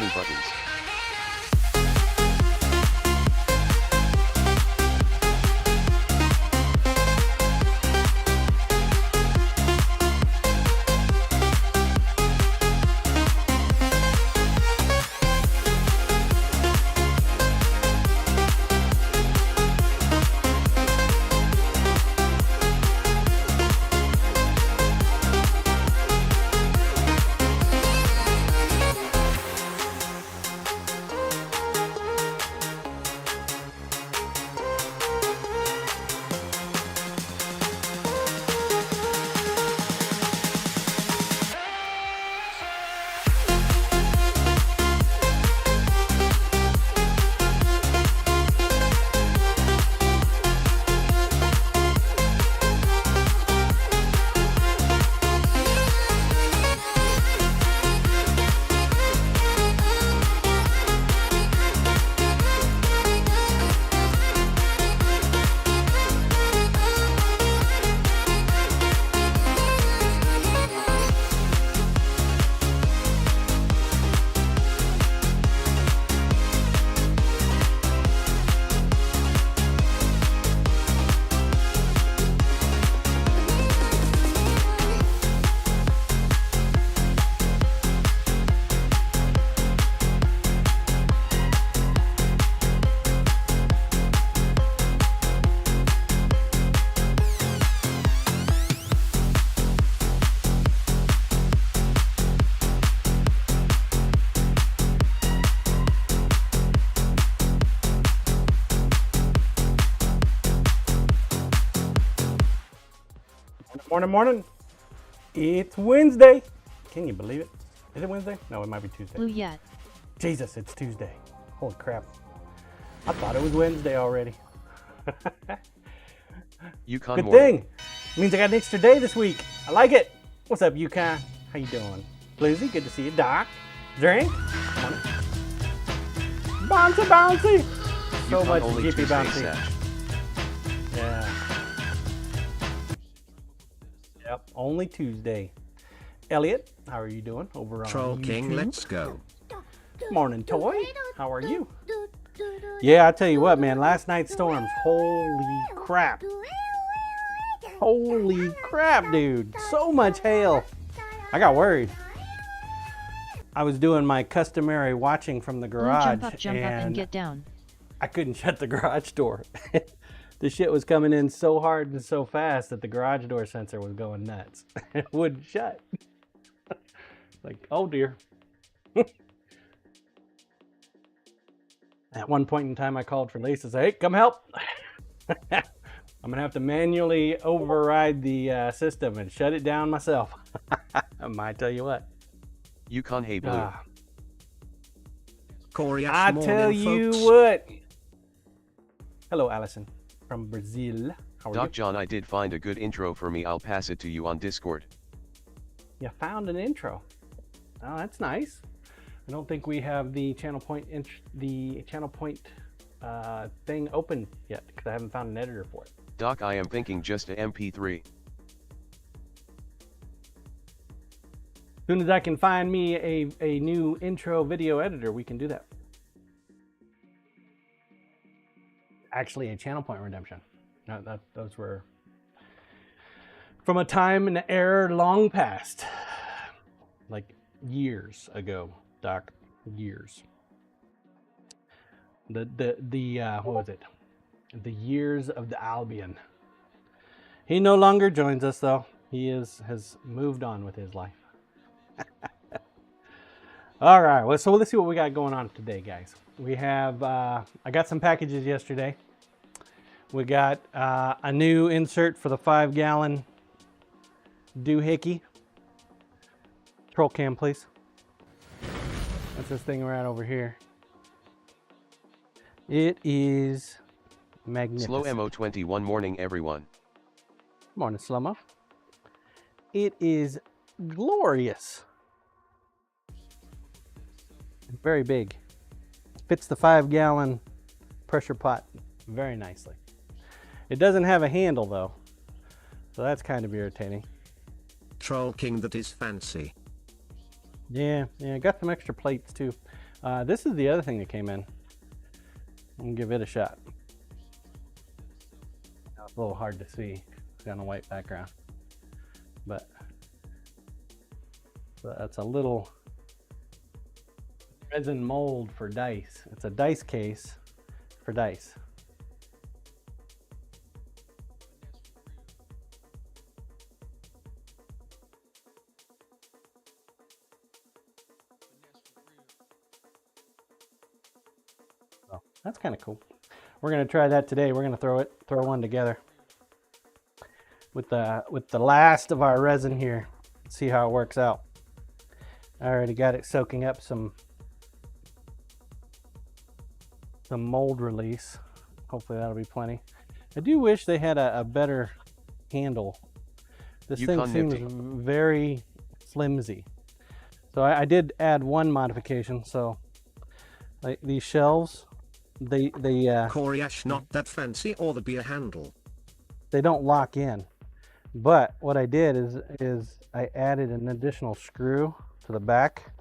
many buttons. Morning. It's Wednesday. Can you believe it? Is it Wednesday? No, it might be Tuesday. Blue yet. Jesus, it's Tuesday. Holy crap. I thought it was Wednesday already. Yukon Good morning. thing. Means I got an extra day this week. I like it. What's up, Yukon? How you doing? Blizzy, good to see you. Doc, Drink. Bouncy. So Yukon much only jippy Tuesday, bouncy. Sag. Yeah. Yep, only Tuesday. Elliot, how are you doing over on Troll YouTube? King, let's go. Morning, Toy. How are you? Yeah, I tell you what, man. Last night's storms. Holy crap. Holy crap, dude. So much hail. I got worried. I was doing my customary watching from the Blue, garage. jump up and get down. I couldn't shut the garage door. The shit was coming in so hard and so fast that the garage door sensor was going nuts. It wouldn't shut. Like, oh dear. At one point in time, I called for Lisa, say, hey, come help. I'm gonna have to manually override the system and shut it down myself. I might tell you what. Yukon hey blue. Corey, I tell you what. Hello, Allison from Brazil. How are Doc you? John, I did find a good intro for me. I'll pass it to you on Discord. You found an intro. Oh, that's nice. I don't think we have the channel point thing open yet because I haven't found an editor for it. Doc, I am thinking just a MP3. As soon as I can find me a new intro video editor, we can do that. Actually, a channel point redemption. No, those were from a time and era long past, like years ago, Doc. Years. The what was it? The years of the Albion. He no longer joins us though. He has moved on with his life. All right, well, so let's see what we got going on today, guys. We have I got some packages yesterday. We got a new insert for the 5-gallon doohickey. Troll cam, please. That's this thing right over here. It is magnificent. Slow Mo21 morning, everyone. Morning, Slow-Mo. It is glorious. Very big. Fits the 5-gallon pressure pot very nicely. It doesn't have a handle though, so that's kind of irritating. Troll King, that is fancy. Yeah, got some extra plates too. This is the other thing that came in. I'm gonna give it a shot. It's a little hard to see. It's on a white background, but that's a little resin mold for dice. It's a dice case for dice. So that's kind of cool. We're gonna try that today. We're gonna throw one together with the last of our resin here. See how it works out. I already got it soaking up some mold release. Hopefully that'll be plenty. I do wish they had a better handle. This thing seems very flimsy. So I did add one modification. So like these shelves, they Coriash not that fancy, or the beer handle. They don't lock in. But what I did is I added an additional screw to the back,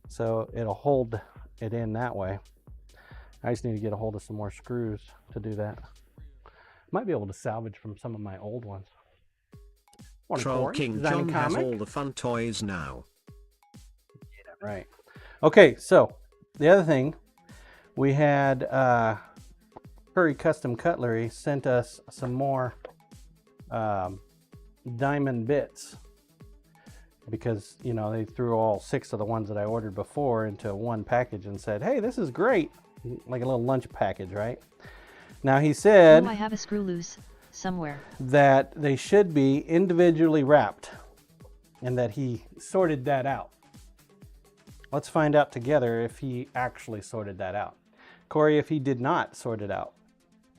so it'll hold it in that way. I just need to get a hold of some more screws to do that. Might be able to salvage from some of my old ones. Morning, Troll Corey. King John has all the fun toys now. Yeah, right. Okay, so the other thing, we had Curry Custom Cutlery sent us some more diamond bits, because you know they threw all 6 of the ones that I ordered before into one package and said, hey, this is great, like a little lunch package, right? Now he said, oh, I have a screw loose somewhere, that they should be individually wrapped and that he sorted that out. Let's find out together if he actually sorted that out. Corey, if he did not sort it out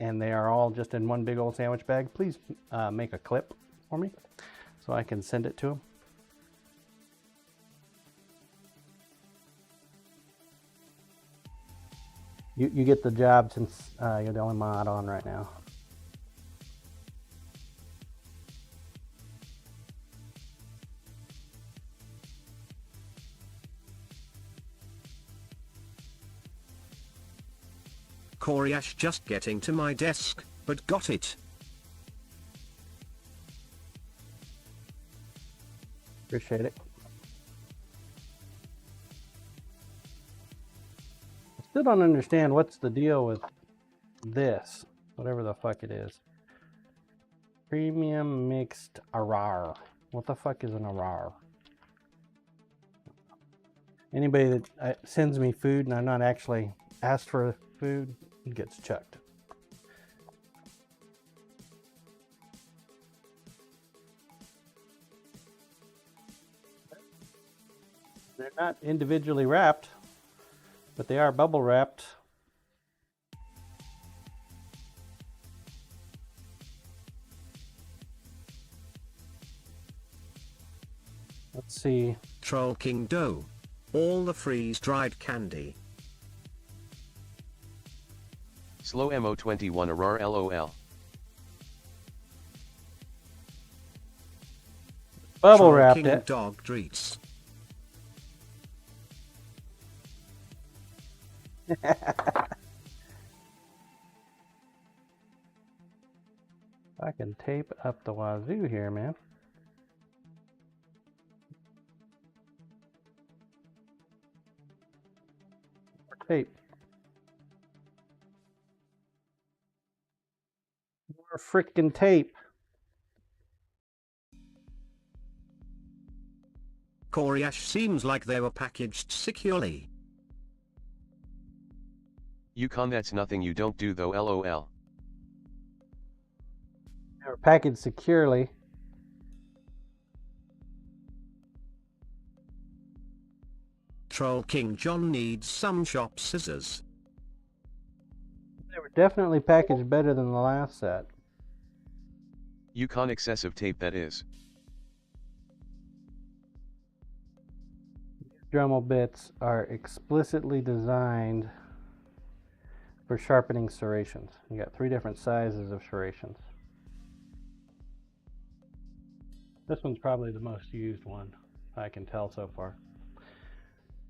and they are all just in one big old sandwich bag, please make a clip for me so I can send it to him. You get the job since you're the only mod on right now. Coriash just getting to my desk, but got it. Appreciate it. I still don't understand what's the deal with this, whatever the fuck it is. Premium mixed arar. What the fuck is an arar? Anybody that sends me food and I'm not actually asked for food gets chucked. They're not individually wrapped, but they are bubble wrapped. Let's see. Troll King Dough. All the freeze-dried candy. Slow Mo21 Arar LOL. Bubble wrapped it. Dog treats. I can tape up the wazoo here, man. Tape. More frickin' tape. Coriash seems like they were packaged securely. Yukon, that's nothing you don't do though, LOL. They were packaged securely. Troll King John needs some shop scissors. They were definitely packaged better than the last set. Yukon excessive tape, that is. Dremel bits are explicitly designed for sharpening serrations. You got 3 different sizes of serrations. This one's probably the most used one, I can tell so far.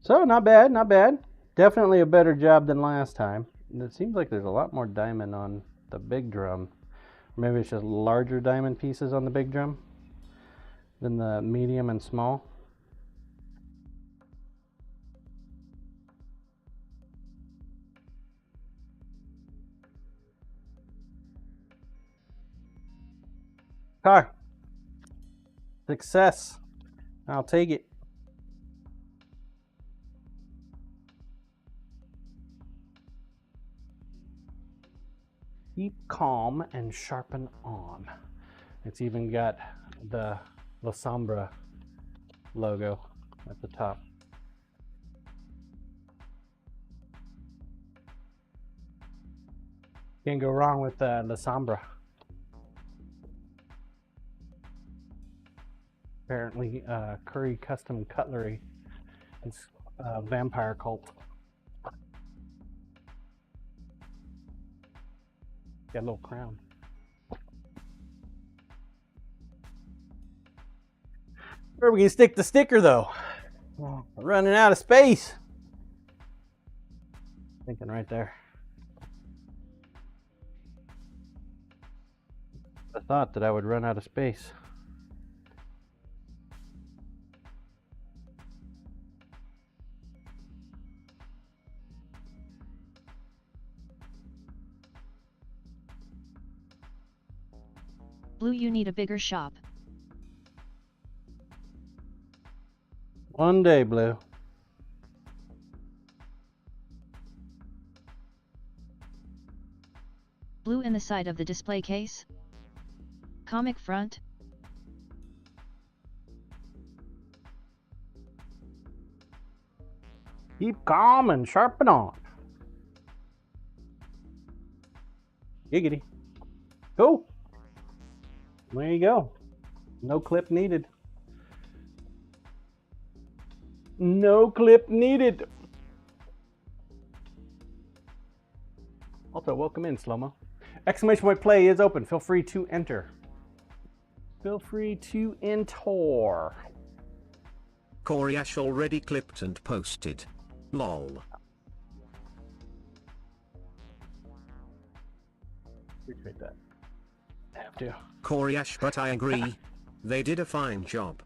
So not bad, not bad. Definitely a better job than last time. And it seems like there's a lot more diamond on the big drum. Maybe it's just larger diamond pieces on the big drum than the medium and small. Okay. Success. I'll take it. Keep calm and sharpen on. It's even got the La Sombra logo at the top. Can't go wrong with La Sombra. Apparently, Curry Custom Cutlery. It's a vampire cult. Got a little crown. Where are we gonna stick the sticker though? We're running out of space. Thinking right there. I thought that I would run out of space. Blue, you need a bigger shop. One day, Blue. Blue in the side of the display case. Comic front. Keep calm and sharpen on. Giggity. Cool. There you go. No clip needed. No clip needed. Also, welcome in, Slow-Mo. Exclamation point play is open. Feel free to enter. Feel free to enter. Corey Ash already clipped and posted. Lol. Appreciate that. Have to. Corey Ash, but I agree. They did a fine job.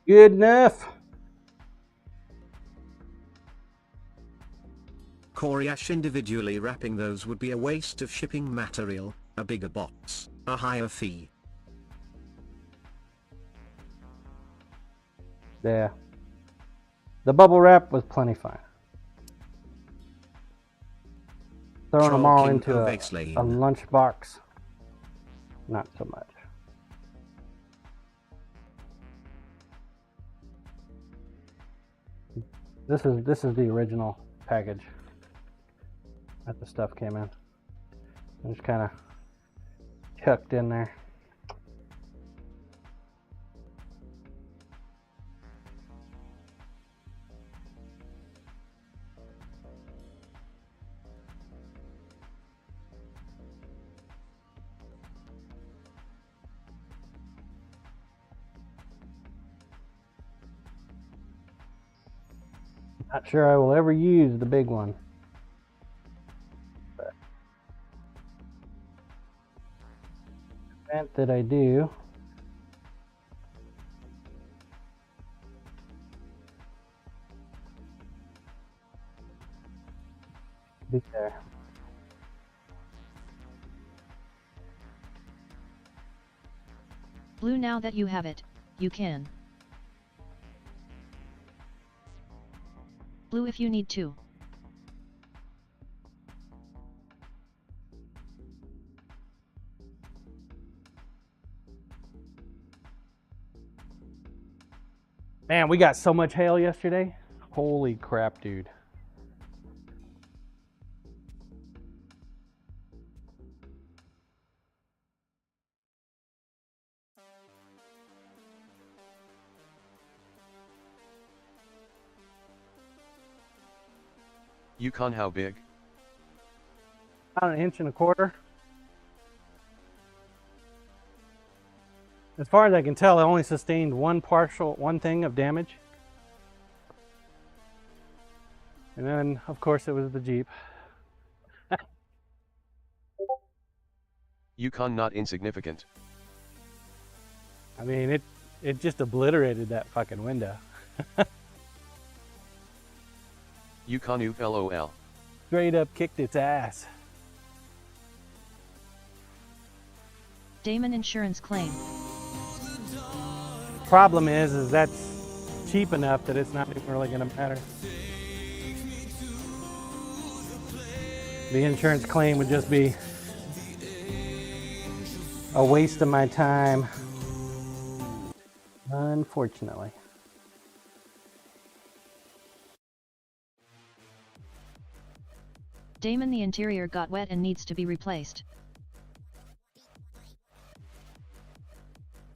Good enough. Corey Ash, individually wrapping those would be a waste of shipping material, a bigger box, a higher fee. Yeah. The bubble wrap was plenty fine. Throwing them all Troll King into a Ovaslane. lunchbox, not so much. This is the original package that the stuff came in. It's kind of chucked in there. Not sure I will ever use the big one. But in the event that I do, be there. Blue, now that you have it, you can. Blue, if you need to. Man, we got so much hail yesterday. Holy crap, dude. Yukon how big? About 1.25 inches. As far as I can tell, it only sustained one thing of damage. And then, of course, it was the Jeep. Yukon not insignificant. I mean, it just obliterated that fucking window. Yukon oop lol. Straight up kicked its ass. Damon insurance claim. Problem is that's cheap enough that it's not even really going to matter. The insurance claim would just be a waste of my time, unfortunately. Damon, the interior got wet and needs to be replaced.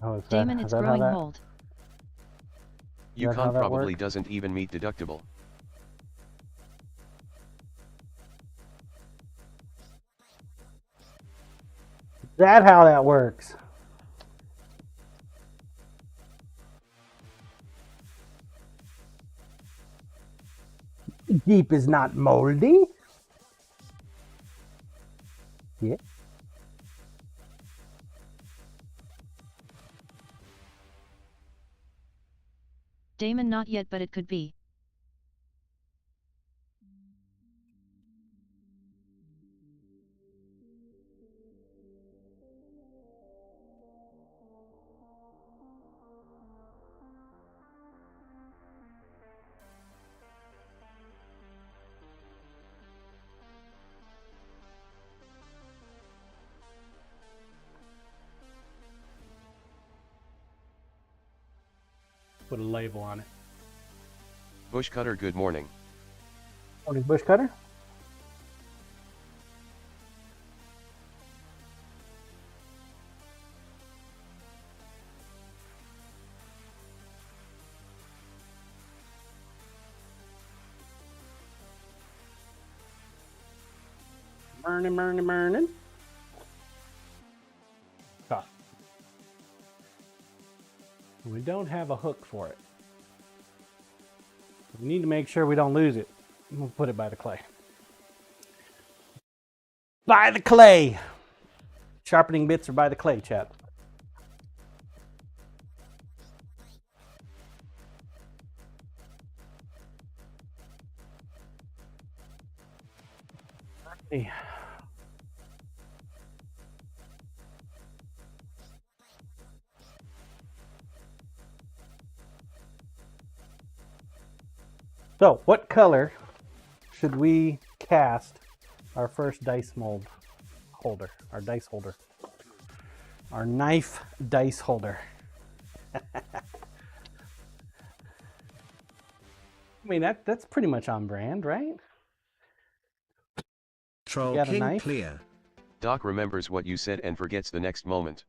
Oh, is that, Damon, is it's that how growing that- mold. Is that how Yukon that probably works? doesn't even meet deductible. Is that how that works? Jeep is not moldy. Yeah. Damon, not yet, but it could be. Put a label on it. Bush cutter good morning. Morning, bush cutter. Burning. Ah. We don't have a hook for it. We need to make sure we don't lose it. We'll put it by the clay. By the clay! Sharpening bits are by the clay, chat. Hey. So, what color should we cast our first dice mold holder, our dice holder, our knife dice holder? I mean, that's pretty much on brand, right? Troll got a King knife? clear. Doc remembers what you said and forgets the next moment.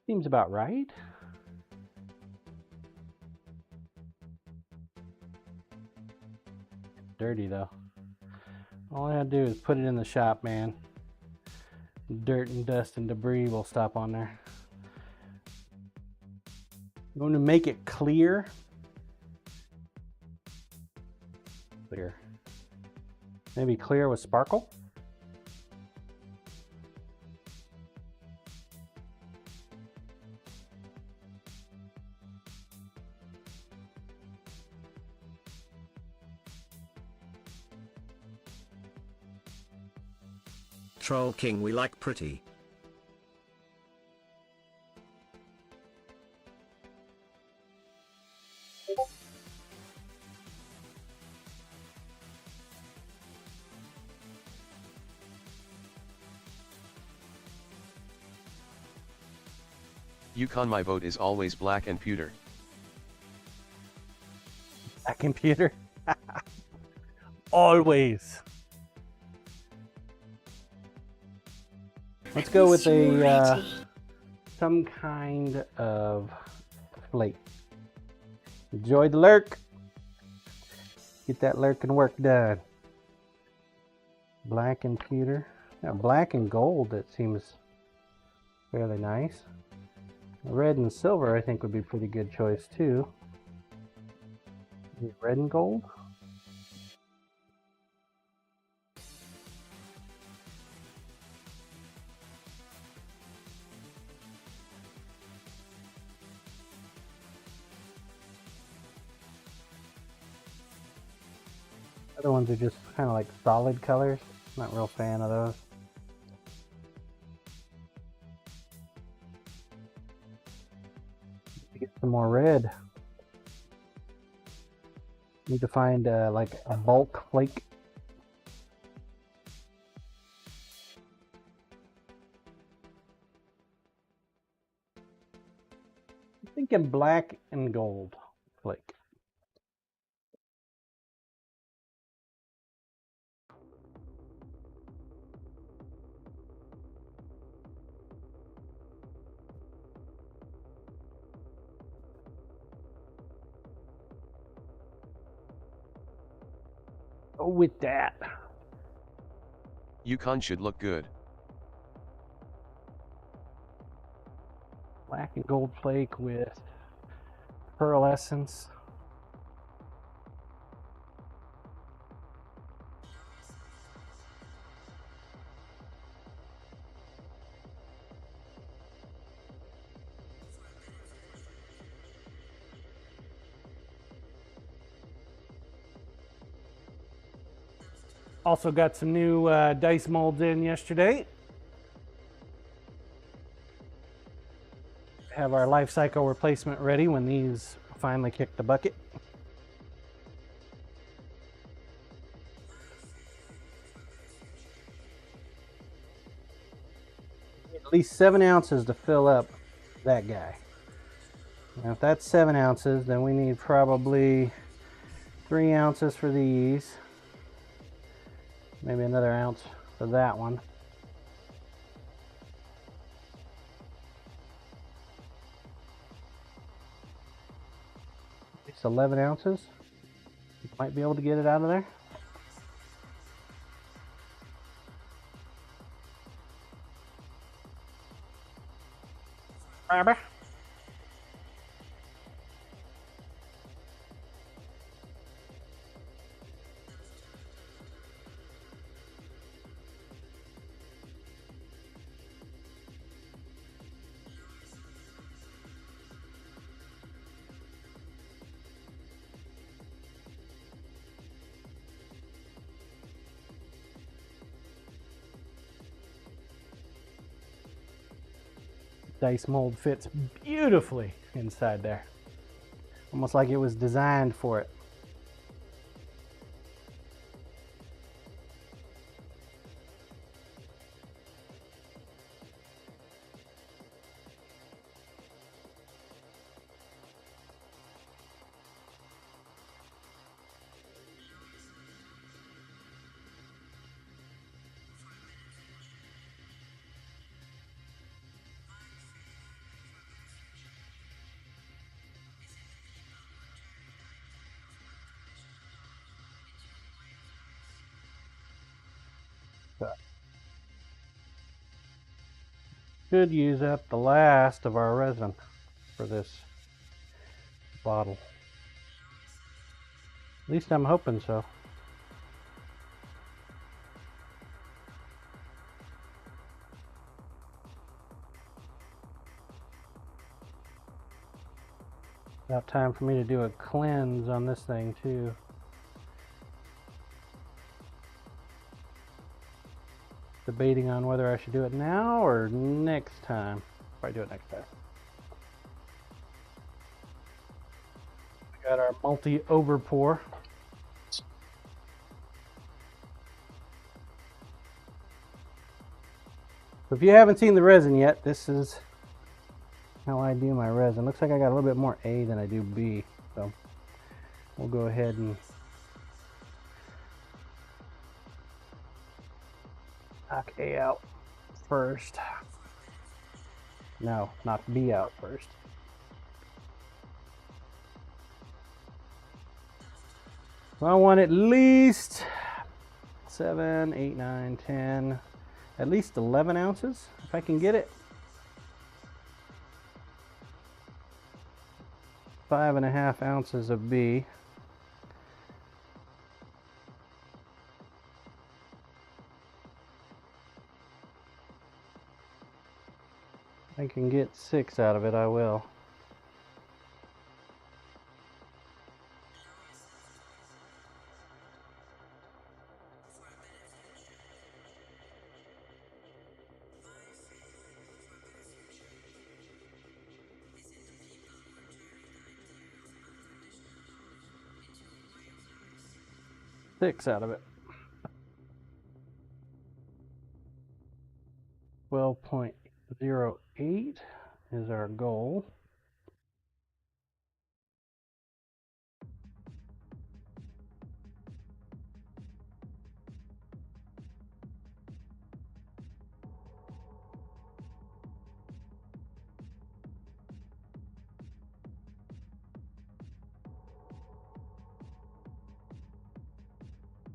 Seems about right. Dirty though. All I gotta do is put it in the shop, man. Dirt and dust and debris will stop on there. You want to make it clear? Clear. Maybe clear with sparkle? Troll King, we like pretty. Yukon my vote is always black and pewter. A computer? Always. Let's go with a some kind of slate. Enjoy the lurk. Get that lurking work done. Black and pewter. Now black and gold, that seems fairly nice. Red and silver I think would be a pretty good choice too. Red and gold? Other ones are just kind of like solid colors. Not a real fan of those. Get some more red. Need to find like a bulk flake. I'm thinking black and gold flake. Oh, with that. Yukon should look good. Black and gold flake with pearl essence. Also got some new dice molds in yesterday. Have our life cycle replacement ready when these finally kick the bucket. At least 7 ounces to fill up that guy. Now if that's 7 ounces, then we need probably 3 ounces for these. Maybe another ounce for that one. It's 11 ounces. Might be able to get it out of there. Bye-bye. Dice mold fits beautifully inside there. Almost like it was designed for it. Should use up the last of our resin for this bottle. At least I'm hoping so. About time for me to do a cleanse on this thing too. Debating on whether I should do it now or next time. Probably do it next time. We got our multi overpour. So if you haven't seen the resin yet, this is how I do my resin. Looks like I got a little bit more A than I do B. So we'll go ahead and knock A out first. No, knock B out first. So I want at least 7, 8, 9, 10, at least 11 ounces if I can get it. 5.5 ounces of B. I can get 6 out of it, I will. Six out of it. 12.08 is our goal.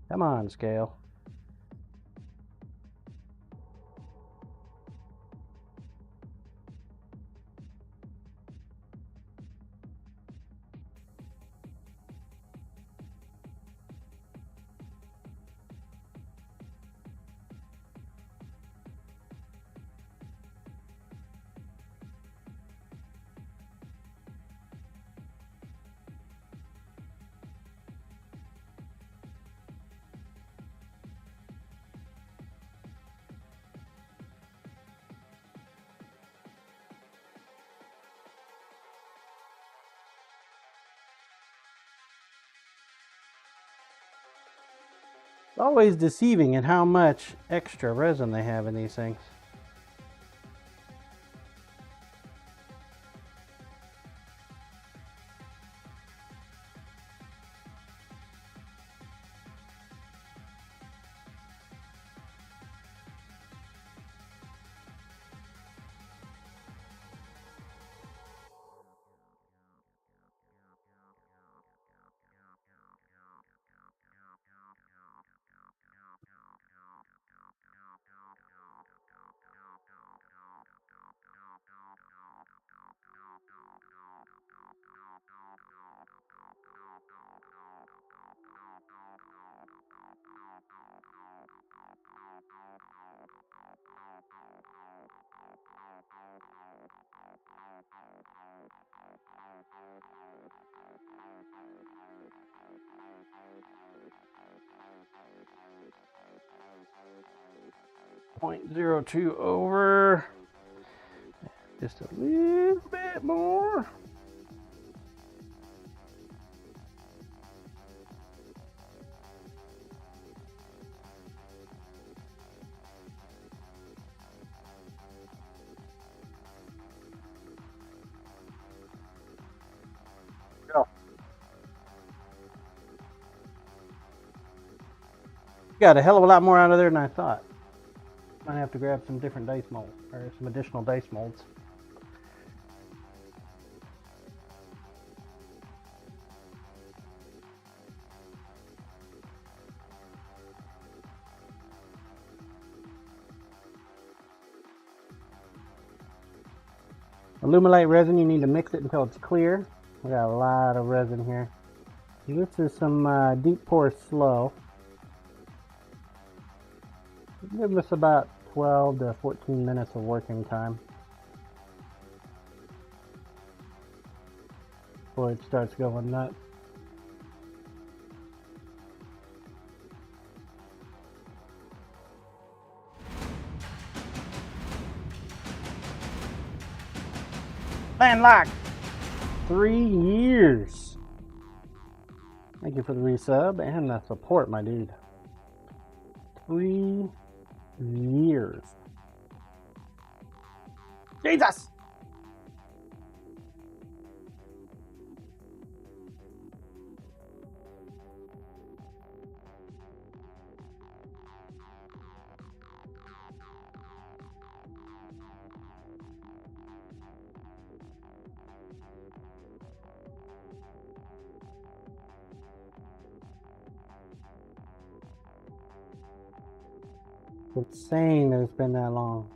Come on, scale. It's always deceiving in how much extra resin they have in these things. .02 over. Just a little bit more. Go. Got a hell of a lot more out of there than I thought. Might have to grab some different dice molds, or some additional dice molds. Illuminate resin, you need to mix it until it's clear. We got a lot of resin here. This is some deep pour slow. Give us about 12 to 14 minutes of working time before it starts going nuts. Landlocked! 3 years. Thank you for the resub and the support, my dude. 3 years. Jesus! insane that it's been that long.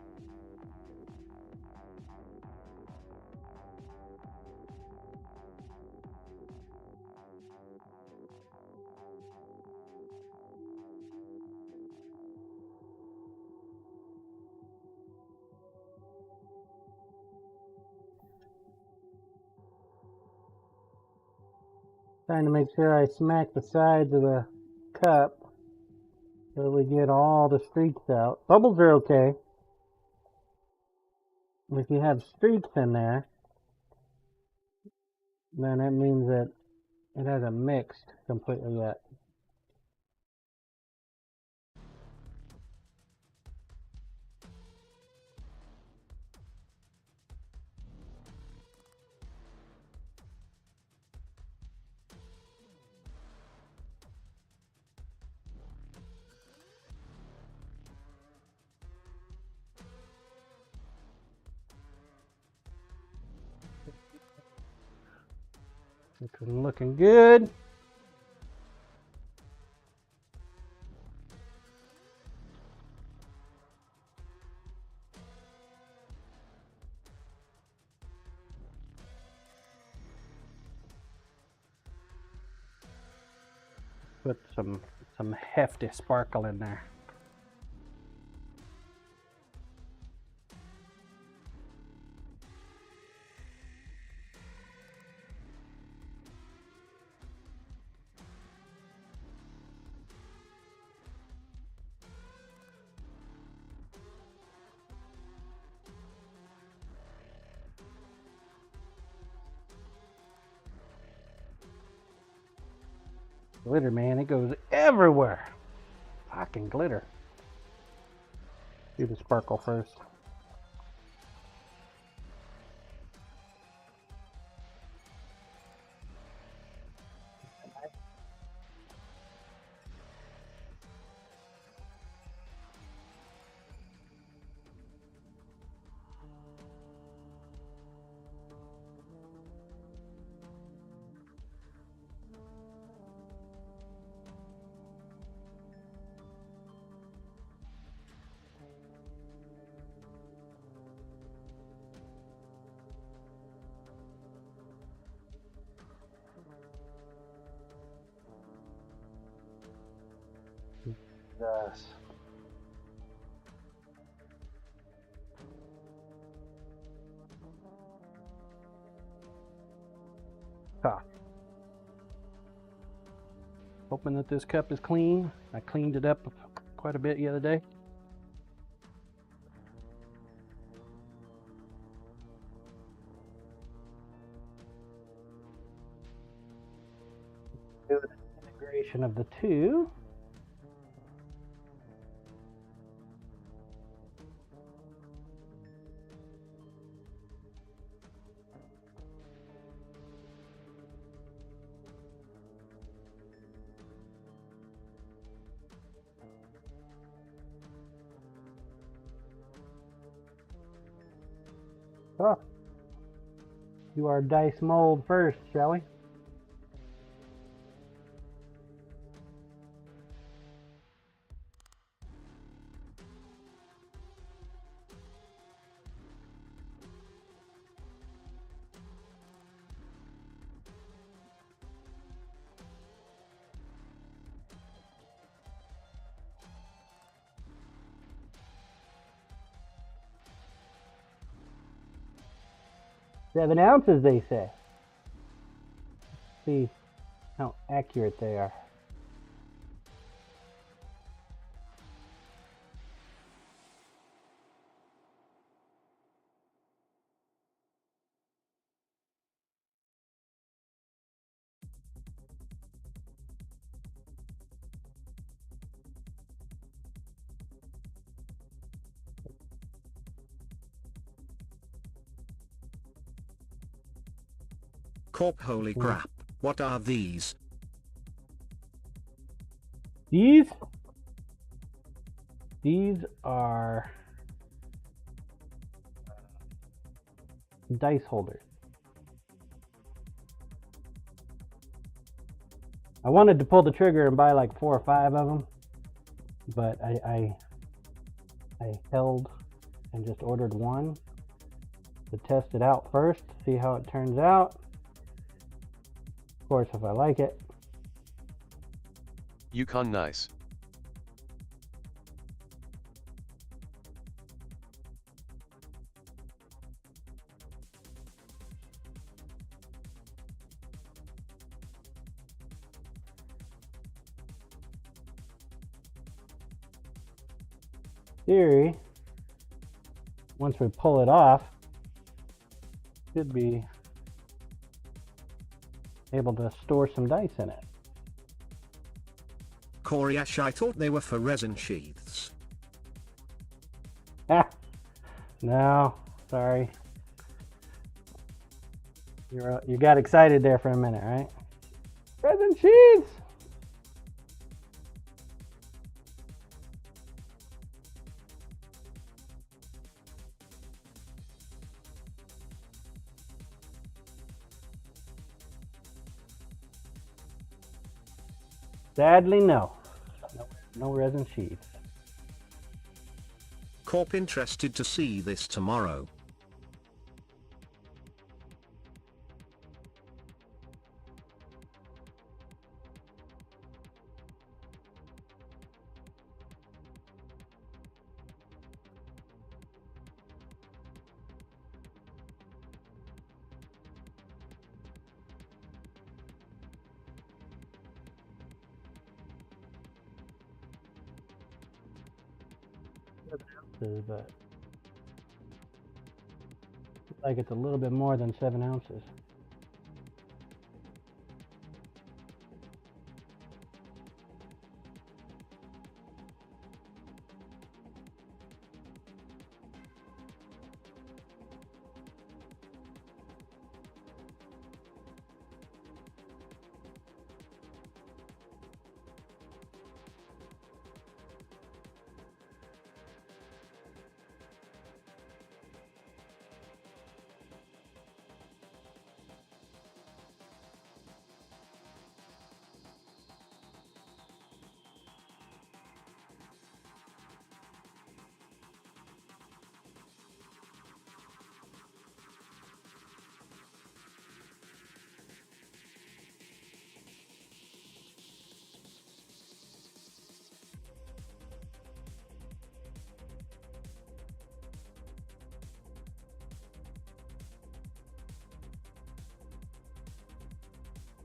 Trying to make sure I smack the sides of the cup so we get all the streaks out. Bubbles are okay. If you have streaks in there, then that means that it hasn't mixed completely yet. It's looking good. Put some hefty sparkle in there. Glitter, man, it goes everywhere. Fucking glitter. Do the sparkle first. Yes. Hoping that this cup is clean. I cleaned it up quite a bit the other day. Do the integration of the two. Oh, do our dice mold first, shall we? Seven ounces, they say. Let's see how accurate they are. Corp, holy crap, what are these? These are dice holders. I wanted to pull the trigger and buy like 4 or 5 of them, but I I held and just ordered one to test it out first, see how it turns out. Of course, if I like it. Yukon nice. Theory, once we pull it off, should be able to store some dice in it. Coriash, I thought they were for resin sheaths. Ah, no, sorry. You got excited there for a minute, right? Resin sheaths! Sadly, no. No resin sheaths. Corp interested to see this tomorrow. But looks like it's a little bit more than 7 ounces.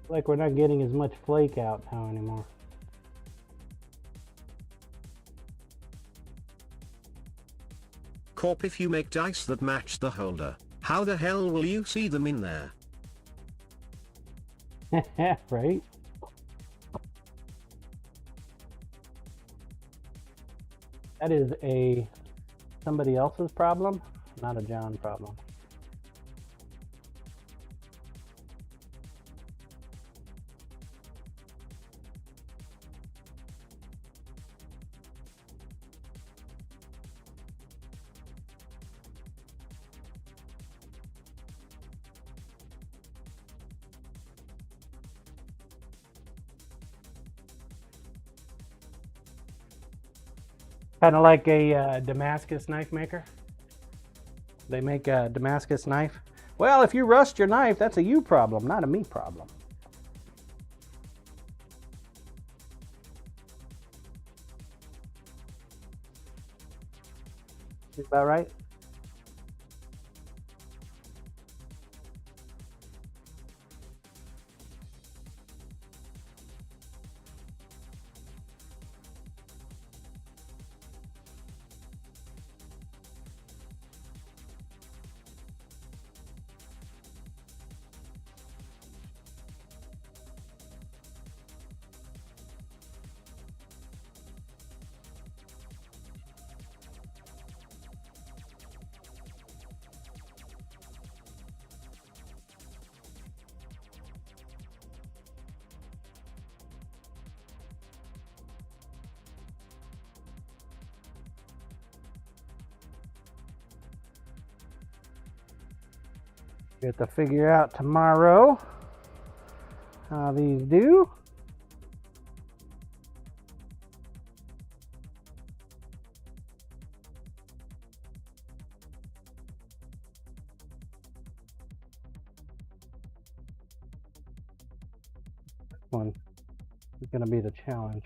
Like we're not getting as much flake out now anymore. Corp, if you make dice that match the holder, how the hell will you see them in there? Right? That is somebody else's problem, not a John problem. Kind of like a Damascus knife maker. They make a Damascus knife. Well, if you rust your knife, that's a you problem, not a me problem. Is that right? We have to figure out tomorrow how these do. one is going to be the challenge.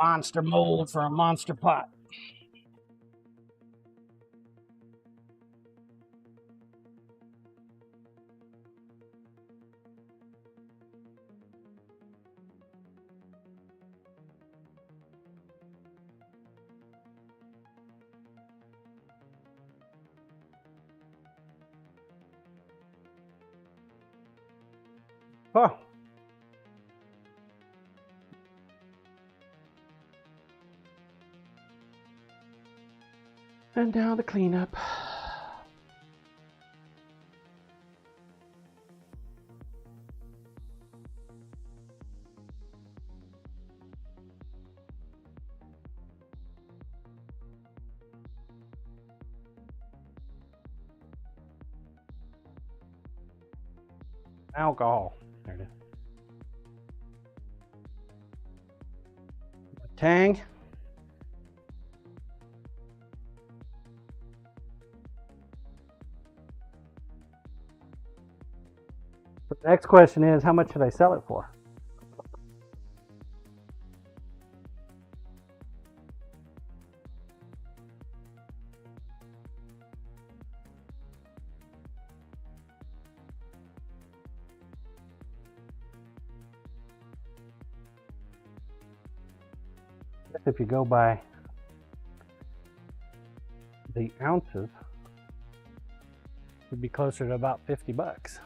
Monster mold for a monster pot. Oh. And now the cleanup. Alcohol. There it is. Tang. The next question is, how much should I sell it for? If you go by the ounces, it'd be closer to about 50 bucks.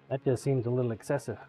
That just seems a little excessive.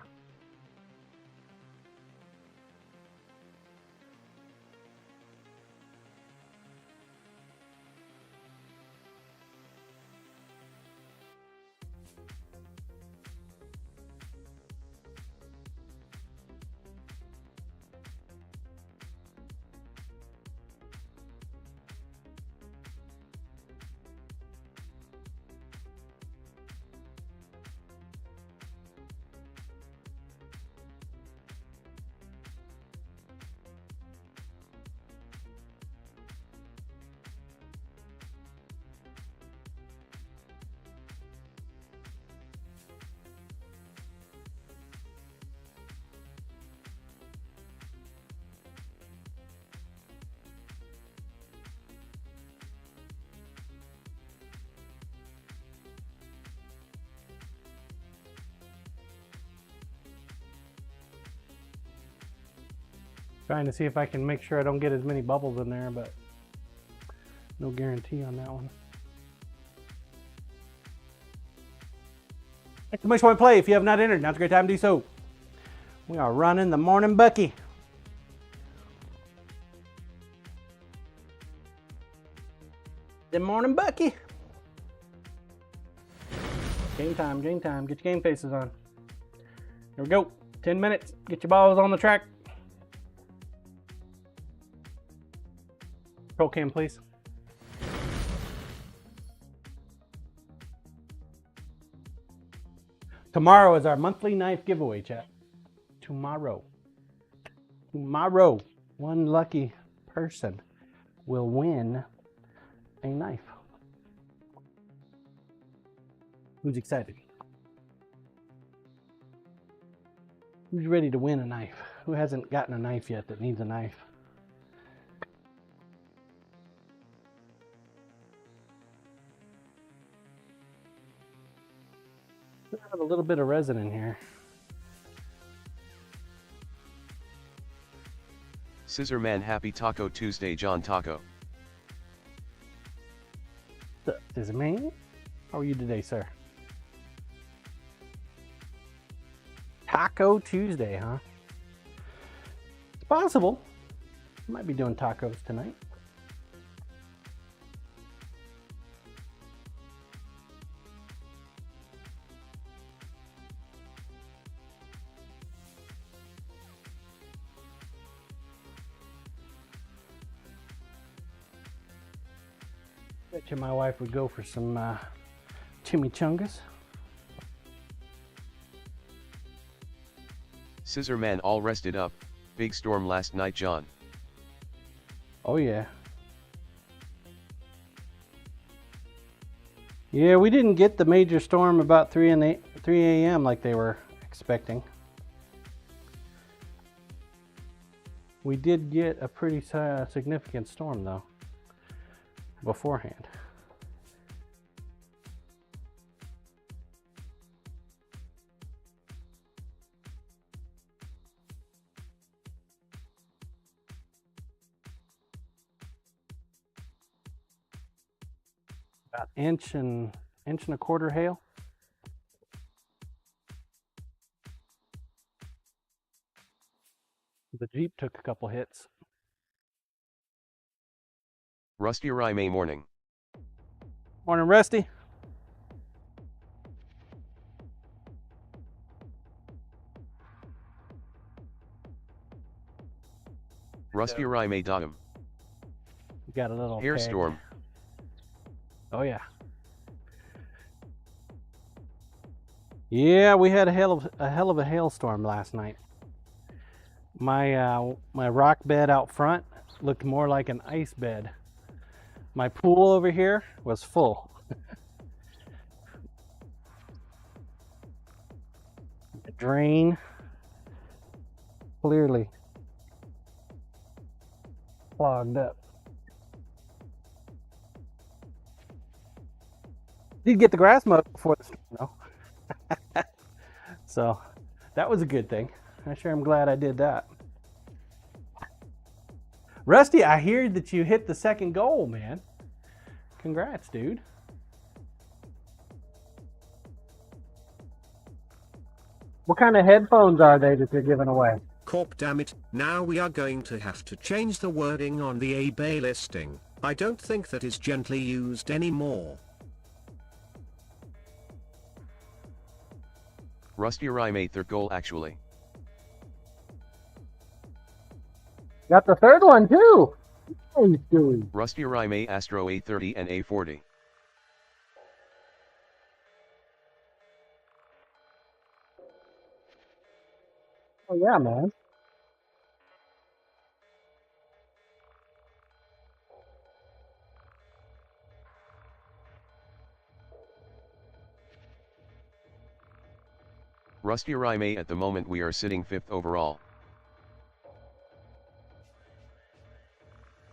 Trying to see if I can make sure I don't get as many bubbles in there, but no guarantee on that one. Exclamation point play if you have not entered. Now's a great time to do so. We are running the morning bucky. The morning bucky. Game time, game time. Get your game faces on. Here we go. 10 minutes. Get your balls on the track. Roll cam, please. Tomorrow is our monthly knife giveaway, chat. Tomorrow, one lucky person will win a knife. Who's excited? Who's ready to win a knife? Who hasn't gotten a knife yet that needs a knife? I have a little bit of resin in here. Scissor Man, happy Taco Tuesday, John Taco. Scissor Man, how are you today, sir? Taco Tuesday, huh? It's possible. Might be doing tacos tonight. Bet you my wife would go for some chimichangas. Scissor Man, all rested up. Big storm last night, John. Oh yeah. Yeah, we didn't get the major storm about 3 a.m. like they were expecting. We did get a pretty significant storm though beforehand. About inch and a quarter hail. The Jeep took a couple hits. Rusty Rime morning. Morning, Rusty. Rusty Rime Dottom. We got a little Hair peg. storm. Oh yeah. Yeah, we had a hell of a hailstorm last night. My my rock bed out front looked more like an ice bed. My pool over here was full. The drain clearly clogged up. Did get the grass mowed before the storm though. So that was a good thing. I sure am glad I did that. Rusty, I hear that you hit the second goal, man. Congrats, dude. What kind of headphones are they that you're giving away? Corp, damn it, now we are going to have to change the wording on the eBay listing. I don't think that is gently used anymore. Rusty Rime third goal actually. Got the third one too. What are you doing? Rusty Rime Astro A30 and A40. Oh yeah, man. Rusty Rime, at the moment we are sitting 5th overall.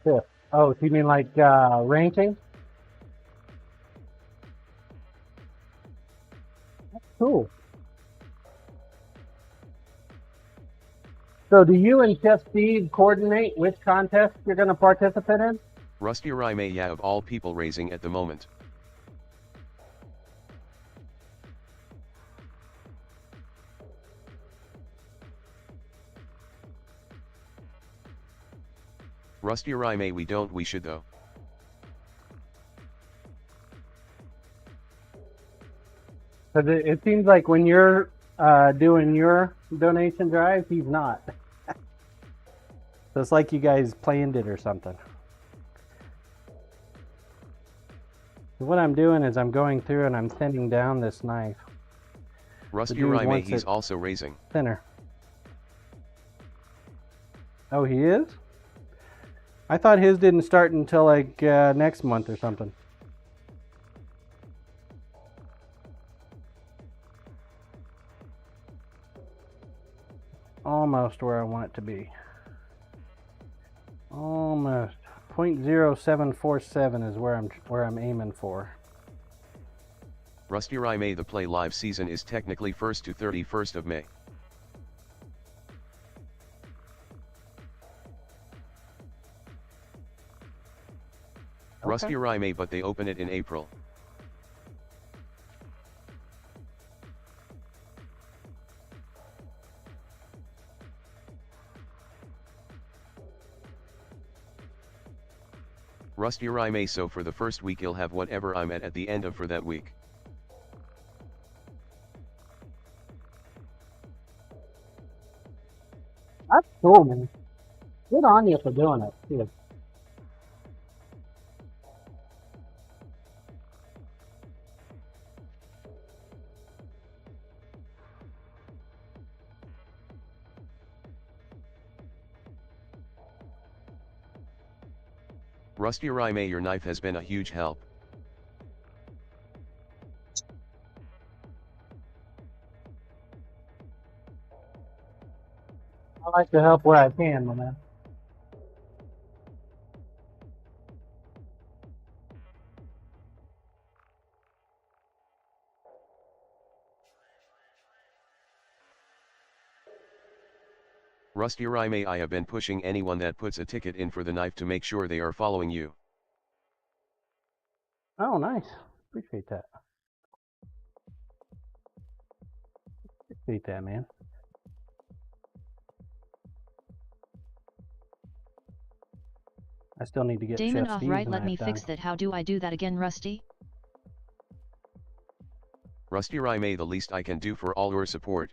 Fifth. Oh, so you mean like ranking? That's cool. So do you and Chef Steve coordinate which contest you're going to participate in? Rusty Rime, yeah, of all people raising at the moment. Rusty Rime, we should though. Because it seems like when you're doing your donation drive, he's not. So it's like you guys planned it or something. What I'm doing is I'm going through and I'm thinning down this knife. Rusty Rime, he's also raising. Thinner. Oh, he is? I thought his didn't start until like next month or something. Almost where I want it to be. Almost. 0.0747 is where I'm aiming for. Rusty Rime, the play live season is technically 1st to 31st of May. Rusty Rime, but they open it in April. Rusty Rime, so for the first week you'll have whatever I'm at the end of for that week. That's cool, man. Good on you for doing it. Yeah. Rusty Rime, your knife has been a huge help. I like to help where I can, my man. Rusty Rime, I have been pushing anyone that puts a ticket in for the knife to make sure they are following you. Oh, nice. Appreciate that. Appreciate that, man. I still need to get Damon Chef off Steve's right, let knife me done. fix that. How do I do that again, Rusty? Rusty Rime, the least I can do for all your support.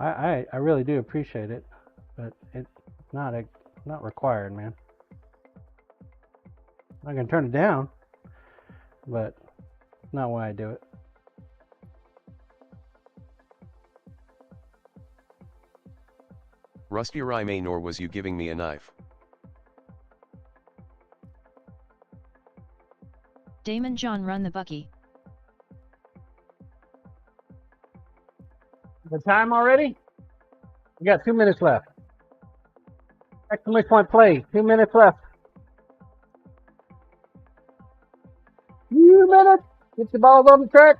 I really do appreciate it, but it's not required, man. I can turn it down, but it's not why I do it. Rusty Rime, nor was you giving me a knife. Damon John, run the Bucky. The time already? We got 2 minutes left. Exclamation point play. 2 minutes left. 2 minutes. Get the balls on the track.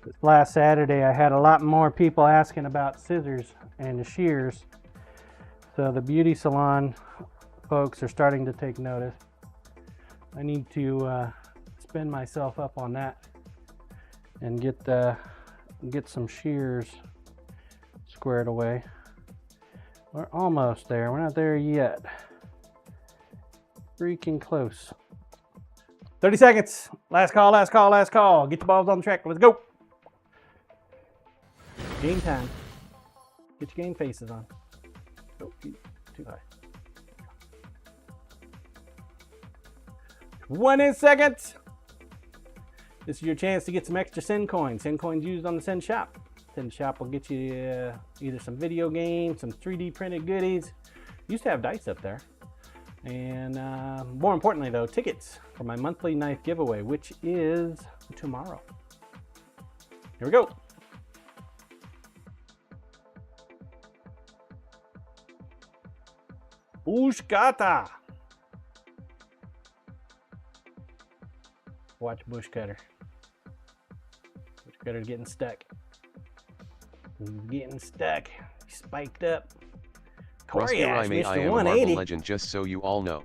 This last Saturday, I had a lot more people asking about scissors and the shears. So the beauty salon folks are starting to take notice. I need to spin myself up on that and get some shears squared away. We're almost there. We're not there yet. Freaking close. 30 seconds. Last call, last call, last call. Get the balls on the track. Let's go. Game time. Get your game faces on. Oh, too high. 20 seconds. This is your chance to get some extra SiiNs coins. SiiNs coins used on the SiiNs shop. SiiNs shop will get you either some video games, some 3D printed goodies. Used to have dice up there. And more importantly though, tickets for my monthly knife giveaway, which is tomorrow. Here we go. Bushkata. Watch Bush Cutter. Bush Cutter's getting stuck. He's getting stuck. He's spiked up. Rusty Coriash, Rime, I Mr. am a 180. Marvel legend, just so you all know.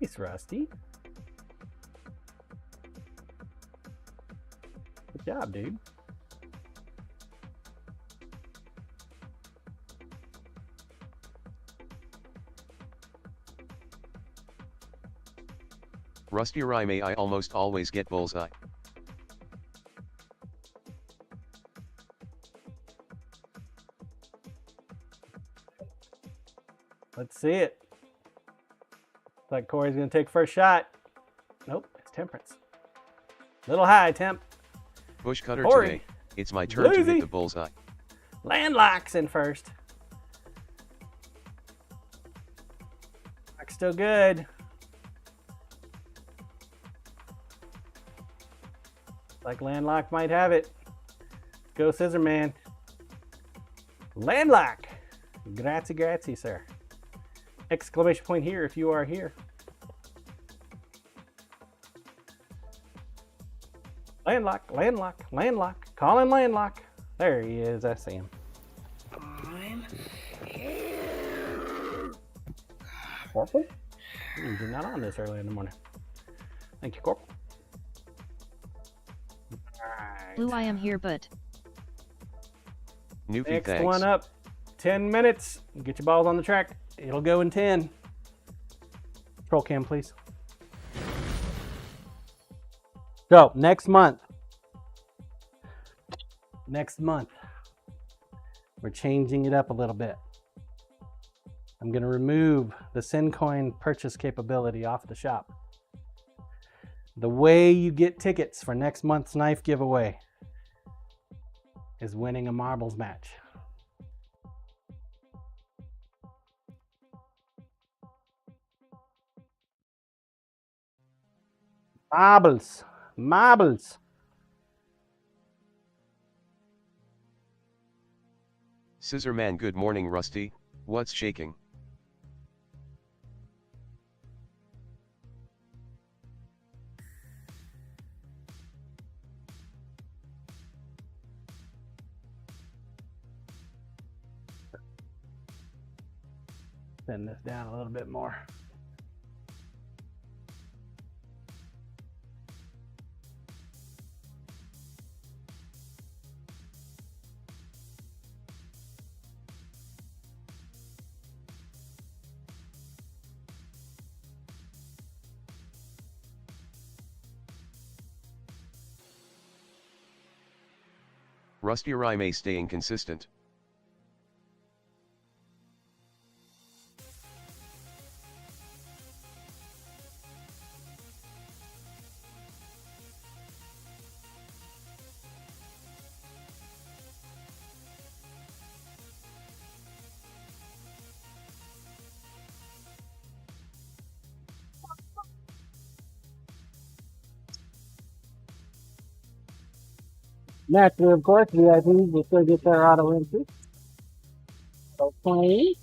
Nice, Rusty. Good job, dude. Rusty Rime, I almost always get bullseye. Let's see it. Looks like Corey's going to take first shot. Nope, it's Temperance. Little high, Temp. Bush cutter Corey. today. It's my turn to Lazy. hit the bullseye. Landlock's in first. Lock's still good. Like Landlock might have it. Go Scissor Man. Landlock. Grazie, grazie, sir. Exclamation point here if you are here. Landlock, Landlock, Landlock. Calling Landlock. There he is. I see him. I'm here. Corporal? You're not on this early in the morning. Thank you, Corporal. Alright. Blue, I am here, but Newfie, Next thanks. one up. 10 minutes. Get your balls on the track. It'll go in 10. Control cam, please. So, next month. We're changing it up a little bit. I'm going to remove the SiiNs purchase capability off the shop. The way you get tickets for next month's knife giveaway is winning a marbles match. Marbles. Scissor Man, good morning, Rusty. What's shaking? Send this down a little bit more. Rusty Rime staying consistent. Naturally, of course, VIPs will still get their auto entry. Okay.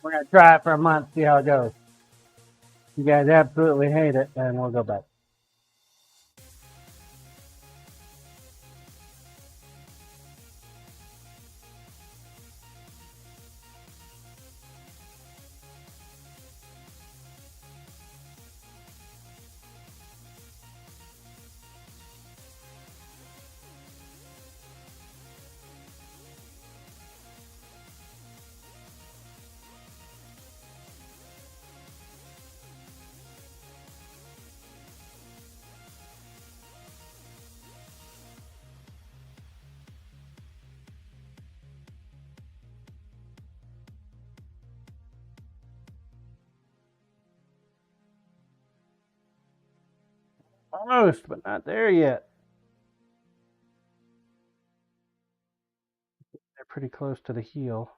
We're going to try it for a month, see how it goes. If you guys absolutely hate it, then we'll go back. Almost, but not there yet. They're pretty close to the heel.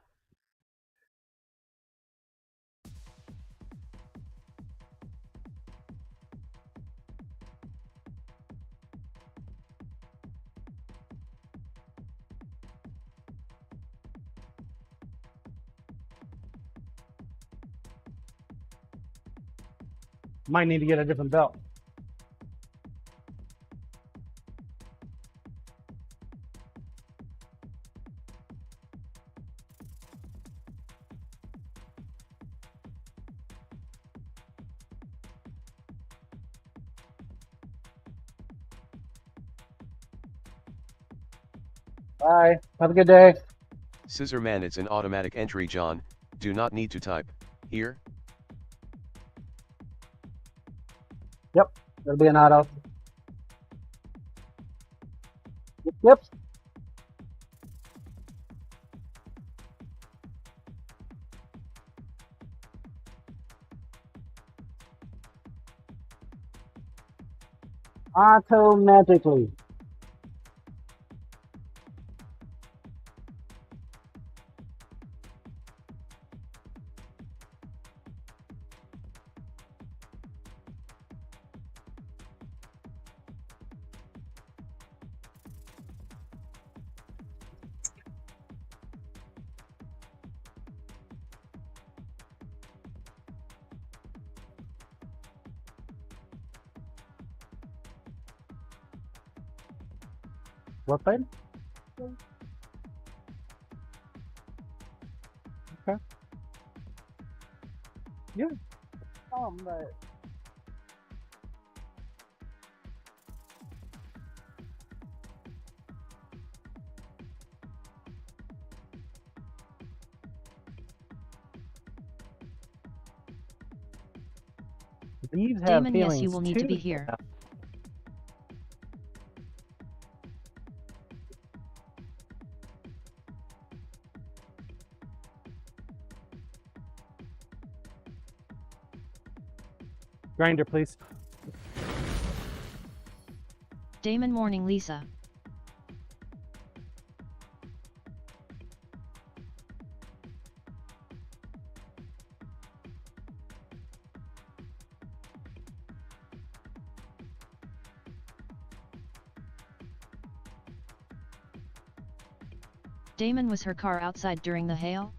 Might need to get a different belt. Bye. Have a good day. Scissor Man, it's an automatic entry, John. Do not need to type. Here? Yep, it'll be an auto. Yep. Automatically. What side? Okay. Yeah. But these have Damon, yes, feelings you will need to too. be here. Grinder, please. Damon, morning, Lisa. Damon, was her car outside during the hail?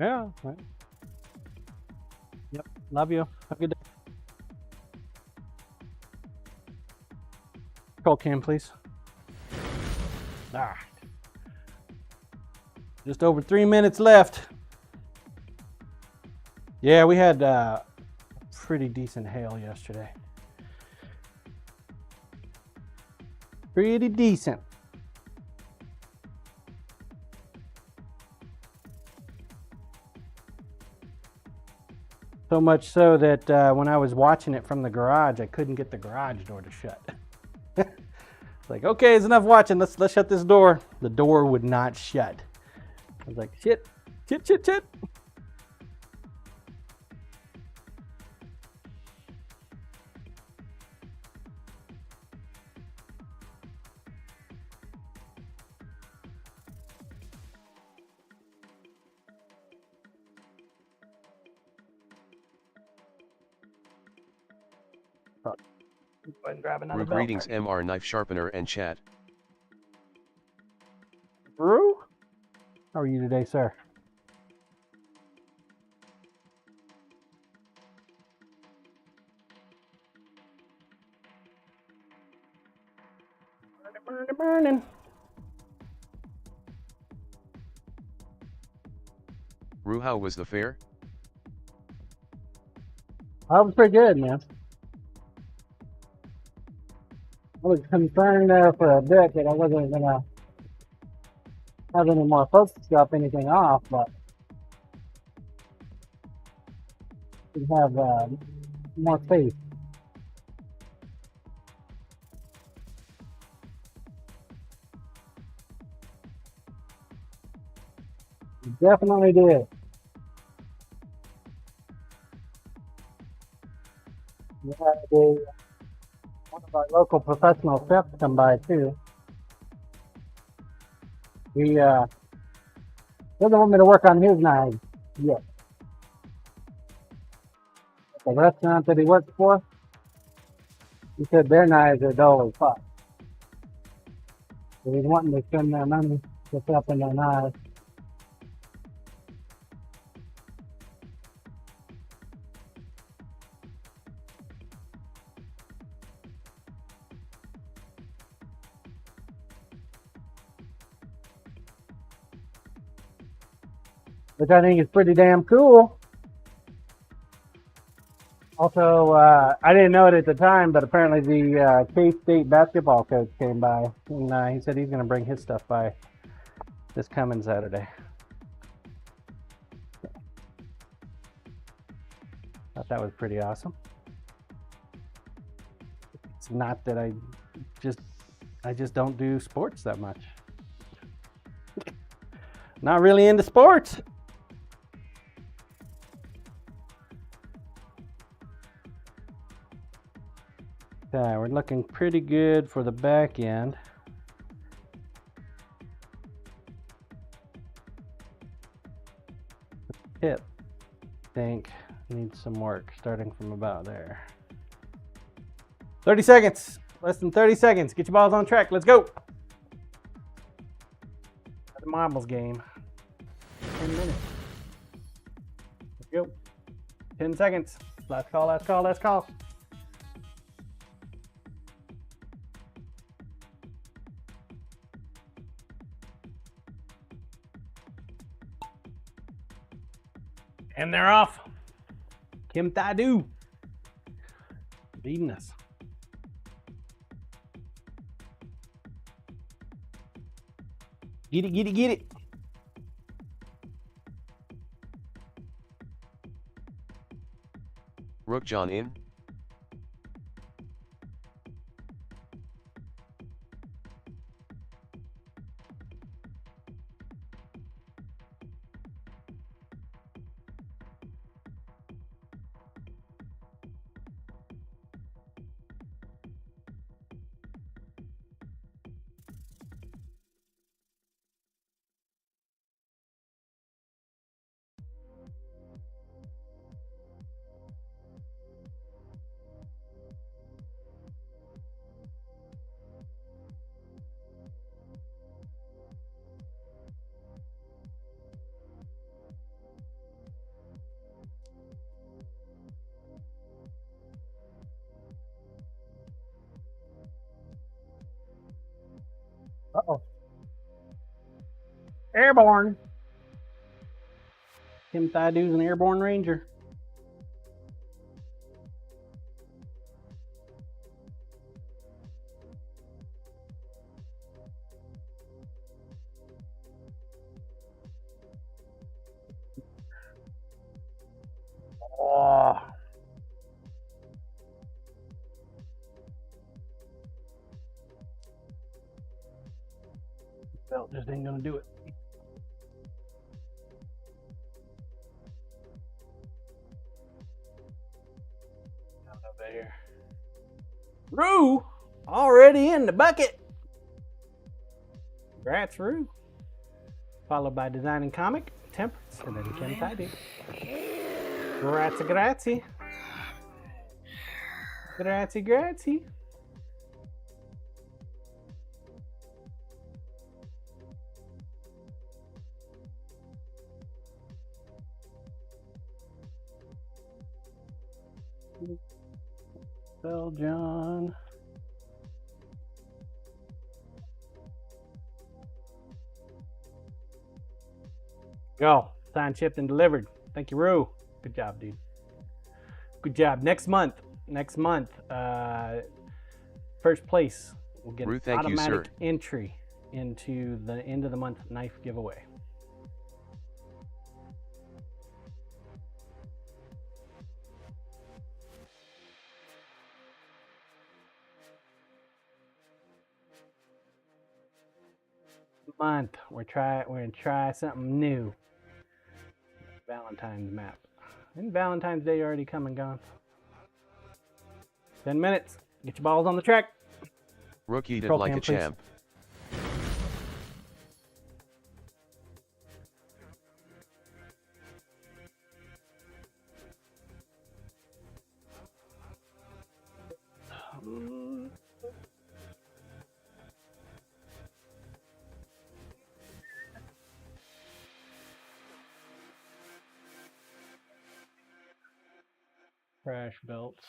Yeah. Right. Yep. Love you. Have a good day. Call cam, please. All right. Just over 3 minutes left. Yeah, we had pretty decent hail yesterday. Pretty decent. So much so that when I was watching it from the garage, I couldn't get the garage door to shut. It's like, okay, it's enough watching. Let's shut this door. The door would not shut. I was like, shit. Go ahead and grab another Brew belt. greetings MR knife sharpener and chat. Brew? How are you today, sir? Burning. Brew, how was the fair? That was pretty good, man. I was concerned there for a bit that I wasn't gonna have any more folks drop anything off, but we have more faith. We definitely did. We had one of our local professional chefs come by too. He doesn't want me to work on his knives yet. The restaurant that he works for, he said their knives are dull as fuck. So he's wanting to spend their money to sharpen their knives. Which I think is pretty damn cool. Also, I didn't know it at the time, but apparently the K-State basketball coach came by, and he said he's going to bring his stuff by this coming Saturday. thought that was pretty awesome. It's not that I just don't do sports that much. Not really into sports. Okay, we're looking pretty good for the back end. The tip, I think, needs some work starting from about there. 30 seconds, less than 30 seconds. Get your balls on track, let's go. The marbles game. 10 minutes. Let's go. 10 seconds. Last call, last call, last call. And they're off. Kim Thadu leading us. Get it, get it, get it. Rook John in. Uh-oh. Airborne. Kim Thidu's an airborne ranger. Oh. Belt just ain't gonna do it. There. Rue already in the bucket. Congrats, Rue. Followed by Design and Comic, Temperance, and then Kim Thidu. Grazie, grazie. Grazie, grazie. Well, John. Go. Signed, shipped, and delivered. Thank you, Rue. Good job, dude. Good job. Next month, first place will get Rue, an thank you, automatic sir. entry into the end of the month knife giveaway. Month we're gonna try something new. Valentine's map. Isn't Valentine's Day already come and gone? 10 minutes. Get your balls on the track. Rook eat it Control like cam, a please. champ. Crash belts.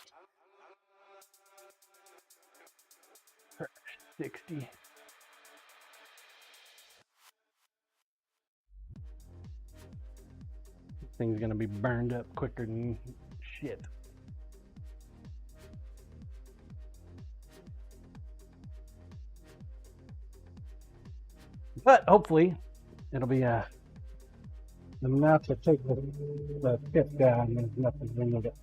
Crash 60. This thing's gonna be burned up quicker than shit. But hopefully it'll be enough to take the tip down and there's nothing wrong with it.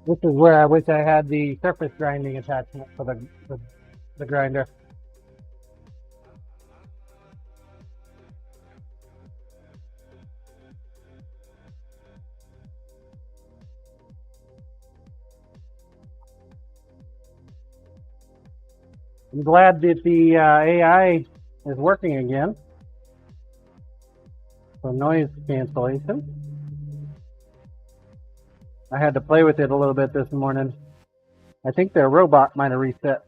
This is where I wish I had the surface grinding attachment for the grinder. I'm glad that the AI is working again for noise cancellation. I had to play with it a little bit this morning. I think their robot might have reset.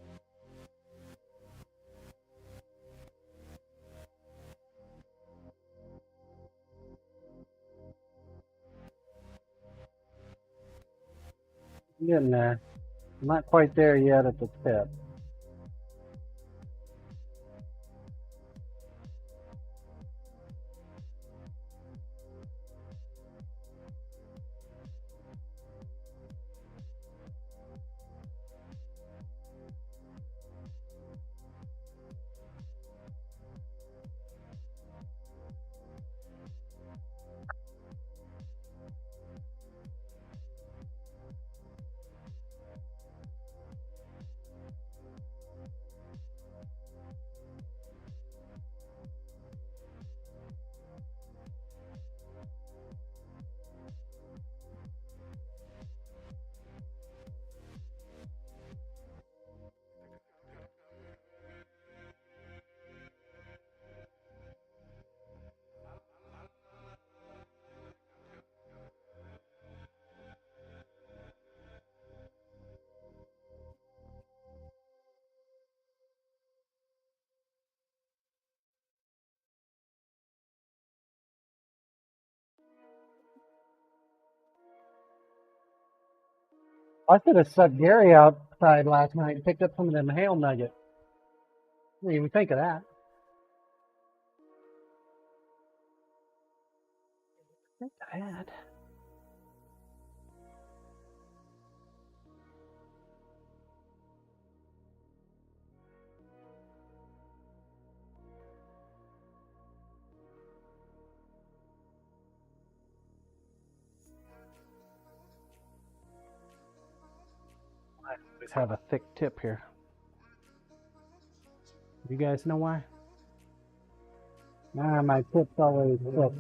I'm getting there. I'm not quite there yet at the tip. I should have sucked Gary outside last night and picked up some of them hail nuggets. Didn't even think of that. I think I had. I always have a thick tip here. You guys know why? Nah, my tip's always thick.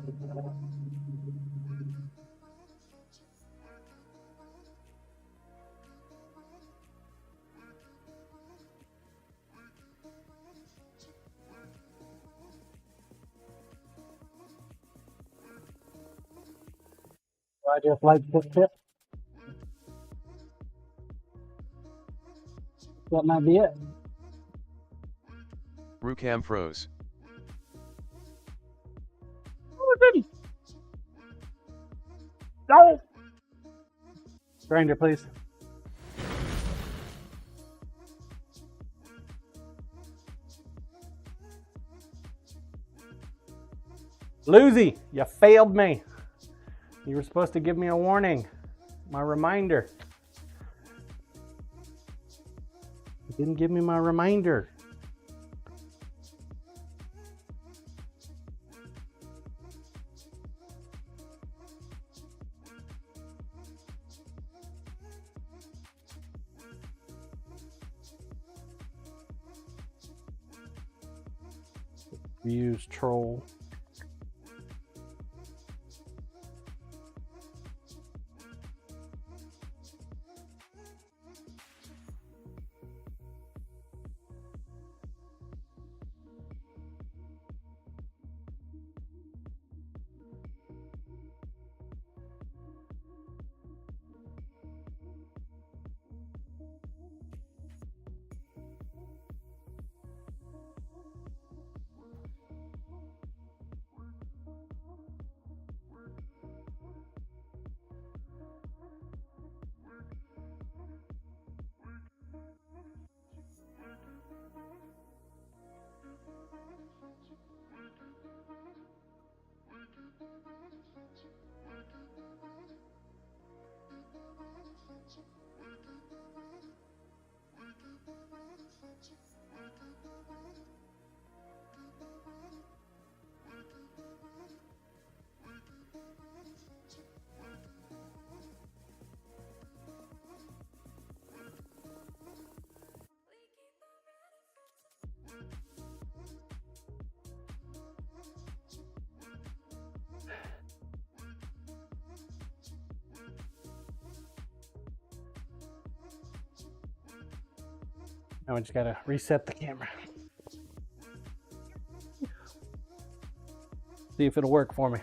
I just like thick tips. That might be it. Rucam froze. Oh, it didn't. No! Grinder, please. Lucy, you failed me. You were supposed to give me a warning, my reminder. You didn't give me my reminder. Use troll. Now we just gotta reset the camera. See if it'll work for me.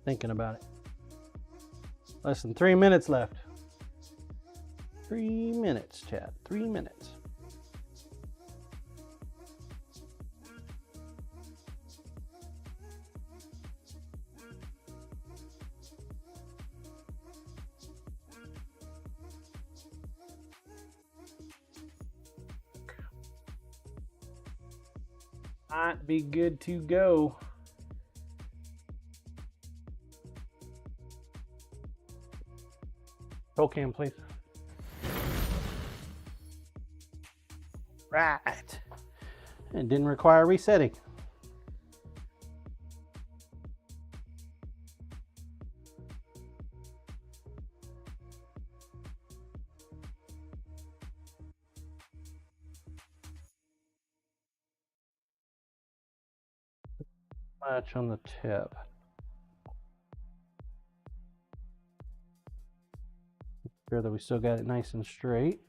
Thinking about it. Less than 3 minutes left. 3 minutes, Chad. 3 minutes. Might be good to go. Roll cam, please. Right. It didn't require resetting. Much on the tip. Sure that we still got it nice and straight.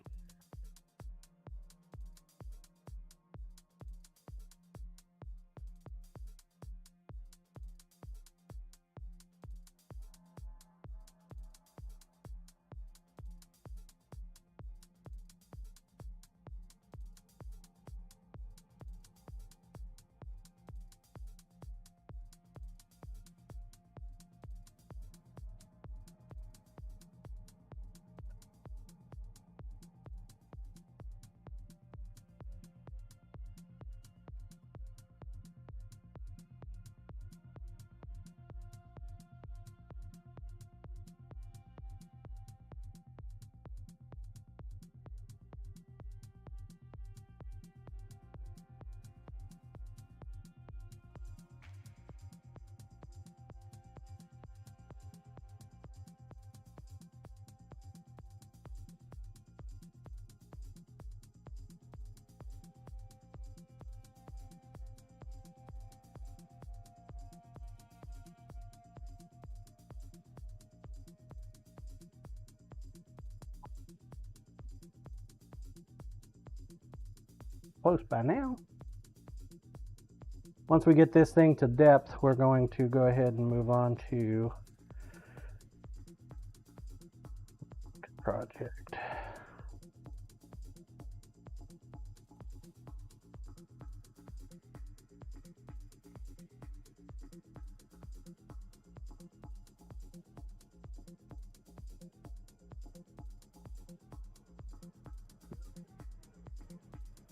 Close by now. Once we get this thing to depth, we're going to go ahead and move on to project.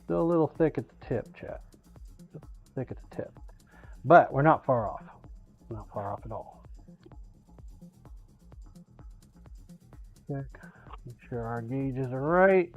Still a little thick at the tip, chat. Thick at the tip. But we're not far off. Not far off at all. Check. Make sure our gauges are right.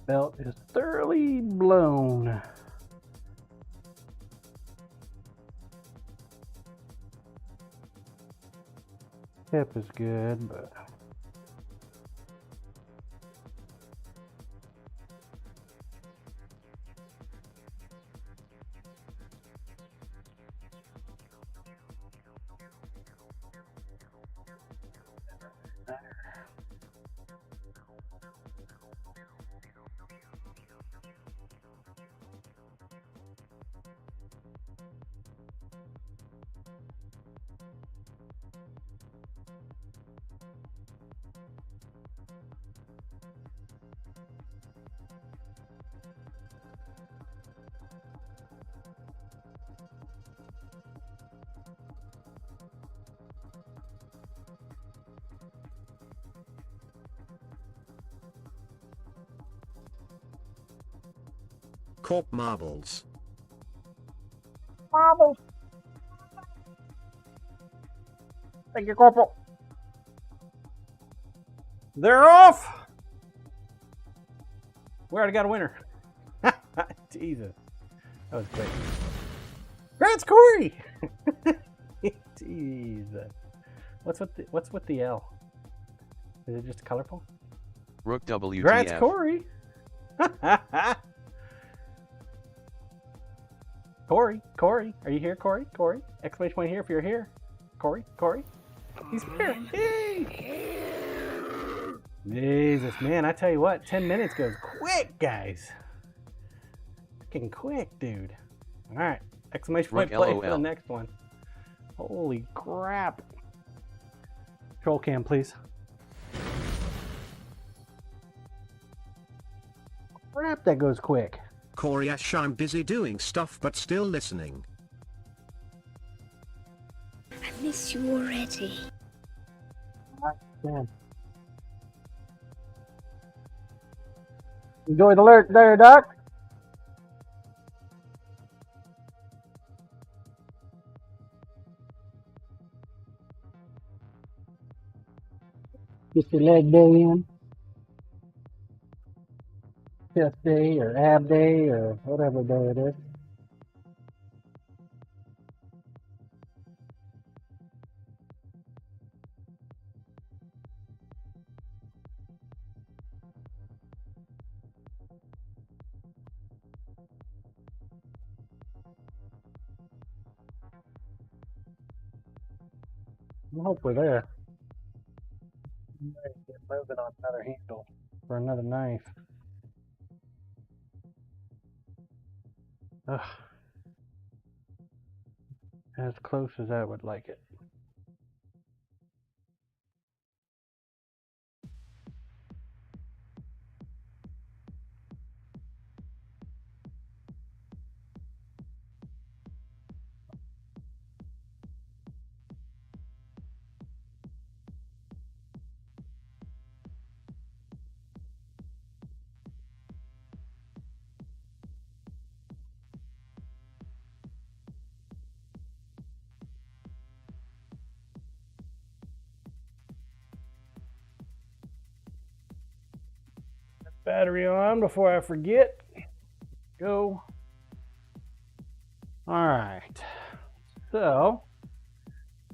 Belt is thoroughly blown. tip is good, but Corp marbles. marbles. Thank you, Corporal. They're off. We already got a winner. Jesus, that was quick. That's Corey. Jesus, what's with the L? Is it just colorful? Rook WTF. Congrats, Corey. Corey, are you here, Corey? Corey, exclamation point here if you're here. Corey, he's here. Yay! Jesus, man, I tell you what, 10 minutes goes quick, guys. Freaking quick, dude. All right, exclamation point Rook play for the LOL. next one. Holy crap. Control cam, please. Crap, that goes quick. Corey Ash, I'm busy doing stuff but still listening. I miss you already. Man. Enjoy the alert there, Doc. Get your leg day in. Chest day or ab day or whatever day it is. I hope we're there. I'm ready to get moving on another handle for another knife. Ugh. As close as I would like it. Battery on before I forget. Go. All right. So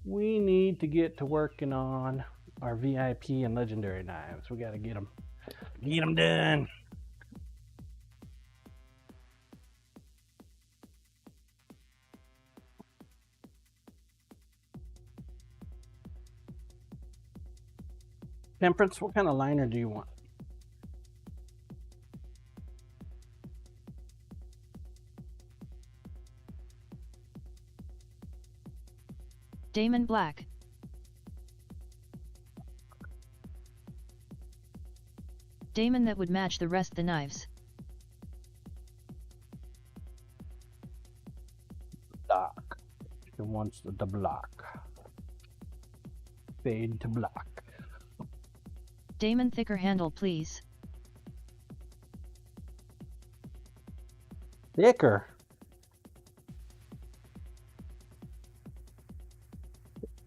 we need to get to working on our VIP and legendary knives. We got to get them done. Temperance, what kind of liner do you want? Damon Black. Damon that would match the rest the knives. Block. She wants the block. Fade to block. Damon thicker handle please. Thicker.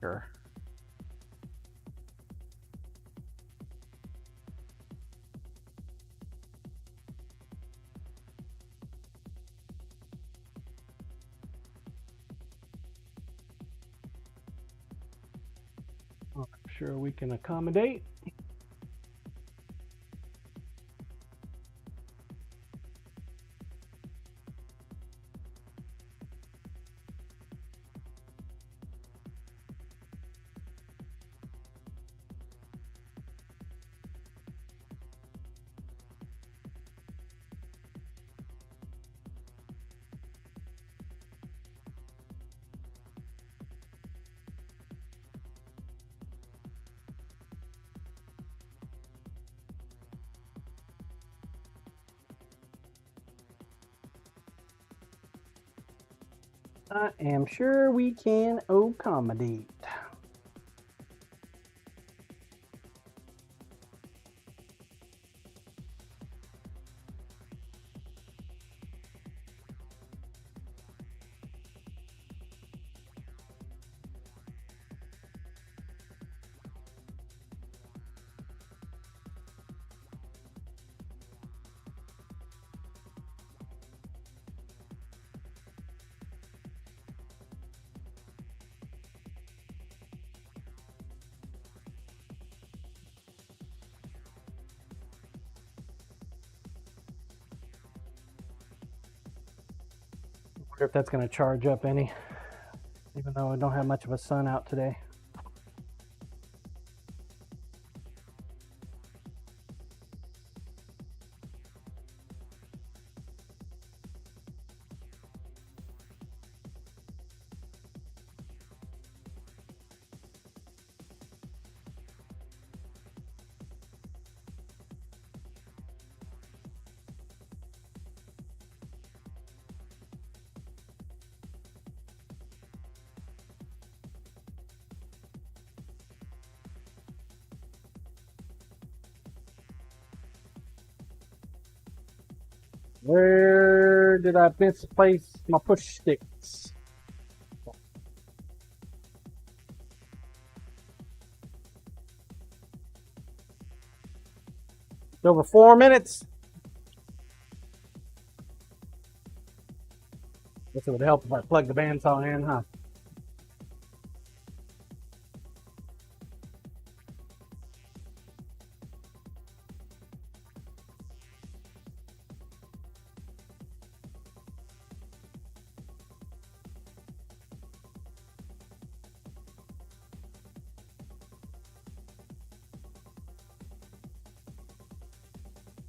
Thicker. sure we can accommodate. I am sure we can accommodate. Wonder if that's going to charge up any, even though I don't have much of a sun out today. Where did I misplace my push sticks? It's over 4 minutes. Guess it would help if I plug the bandsaw in, huh?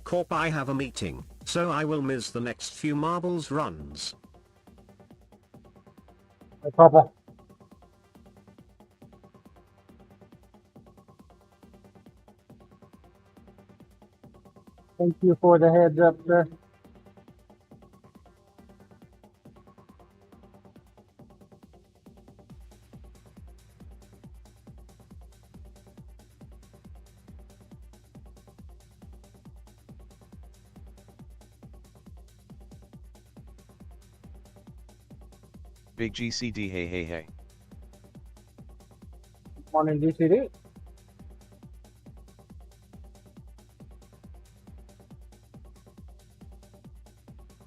Corp, I have a meeting, so I will miss the next few marbles runs. No problem. Thank you for the heads up, sir. Big GCD, hey hey hey. Morning, DCD.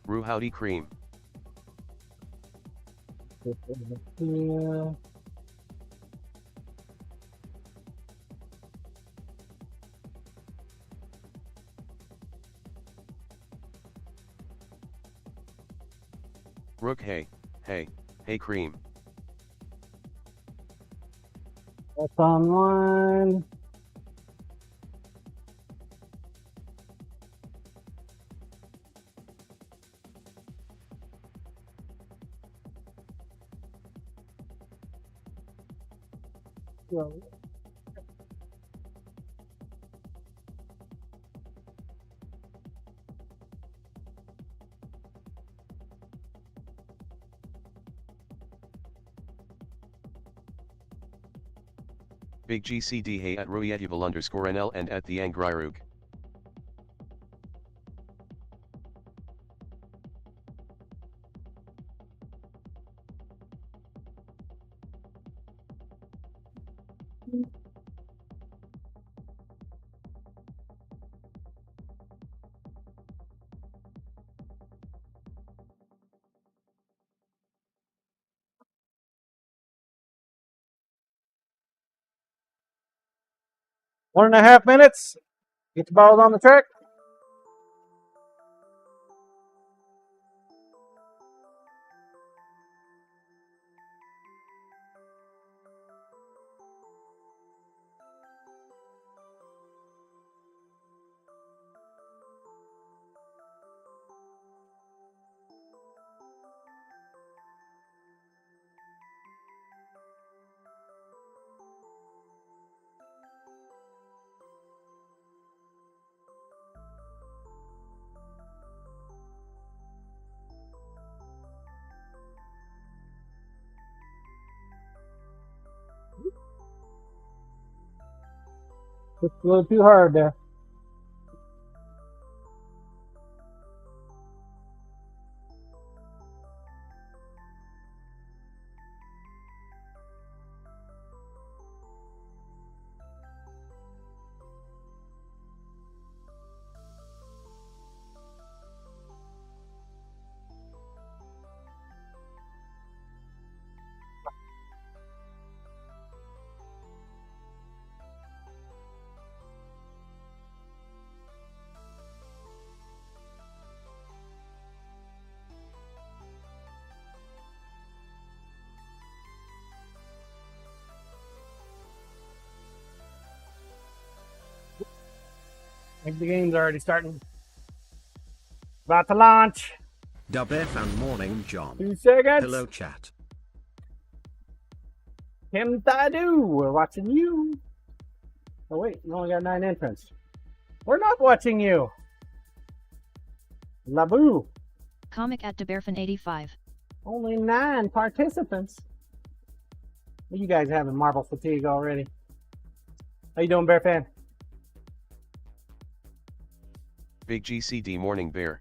Roo howdy cream. Yeah. Rook hey, hey, hey cream. That's online. So, Big GCD hey at Royetival _NL and at the Angrirug. 1.5 minutes. Get the balls on the track. Just a little too hard there. I think the game's already starting. About to launch. Dub FM Morning John. 2 seconds. Hello chat. Kim Thadu, we're watching you. Oh wait, we only got 9 entrants. We're not watching you. Laboo. Comic at DeBearfan85. Only 9 participants. You guys having marble fatigue already. How you doing, Bear Fan? Big GCD Morning Bear.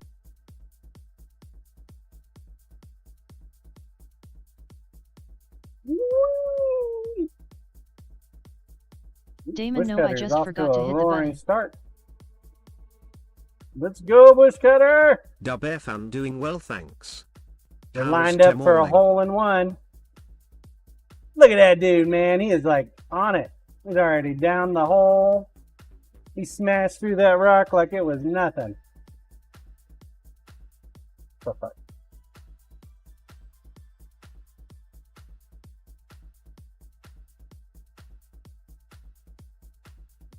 Damon, no, I just forgot to hit the button. Start. Let's go, Bush Cutter! Dub FM doing well, thanks. They're How's lined up Tim for a Morning? hole-in-one. Look at that dude, man. He is like on it. He's already down the hole. He smashed through that rock like it was nothing. Perfect.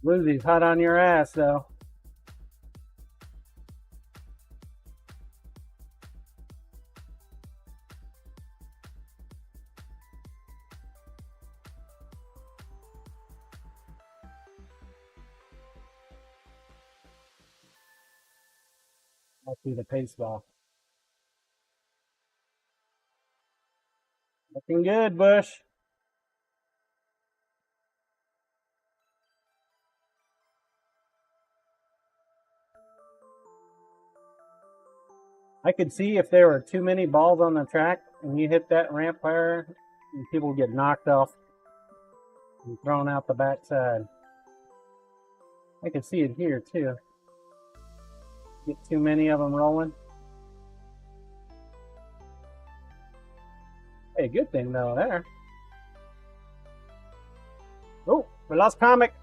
Lucy's hot on your ass, though. Must be the pace ball. Looking good, Bush. I could see if there were too many balls on the track and you hit that ramp fire, and people get knocked off and thrown out the backside. I could see it here too. Get too many of them rolling. Hey, good thing though there. Oh, we lost Comic.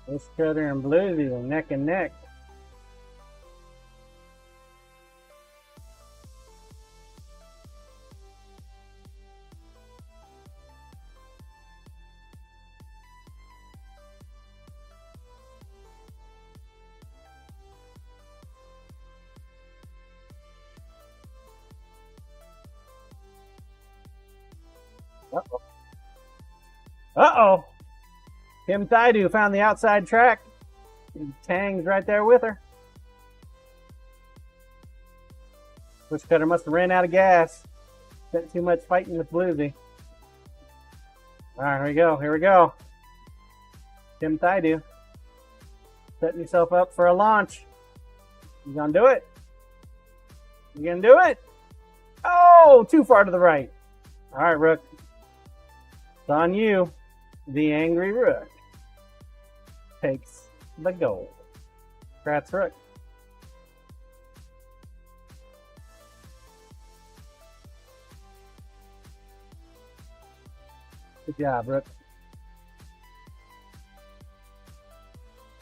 Bush Cutter and Bluesy are neck and neck. Uh-oh. Uh-oh. Kim Thaidu found the outside track. And Tang's right there with her. Bush Cutter must have ran out of gas. Spent too much fighting with Bluesy. Alright, here we go. Here we go. Kim Thaidu. Setting yourself up for a launch. You gonna do it? You gonna do it? Oh, too far to the right. Alright, Rook. It's on you. The Angry Rook takes the gold. Congrats, Rook. Good job, Brooke.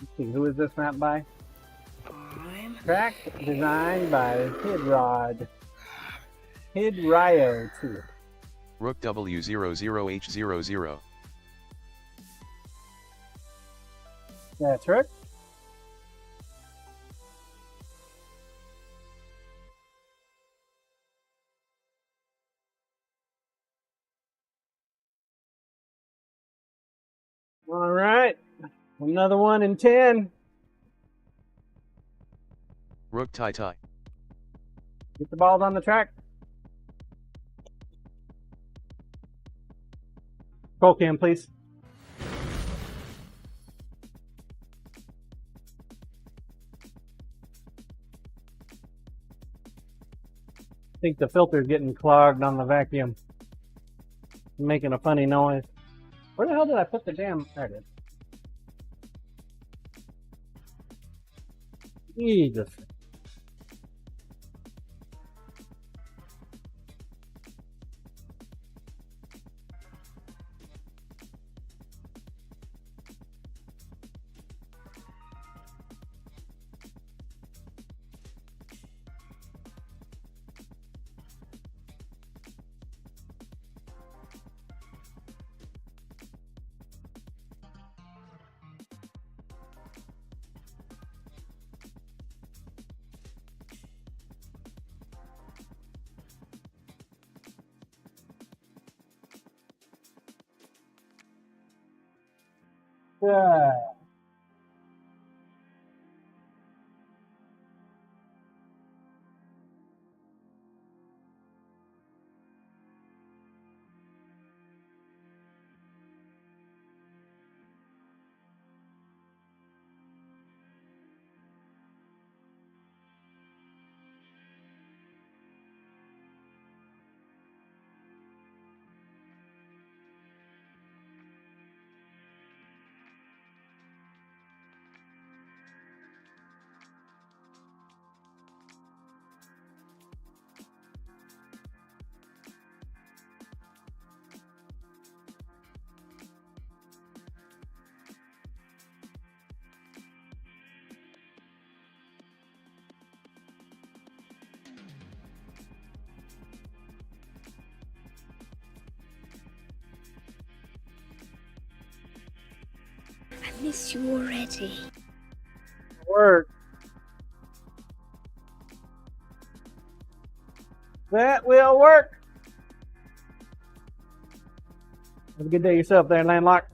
Let's see, who is this map by? Track designed by Hidryo 2. Rook W00H00. That's right. All right. Another one in 10. Rook tie tie. Get the balls on the track. Roll cam, please. I think the filter's getting clogged on the vacuum. Making a funny noise. Where the hell did I put the damn... There it is. Jesus. Yeah. I miss you already. Work. That will work. Have a good day yourself there, Landlock.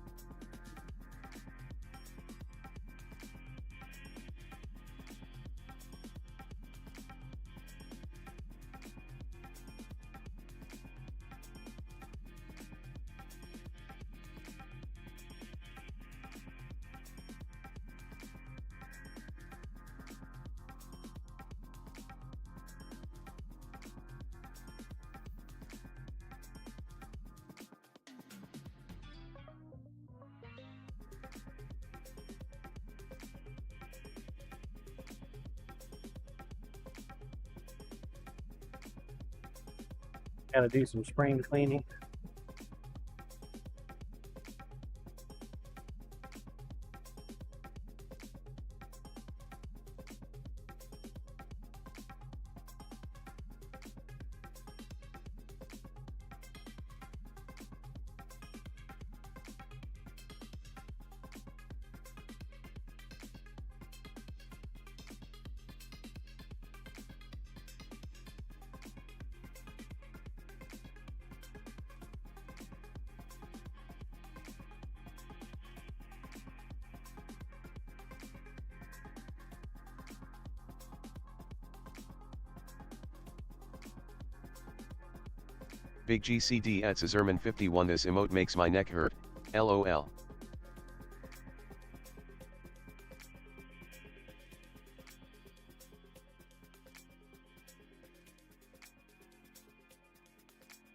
Gotta do some spring cleaning. Big GCD at Zerman51. This emote makes my neck hurt. LOL.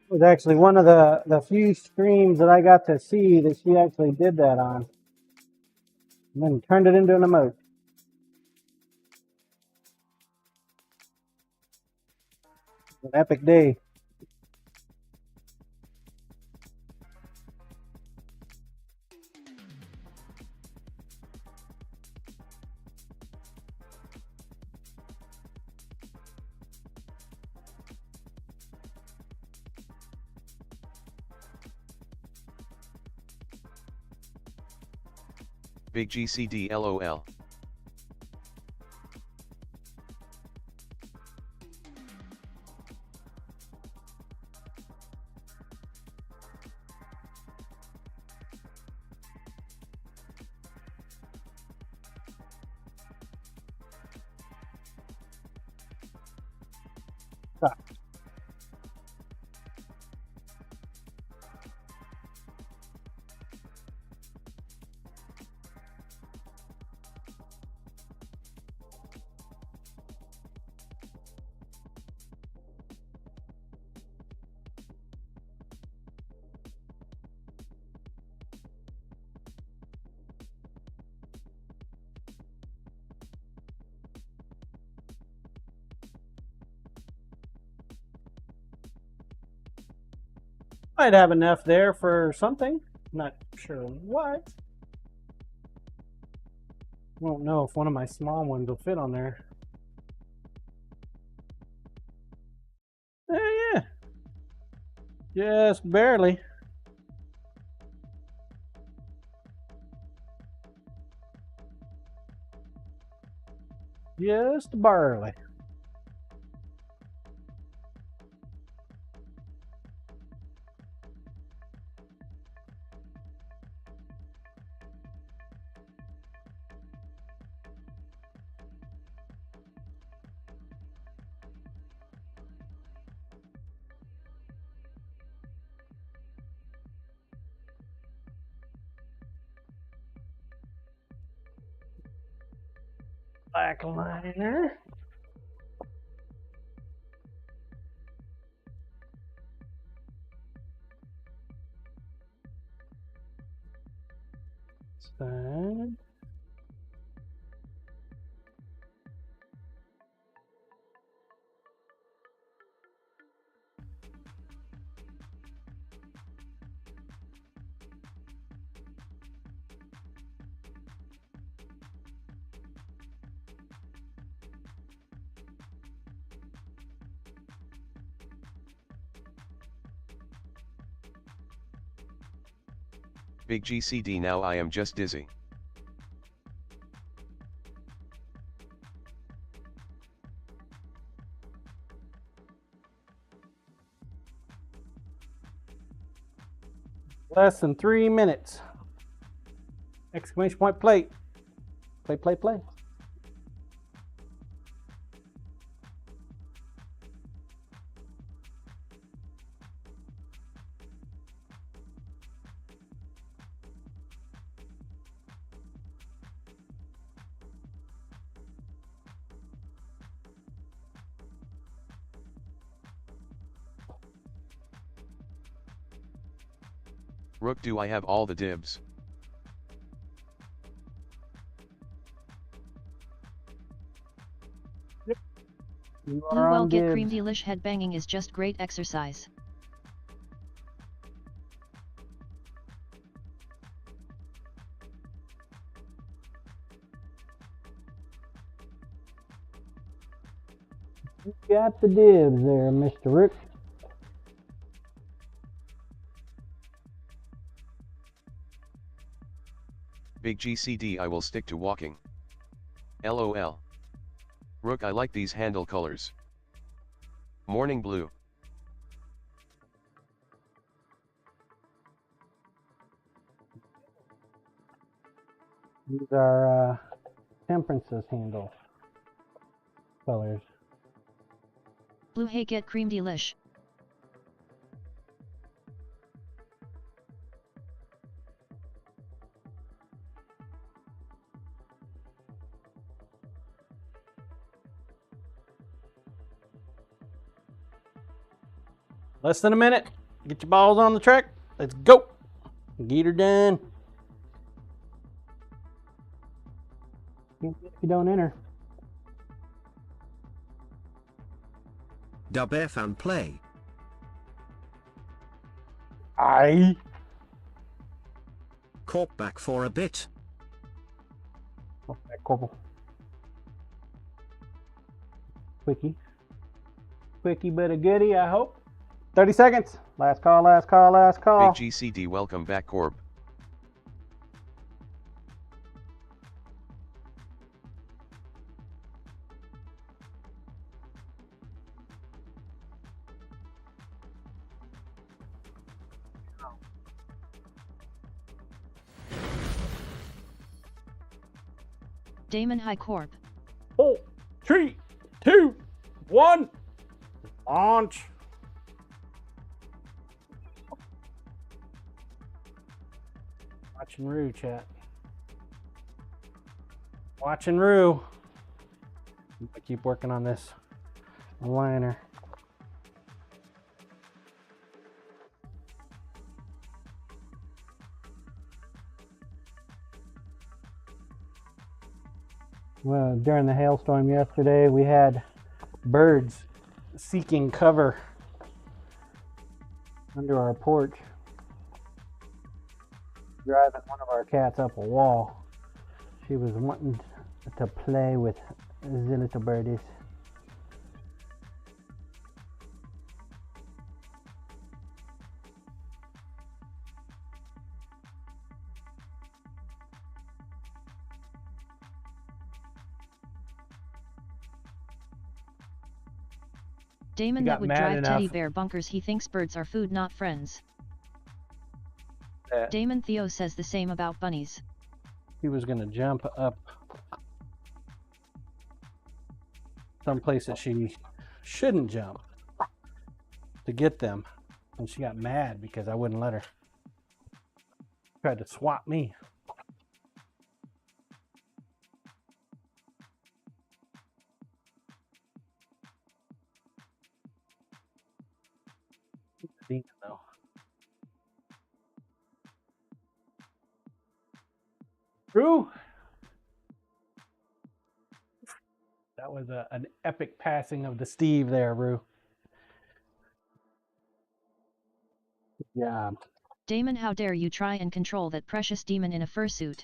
It was actually one of the few streams that I got to see that she actually did that on. And then turned it into an emote. An epic day. Big GCD LOL. Might have enough there for something. Not sure what. Won't know if one of my small ones will fit on there. Yeah. Just barely. Just barely. Black liner. Side. Big GCD now I am just dizzy. Less than 3 minutes. Exclamation point plate. Play, play, play. Rook, do I have all the dibs? You Blue are well on get dibs. cream delish head banging is just great exercise. You got the dibs there, Mr. Rook. Big GCD I will stick to walking. LOL. Rook, I like these handle colors. Morning blue. These are Temperance's handle colors. Blue hey get cream delish. Less than a minute. Get your balls on the track. Let's go. Get her done. If you don't enter. Dub F and play. Aye. Cork back for a bit. Oh, that corporal. Quickie. Quickie but a goodie, I hope. 30 seconds. Last call, last call, last call. Big GCD welcome back Corp. Damon High Corp. 4, 3, 2, 1. Launch. Watching Rue, chat. Watching Rue. I keep working on this liner. Well, during the hailstorm yesterday, we had birds seeking cover under our porch, driving one of our cats up a wall. She was wanting to play with the little birdies. Damon He that got would mad drive enough. teddy bear bunkers. He thinks birds are food, not friends. Damon Theo says the same about bunnies. He was going to jump up someplace that she shouldn't jump to get them, and she got mad because I wouldn't let her. Tried to swat me. Demon, though. True. That was an epic passing of the Steve there, Rue. Good job. Damon, how dare you try and control that precious demon in a fursuit.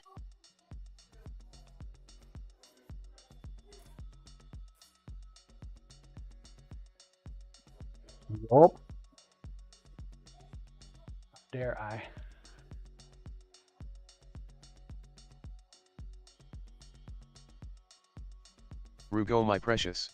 Nope. Dare I? Rugo, my precious.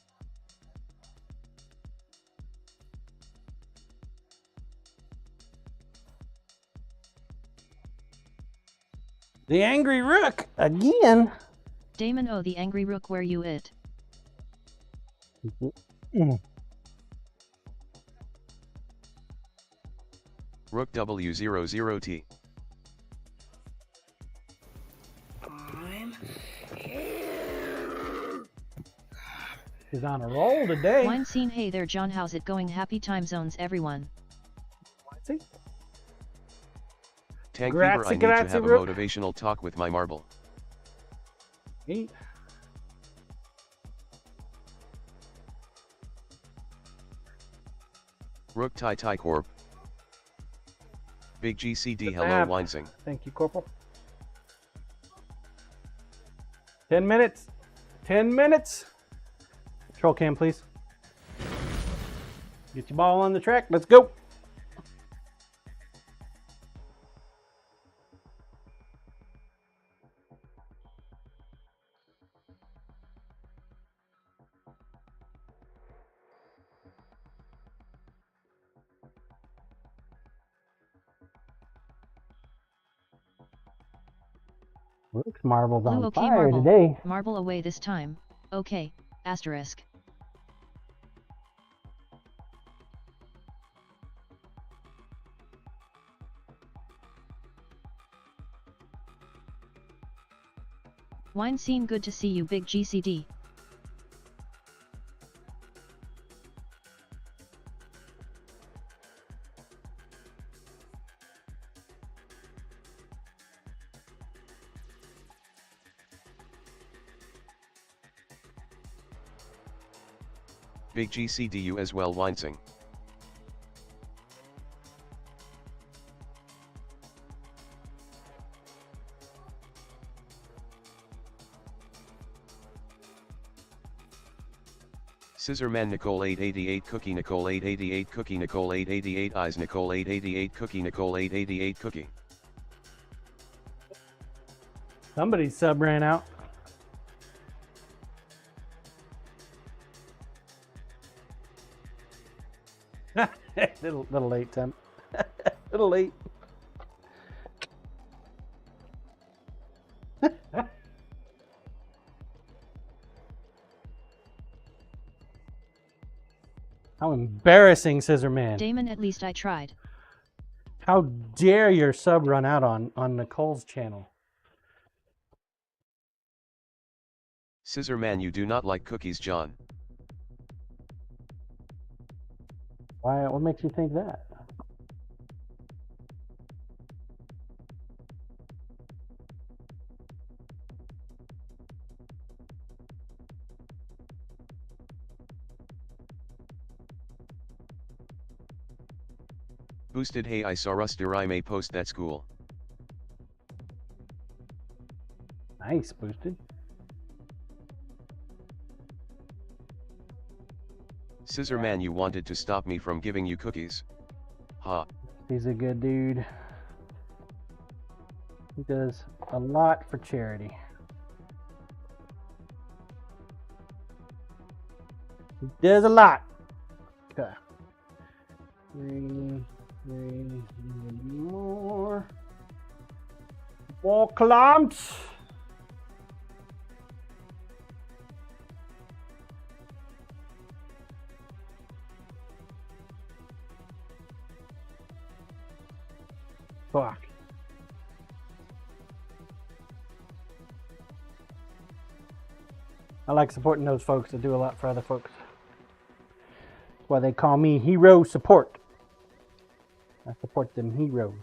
The angry rook again. Damon, oh the angry rook, where you it? Rook W00T. He's on a roll today. Wine scene, hey there John, how's it going? Happy time zones everyone. See? Tank Grazie, Fever, I need grazie, to have a Rook. motivational talk with my marble. Eat. Rook Tai Tai Corp. Big GCD, hello Snap. Winesing. Thank you, Corporal. 10 minutes. 10 minutes. Control cam, please. Get your ball on the track. Let's go. Looks Marvel's Blue, on okay fire marble. today. Marble away this time. Okay, asterisk. Wine scene, good to see you big GCD. Big GCD, you as well Winesing. Scissorman Nicole 888 Cookie Nicole 888 Cookie Nicole 888 Eyes Nicole 888 Cookie Nicole 888 Cookie. Somebody's sub ran out. little late, Tim. Little late. How embarrassing, Scissor Man. Damon, at least I tried. How dare your sub run out on Nicole's channel? Scissor Man, you do not like cookies, John. Why? What makes you think that? Boosted, hey, I saw Russ Deraime post that school. Nice, Boosted. Scissor Man, you wanted to stop me from giving you cookies. Ha. He's a good dude. He does a lot for charity. He does a lot. Okay. Three more. More clumps. Fuck. I like supporting those folks that do a lot for other folks. That's why they call me hero support. I support them heroes.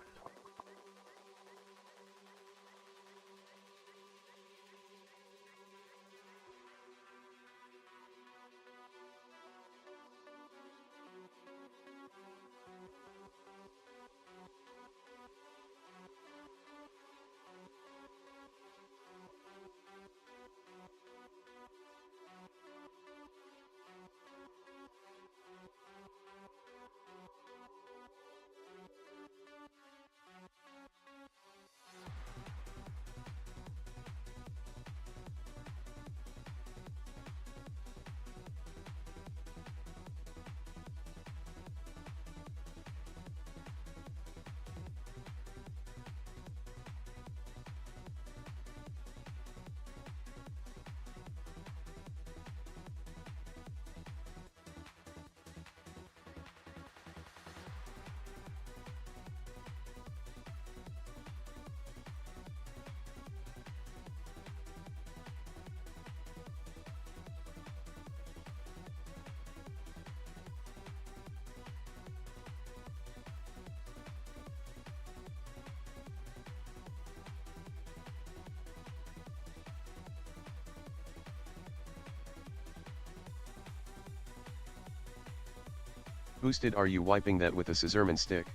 Boosted, are you wiping that with a scissorman stick?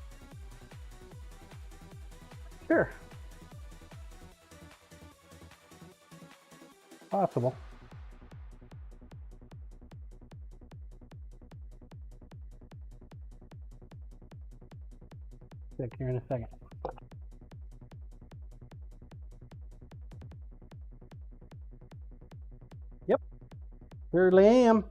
Sure. Possible. Check here in a second. Yep. Surely am.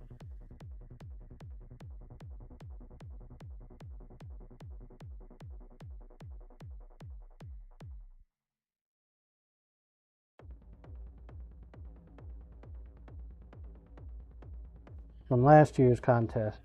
From last year's contest.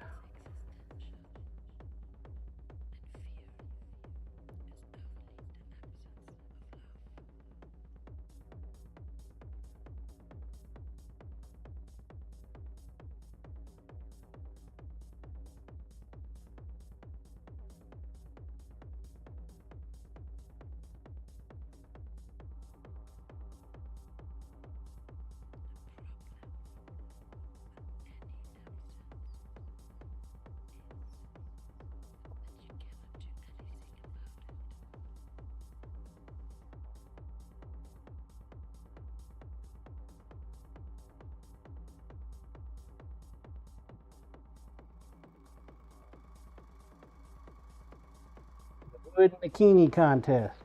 Wood bikini contest.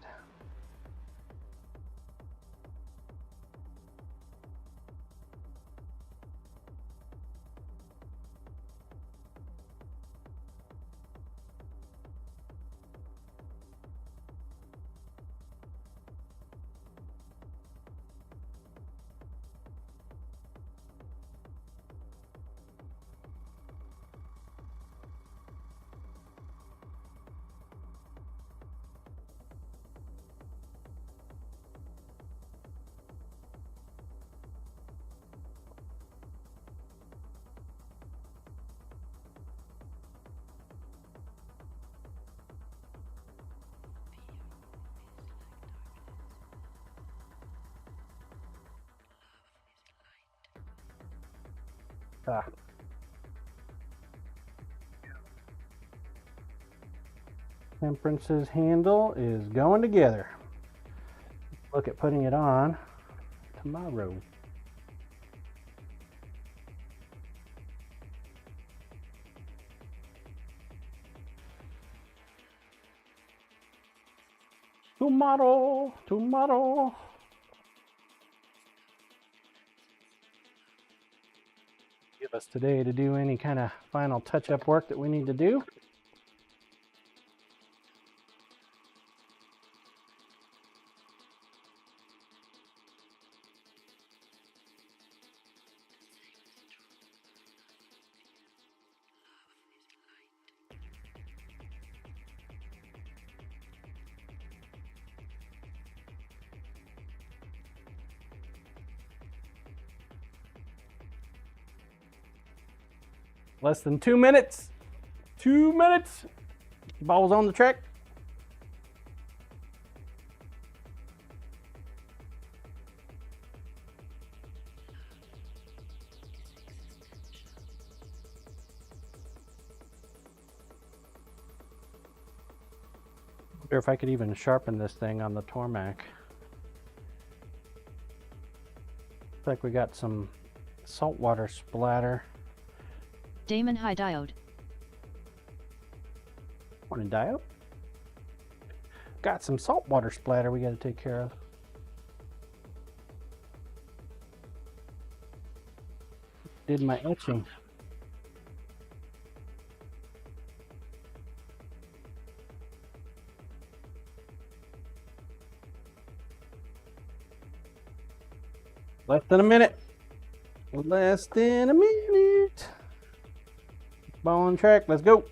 Temperance's handle is going together. Look at putting it on tomorrow. Tomorrow. Give us today to do any kind of final touch-up work that we need to do. Less than 2 minutes. 2 minutes. Ball's on the track. Wonder if I could even sharpen this thing on the Tormac. Looks like we got some saltwater splatter. Damon High Diode. Morning, Diode. Got some saltwater splatter we got to take care of. Did my etching. Less than a minute. Less than a minute. Ball on track. Let's go.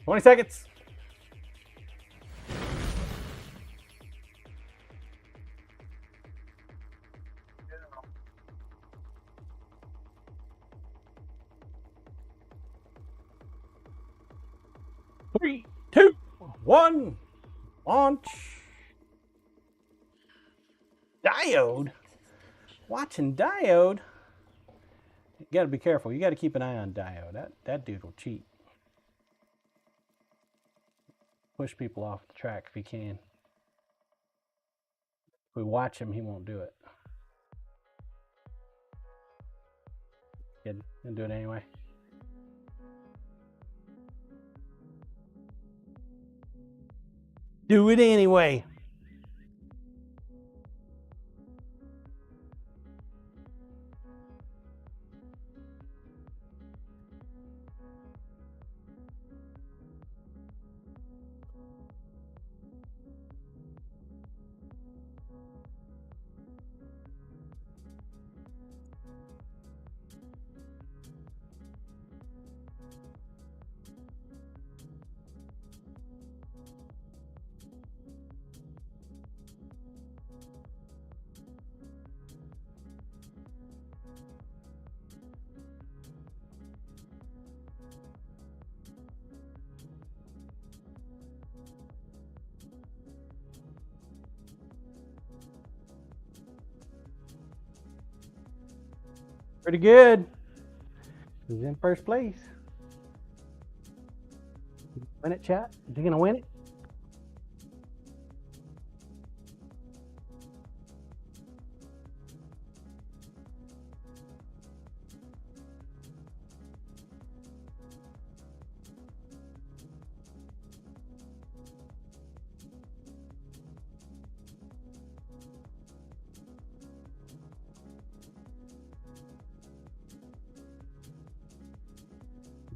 Twenty seconds. Three, two, one, launch. Diode? Watching Diode? You gotta be careful. You gotta keep an eye on Diode. That dude will cheat. Push people off the track if he can. If we watch him, he won't do it. He'll do it anyway. Do it anyway. Pretty good. He's in first place. Win it, chat? Is he gonna win it?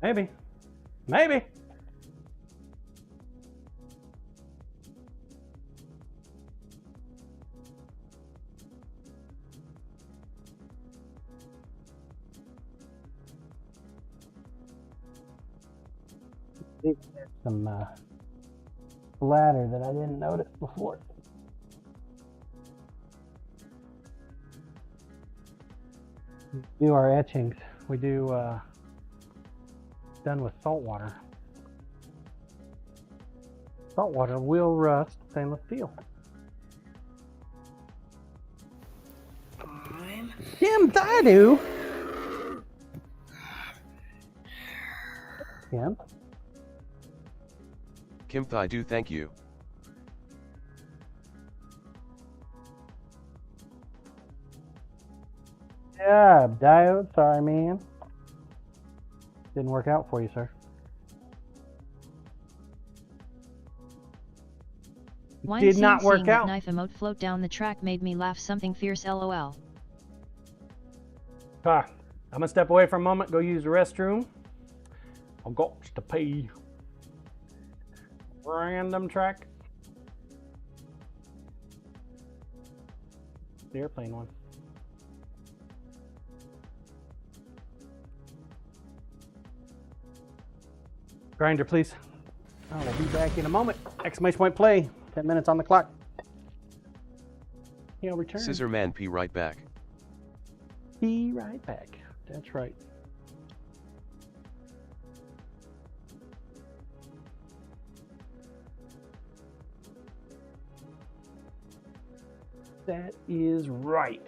Maybe. Maybe. Some splatter that I didn't notice before. do our etchings. We do done with salt water. Salt water will rust stainless steel. Kim, I do. Kim. Kim, I do thank you. Job, Diode. Sorry, man. Didn't work out for you, sir. Wine Did scene not work seeing that out. knife emote float down the track made me laugh something fierce lol. I'm gonna step away for a moment, go use the restroom. I've got to pee. Random track. The airplane one. Grinder, please. I will be back in a moment. Exclamation point play. 10 minutes on the clock. He'll return. Scissor man, P right back. Be right back. That's right. That is right.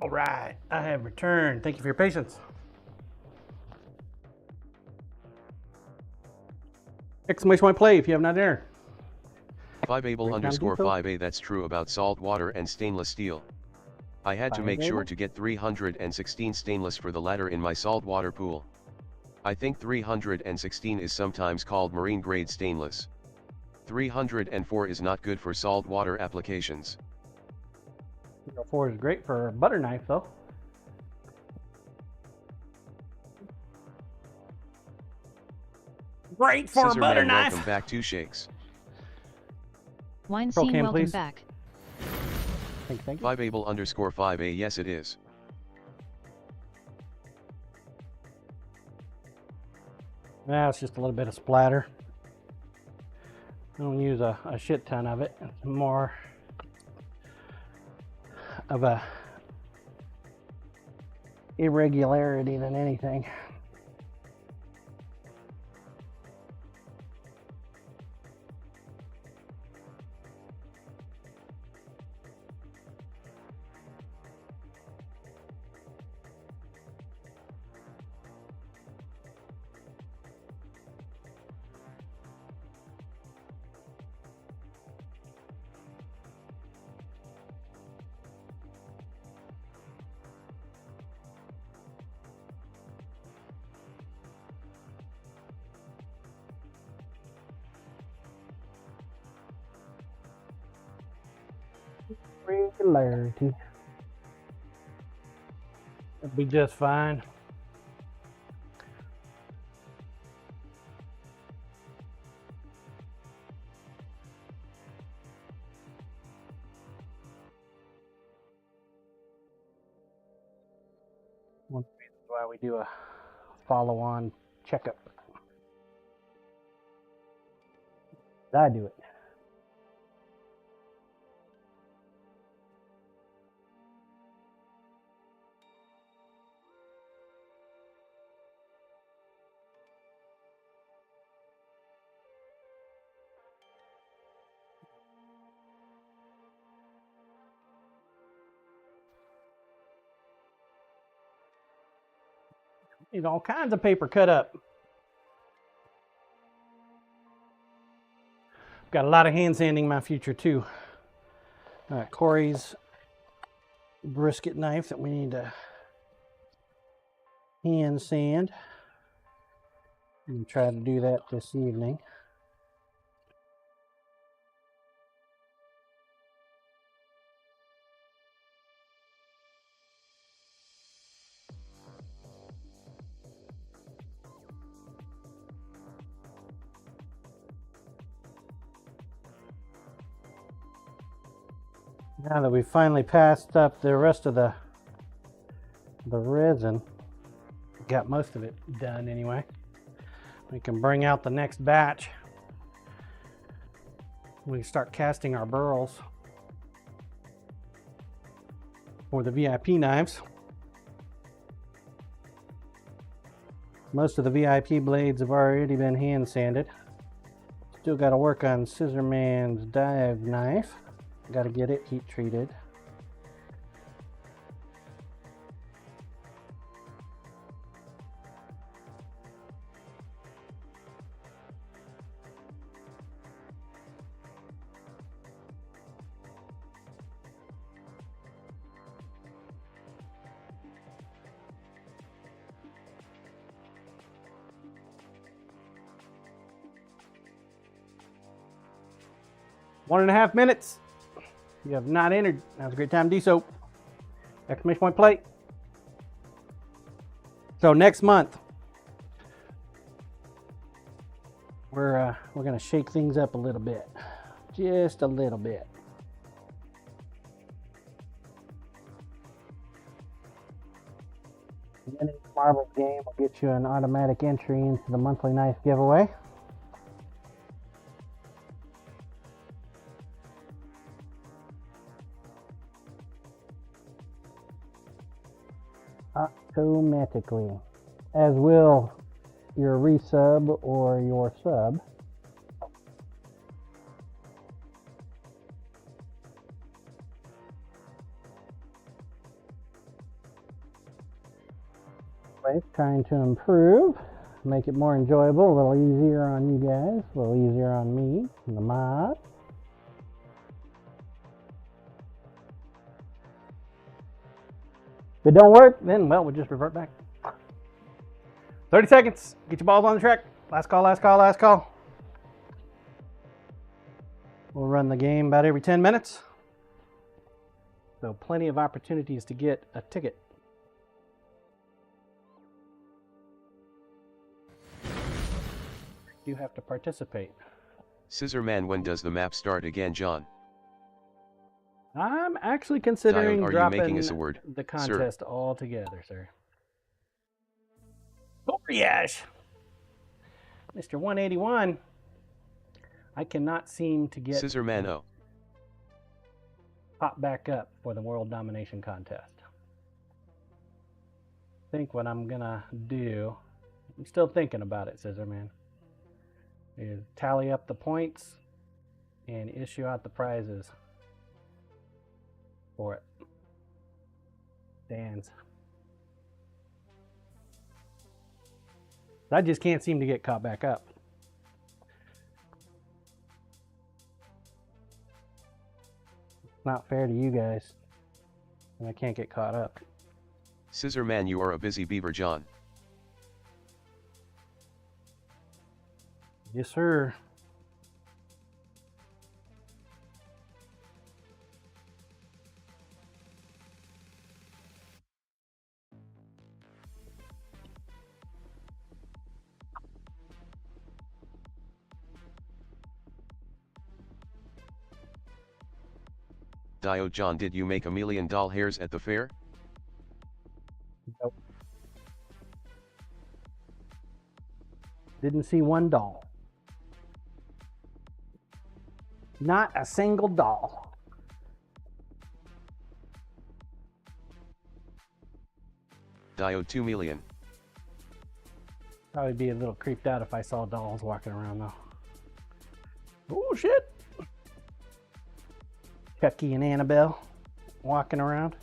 All right, I have returned. Thank you for your patience. Exclamation point play if you have not entered. 5able_5A. That's true about salt water and stainless steel. I had to make sure to get 316 stainless for the ladder in my salt water pool. I think 316 is sometimes called marine grade stainless. 304 is not good for salt water applications. 304 is great for a butter knife though. Great for a Scissor butter Man, knife. welcome back to Shakes. Wine Roll scene, cam, welcome please. back. Thank you. 5able_5A. Yes, it is. It's just a little bit of splatter. I don't use a shit ton of it. It's more of a irregularity than anything. Regularity. It'll be just fine. One of the reasons why we do a follow-on checkup. I do it. Need all kinds of paper cut up. Got a lot of hand sanding in my future too. Corey's brisket knife that we need to hand sand. I'm try to do that this evening. Now that we've finally passed up the rest of the resin, got most of it done anyway, we can bring out the next batch. We can start casting our burls for the VIP knives. Most of the VIP blades have already been hand sanded. Still got to work on Scissor Man's dive knife. Got to get it heat treated. One and a half minutes. You have not entered. Now's a great time to do so. Exclamation point play. So next month, we're going to shake things up a little bit, just a little bit. Winning the marbles game will get you an automatic entry into the monthly knife giveaway. Automatically, as will your resub or your sub. always trying to improve, make it more enjoyable, a little easier on you guys, a little easier on me, and the mod. If it don't work, then, well, we'll just revert back. 30 seconds. Get your balls on the track. Last call, last call, last call. We'll run the game about every 10 minutes. So plenty of opportunities to get a ticket. You have to participate. Scissor Man, when does the map start again, John? I'm actually considering Diode, are you dropping making us a word, the contest altogether, sir. Goriash! Mr. 181. I cannot seem to get Scissor Man, oh. pop back up for the World Domination Contest. I think what I'm gonna do, I'm still thinking about it, Scissor Man, is tally up the points and issue out the prizes for it. Stands. I just can't seem to get caught back up. It's not fair to you guys, and I can't get caught up. Scissor Man, you are a busy beaver, John. Yes, sir. Diode John, did you make $1 million hairs at the fair? Nope. Didn't see one doll. Not a single doll. Diode 2 million. Probably be a little creeped out if I saw dolls walking around though. Oh shit! Chucky and Annabelle walking around.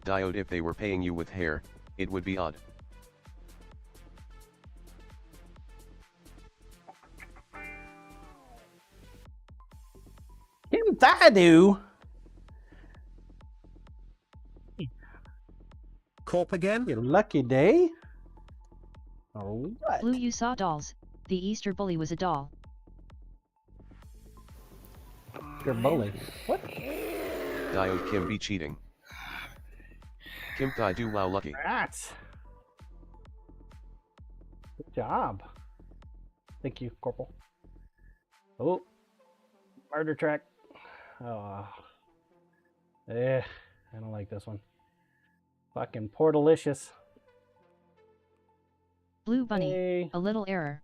Diode, if they were paying you with hair, it would be odd. Kim Thadu. Corp again? Your lucky day. All right. Blue, you saw dolls. The Easter bully was a doll. Your bully. What? Diode Kim be cheating. Kim Thai do wow lucky. Rats. Good job. Thank you, Corporal. Oh. Murder track. Oh. I don't like this one. Fucking Portalicious. Blue bunny, Hey. a little error.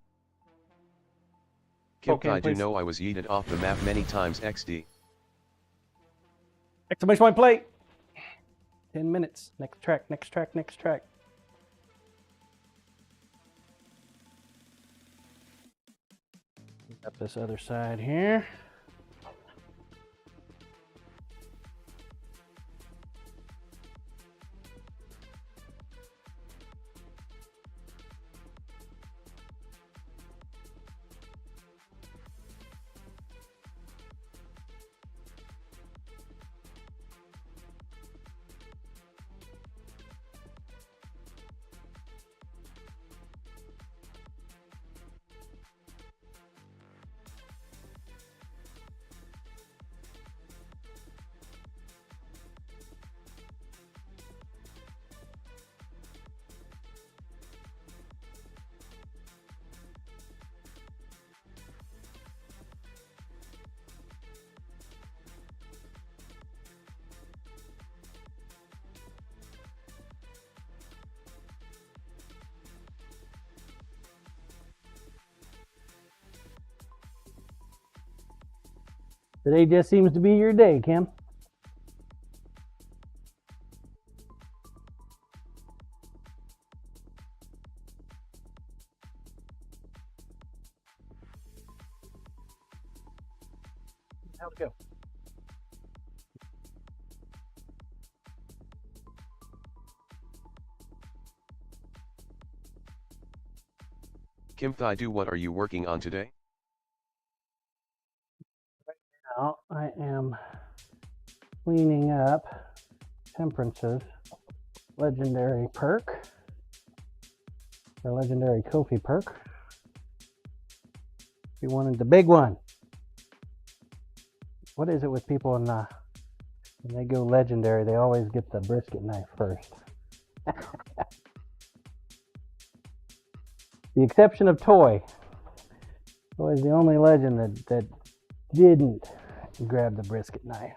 Kim Okay, Thai do please. know I was yeeted off the map many times XD. Exclamation point play. 10 minutes. Next track, next track, next track. Up this other side here. Today just seems to be your day, Kim. How'd it go? Kim Thai-do, what are you working on today? Now I am cleaning up Temperance's legendary perk, the legendary Kofi perk. We wanted the big one. What is it with people when they go legendary, they always get the brisket knife first. The exception of Toy. Toy is the only legend that didn't grab the brisket knife.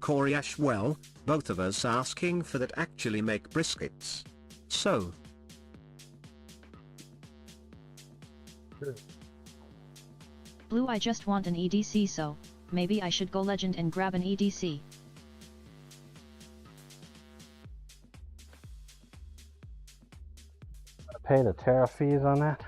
Corey Ashwell, both of us asking for that actually make briskets. So. Blue, I just want an EDC, so maybe I should go legend and grab an EDC. Pay the tariff fees on that.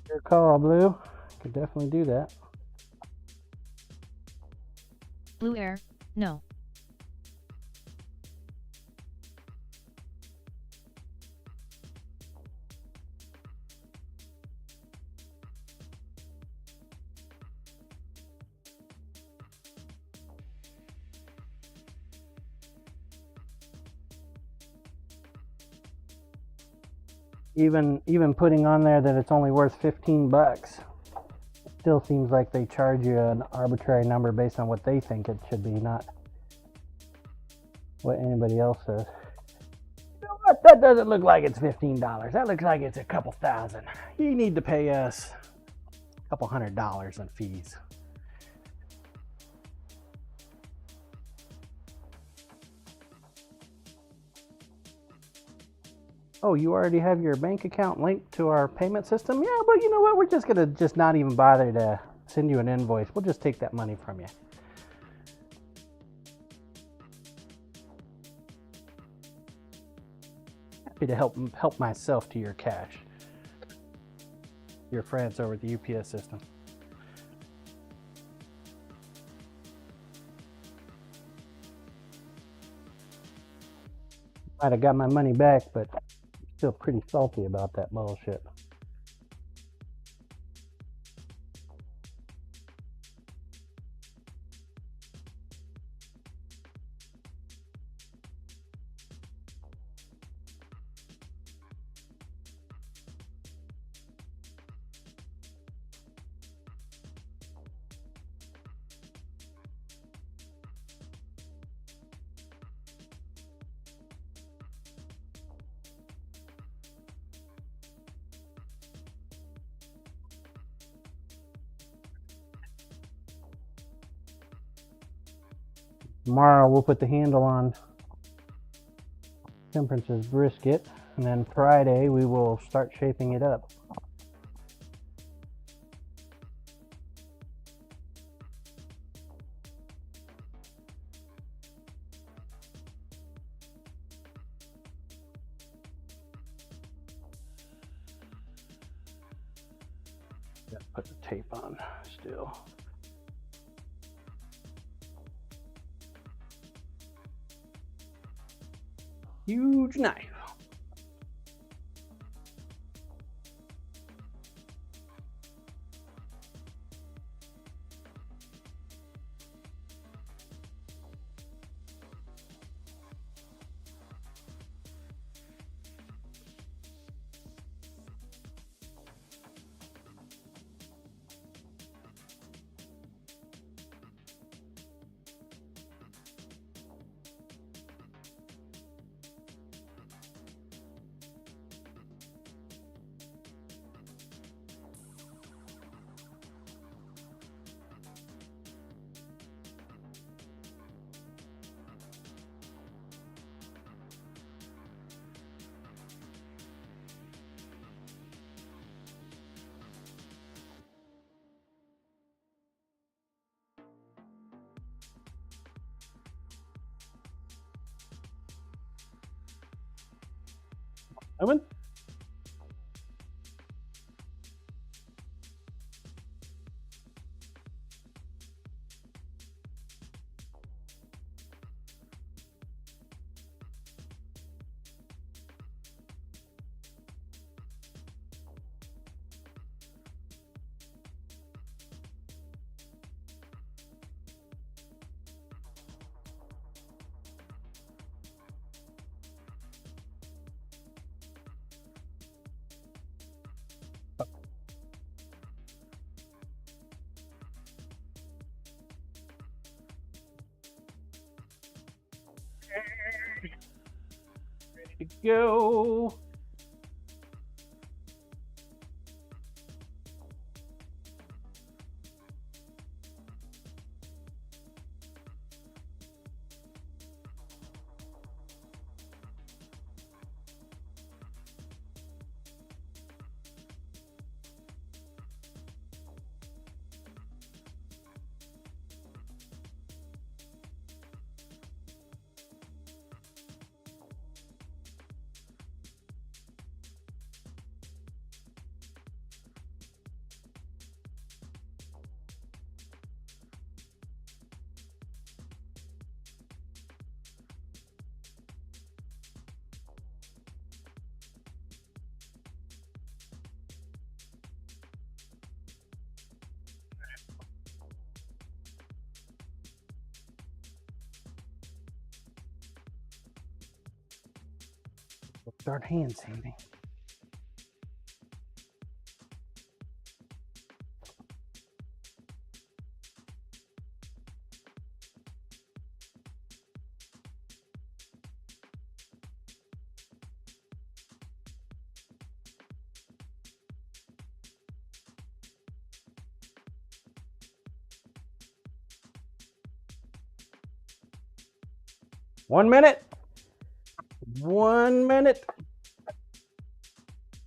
Your call, Blue. Could definitely do that. Blue Air, no. Even putting on there that it's only worth 15 bucks, it still seems like they charge you an arbitrary number based on what they think it should be, not what anybody else says. You know what? That doesn't look like it's $15. That looks like it's a couple thousand. You need to pay us a couple $100 in fees. Oh, you already have your bank account linked to our payment system? Yeah, but you know what? We're just gonna not even bother to send you an invoice. We'll just take that money from you. Happy to help myself to your cash. Your friends over at the UPS system. Might have got my money back, but still pretty salty about that bullshit. Tomorrow we'll put the handle on Temperance's brisket, and then Friday we will start shaping it up. Gotta put the tape on still. Huge knife. Owen? Ready to go. Start hand sanding. One minute. 1 minute.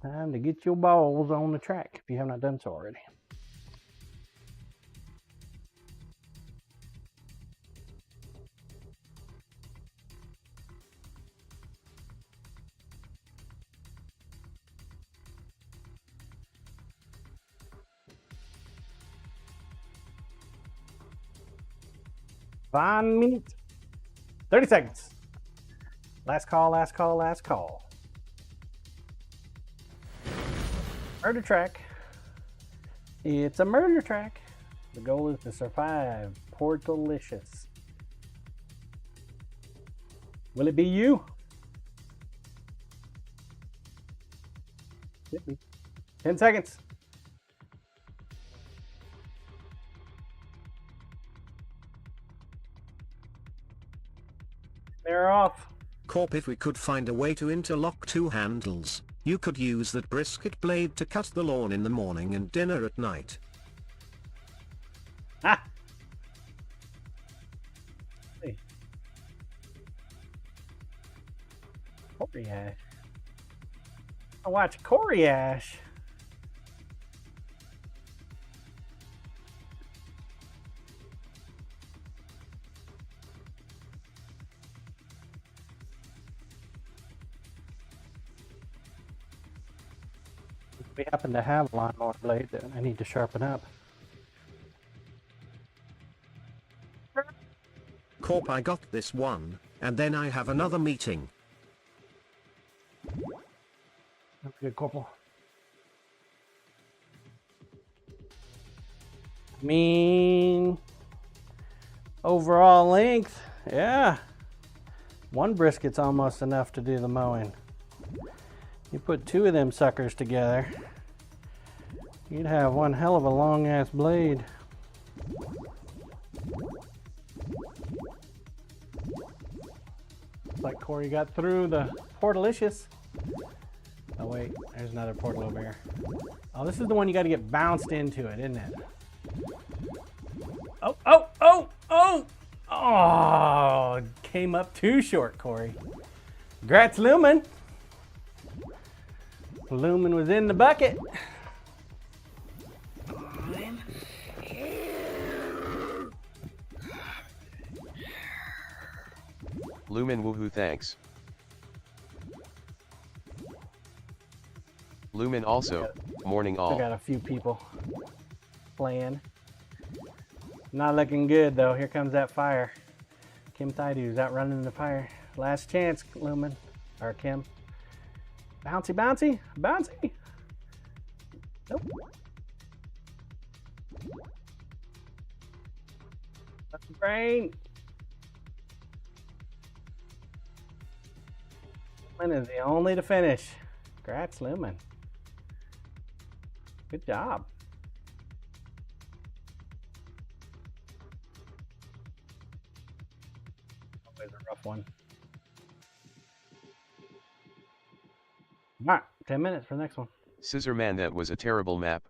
Time to get your balls on the track if you have not done so already. One minute. 30 seconds. Last call, last call, last call. Murder track. It's a murder track. The goal is to survive. Portalicious. Will it be you? Hit me. 10 seconds. They're off. Corp, if we could find a way to interlock two handles, you could use that brisket blade to cut the lawn in the morning and dinner at night. Ah! Hey. Corey Ash. I watch Corey Ash. We happen to have a lawnmower blade that I need to sharpen up. Corp, I got this one, and then I have another meeting. That's good, Corporal. I mean, overall length, yeah. One brisket's almost enough to do the mowing. You put two of them suckers together, you'd have one hell of a long ass blade. Like Corey got through the Portalicious. Oh wait, there's another portal over here. Oh, this is the one you got to get bounced into it, isn't it? Oh, oh, oh, oh! Oh, came up too short, Corey. Congrats, Lumen. Lumen was in the bucket. Lumen woohoo, thanks. Lumen also, morning Still all. got a few people playing. Not looking good though. Here comes that fire. Kim Thaidu's out running the fire. Last chance, Lumen. Or Kim. Bouncy, bouncy, bouncy. Nope. Brain. Lumen is the only to finish. Congrats, Lumen. Good job. Always a rough one. All right, 10 minutes for the next one. Scissor man, that was a terrible map.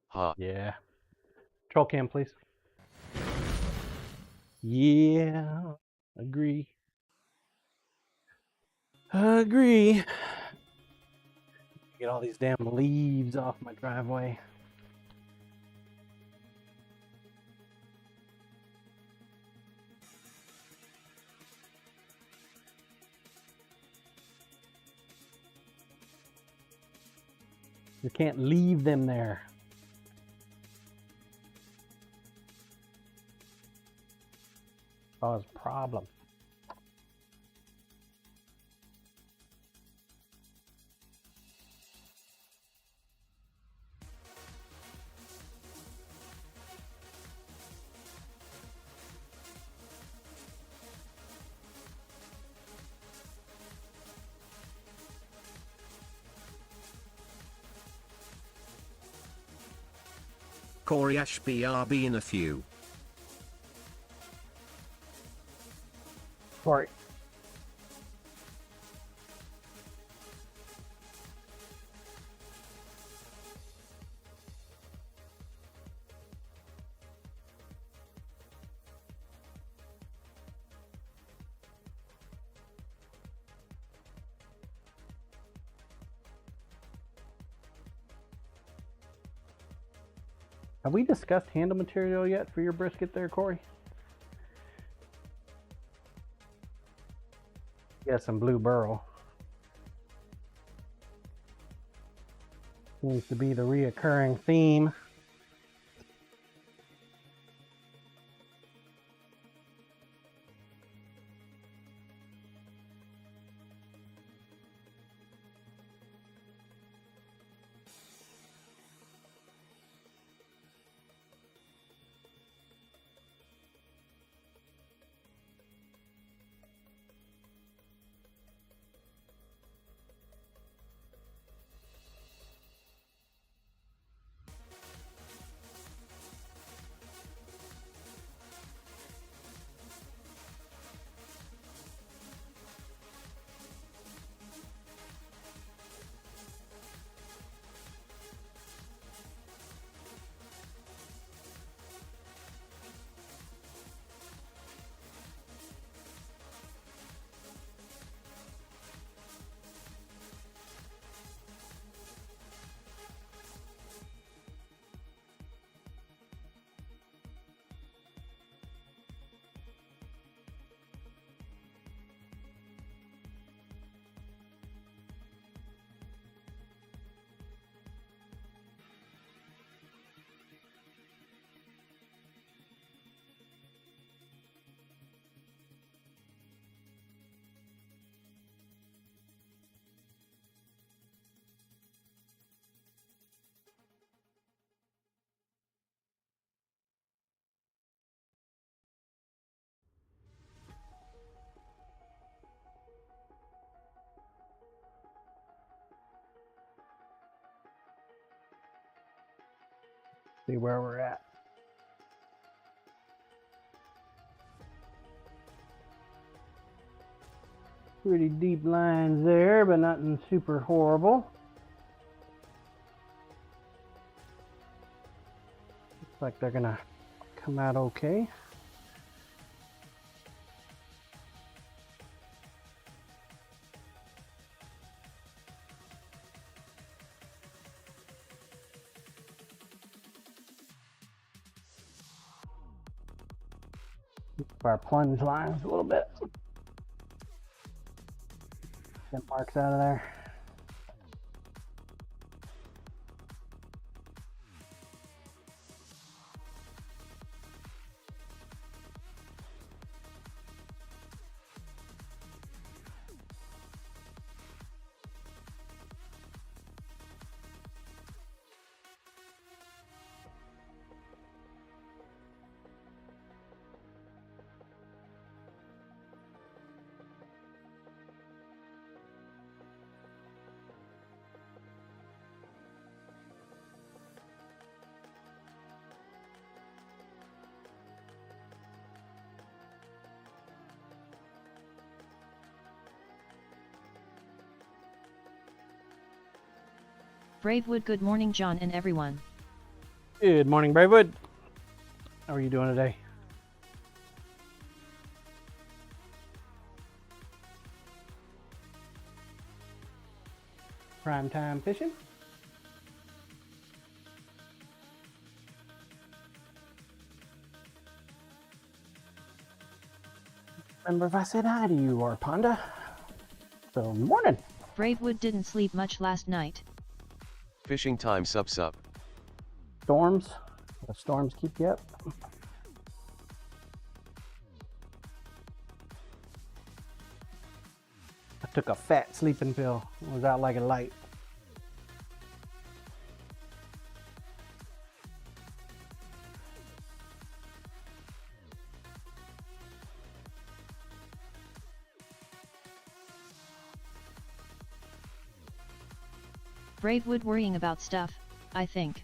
Ha. Yeah. Troll cam, please. Yeah. Agree. Agree. Get all these damn leaves off my driveway. You can't leave them there. Cause problem. Corey Ash BRB in a few. Sorry. Have we discussed handle material yet for your brisket there, Corey? Yeah, some blue burl. Seems to be the reoccurring theme. See where we're at. Pretty deep lines there, but nothing super horrible. Looks like they're gonna come out okay. Our plunge lines a little bit. Get marks out of there. Bravewood, good morning, John and everyone. Good morning, Bravewood. How are you doing today? Prime time fishing. Remember if I said hi to you, or Panda? So, morning. Bravewood didn't sleep much last night. Fishing time, sup. Storms. The storms keep you up. I took a fat sleeping pill. It was out like a light. Bravewood worrying about stuff, I think.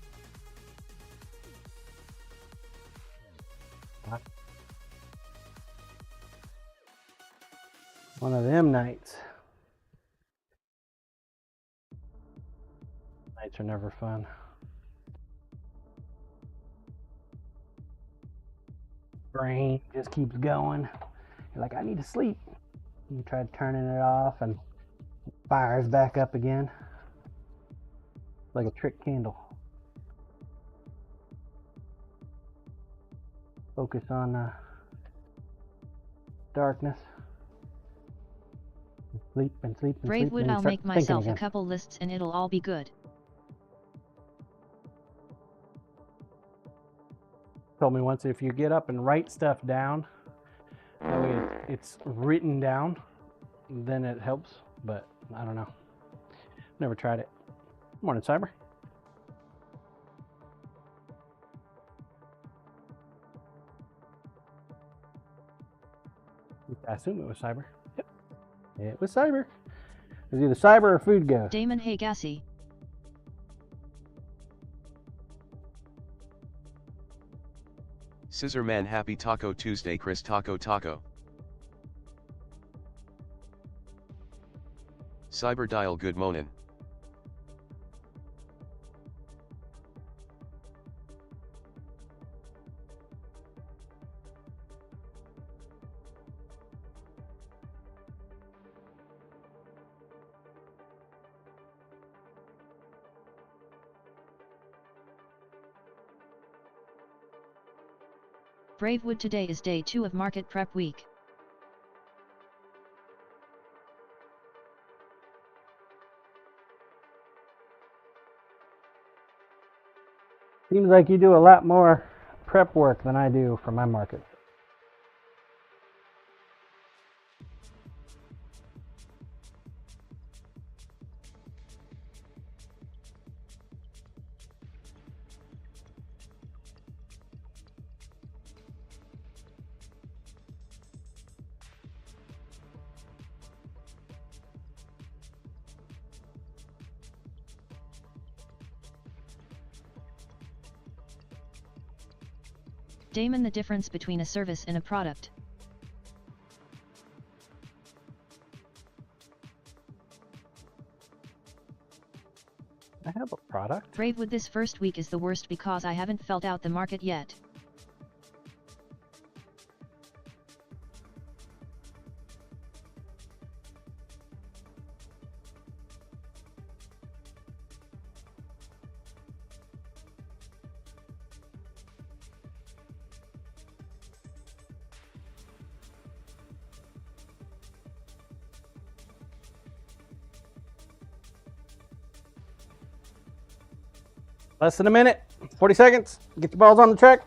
One of them nights. Nights are never fun. Brain just keeps going. You're like, I need to sleep. You try turning it off and it fires back up again. Like a trick candle. Focus on darkness. Sleep and sleep and sleep. Bravewood, I'll make myself a couple lists and it'll all be good. Told me once, if you get up and write stuff down, that way it's written down, then it helps. But I don't know. Never tried it. Morning, Cyber. I assume it was Cyber. Yep. It was Cyber. It was either Cyber or Food Ghost. Damon, hey Gassy. Scissor Man, happy Taco Tuesday, Chris Taco. Cyber Dial, good morning. Bravewood, today is day 2 of market prep week. Seems like you do a lot more prep work than I do for my market. Damon, the difference between a service and a product. I have a product. Bravewood, this first week is the worst because I haven't felt out the market yet. Less than a minute, 40 seconds. Get your balls on the track.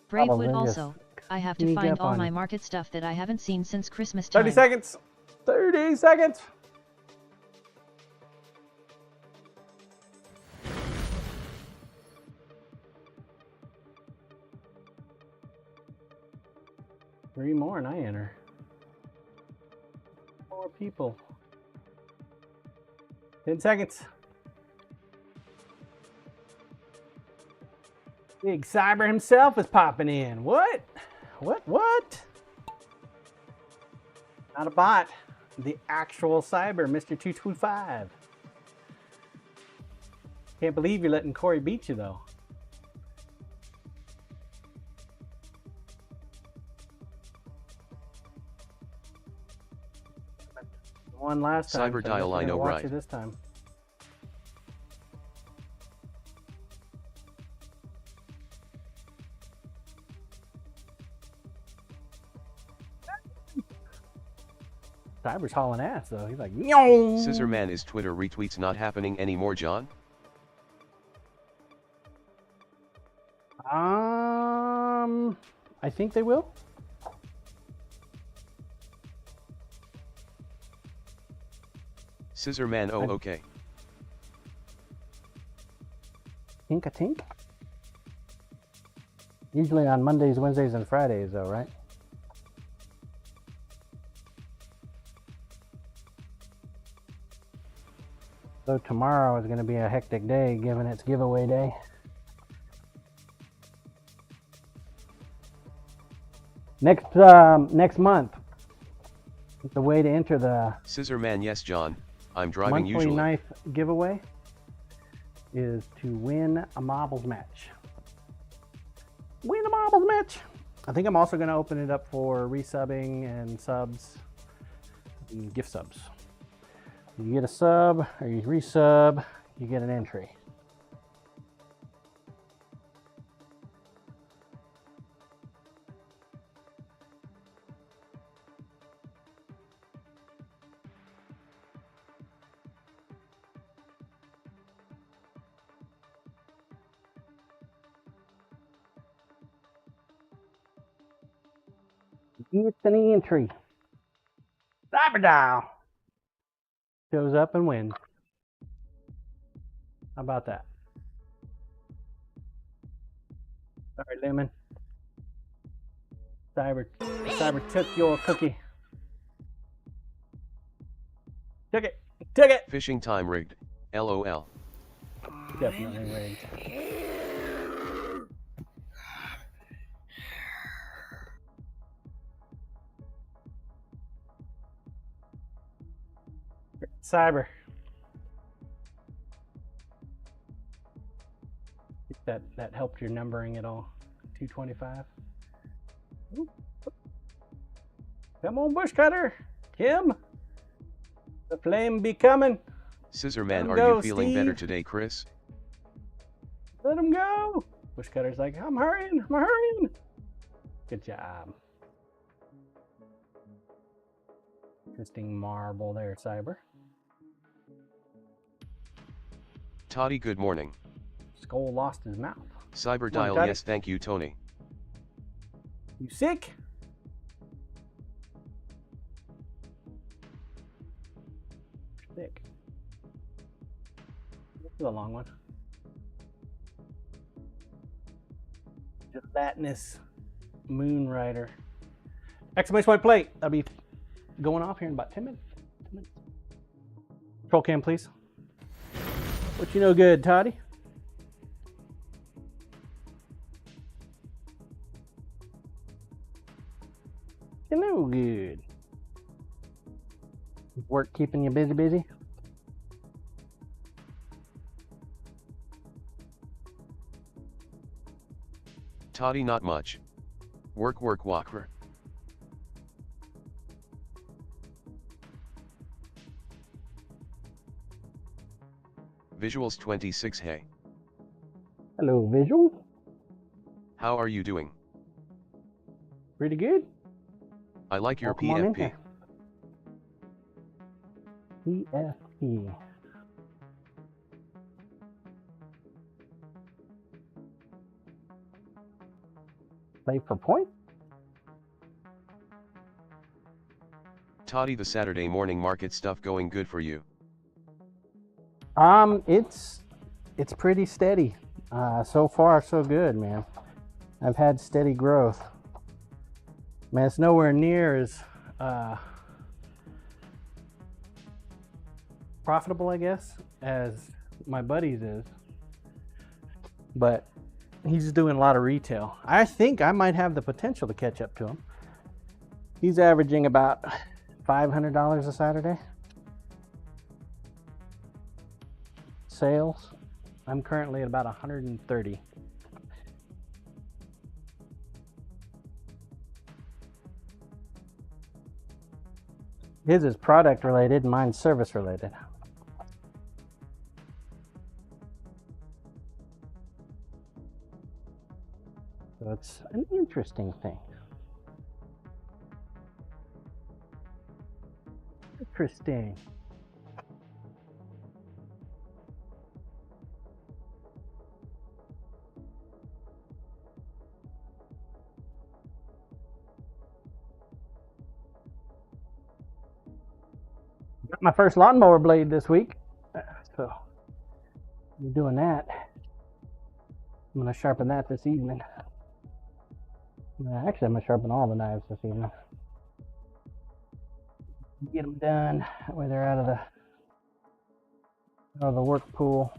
Bravewood also, I have to find all my market stuff that I haven't seen since Christmas time. 30 seconds. 30 seconds. Three more and I enter. More people. 10 seconds. Big Cyber himself is popping in. What? What? Not a bot. The actual cyber, Mr. 225. Can't believe you're letting Corey beat you, though. Won last time. Cyber dial, I know, watch right? it this time. Cyber's hauling ass, though. He's like, "Nyong!" Scissorman, is Twitter retweets not happening anymore, John? I think they will. Scissorman, oh, okay. Tink-a-tink. Usually on Mondays, Wednesdays, and Fridays, though, right? So tomorrow is going to be a hectic day, given it's giveaway day. Next month, the way to enter the Scissorman, yes, John. I'm driving monthly usually. knife giveaway is to win a marbles match. Win a marbles match. I think I'm also going to open it up for resubbing and subs, and gift subs. You get a sub or you resub, you get an entry. Get an entry. Cyber dial shows up and wins. How about that? Sorry, Lemon. Cyber took your cookie. Took it. Took it. Fishing time rigged. LOL. Definitely rigged. Cyber. That helped your numbering at all. 225. Ooh. Come on, bush cutter. Kim. The flame be coming. Scissorman, are go, you feeling Steve. better today, Chris? Let him go. Bush cutter's like, I'm hurrying. I'm hurrying. Good job. Interesting marble there, Cyber. Toddy, good morning. Skull lost his mouth. Cyber Come on, dial, Toddy. yes, thank you, Tony. You sick? Sick. This is a long one. Gelatinous Moon Rider. Exclamation point plate. That'll be going off here in about 10 minutes. 10 minutes. Control cam, please. What you know good, Toddy? You know good. Work keeping you busy? Toddy, not much. Work, walker. Visuals 26, hey. Hello, visual. How are you doing? Pretty good. I like your Welcome on in PFP. here. PFP. Play for point. Toddy, the Saturday morning market stuff going good for you? It's pretty steady. So far, so good, man. I've had steady growth. Man, it's nowhere near as profitable, I guess, as my buddy's is. But he's doing a lot of retail. I think I might have the potential to catch up to him. He's averaging about $500 a Saturday. Sales, I'm currently at about 130. His is product related, mine's service related. So it's an interesting thing. Interesting. Got my first lawnmower blade this week, so I'm doing that. I'm going to sharpen that this evening. Actually, I'm going to sharpen all the knives this evening. Get them done. That way they're out of the work pool.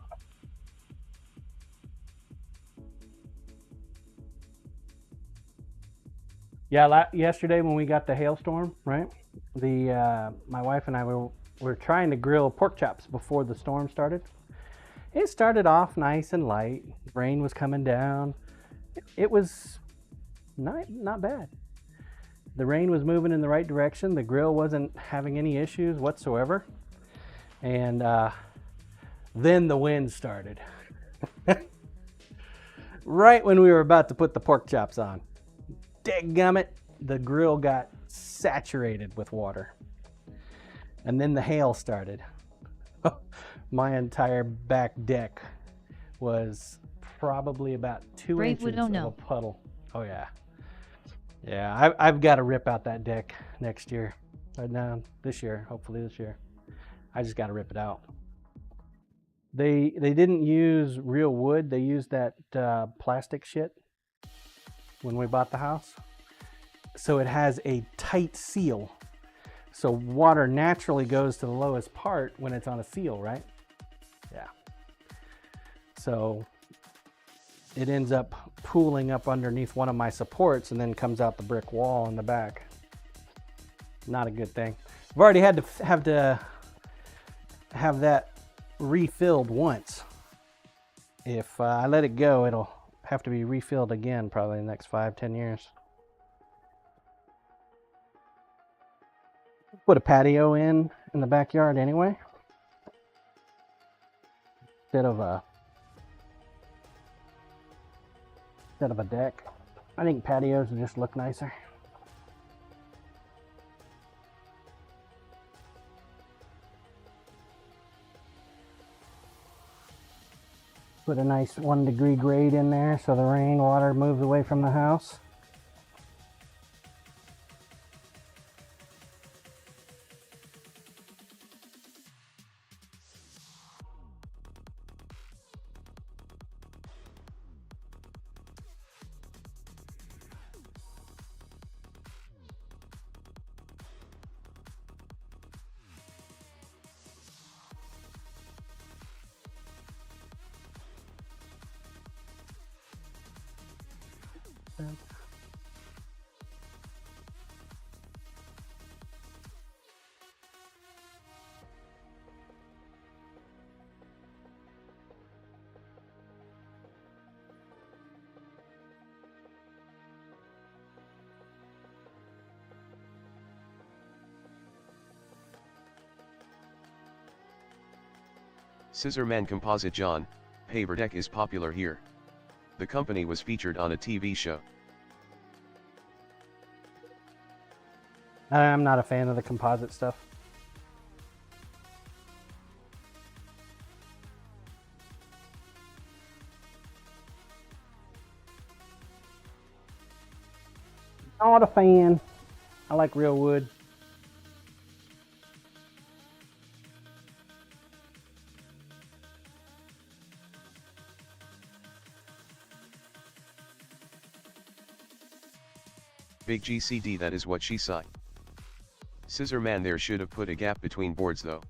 Yeah, yesterday when we got the hailstorm, right? My wife and I were trying to grill pork chops before the storm started. It started off nice and light. Rain was coming down. It was not bad. The rain was moving in the right direction. The grill wasn't having any issues whatsoever. And then the wind started. Right when we were about to put the pork chops on. Dadgummit, the grill got saturated with water. And then the hail started. My entire back deck was probably about 2 inches of a puddle. Oh yeah. Yeah, I've got to rip out that deck next year. No, this year, hopefully this year. I just got to rip it out. They didn't use real wood. They used that plastic shit when we bought the house. So it has a tight seal. So water naturally goes to the lowest part when it's on a seal, right? Yeah. So it ends up pooling up underneath one of my supports and then comes out the brick wall in the back. Not a good thing. I've already had to have that refilled once. If I let it go, it'll have to be refilled again probably in the next 5-10 years. Put a patio in the backyard anyway, instead of a deck. I think patios will just look nicer. Put a nice 1-degree grade in there so the rain water moves away from the house. Scissorman Composite John, paver deck is popular here. The company was featured on a TV show. I'm not a fan of the composite stuff. Not a fan. I like real wood. Big GCD, that is what she sighed. Scissor man there should have put a gap between boards though.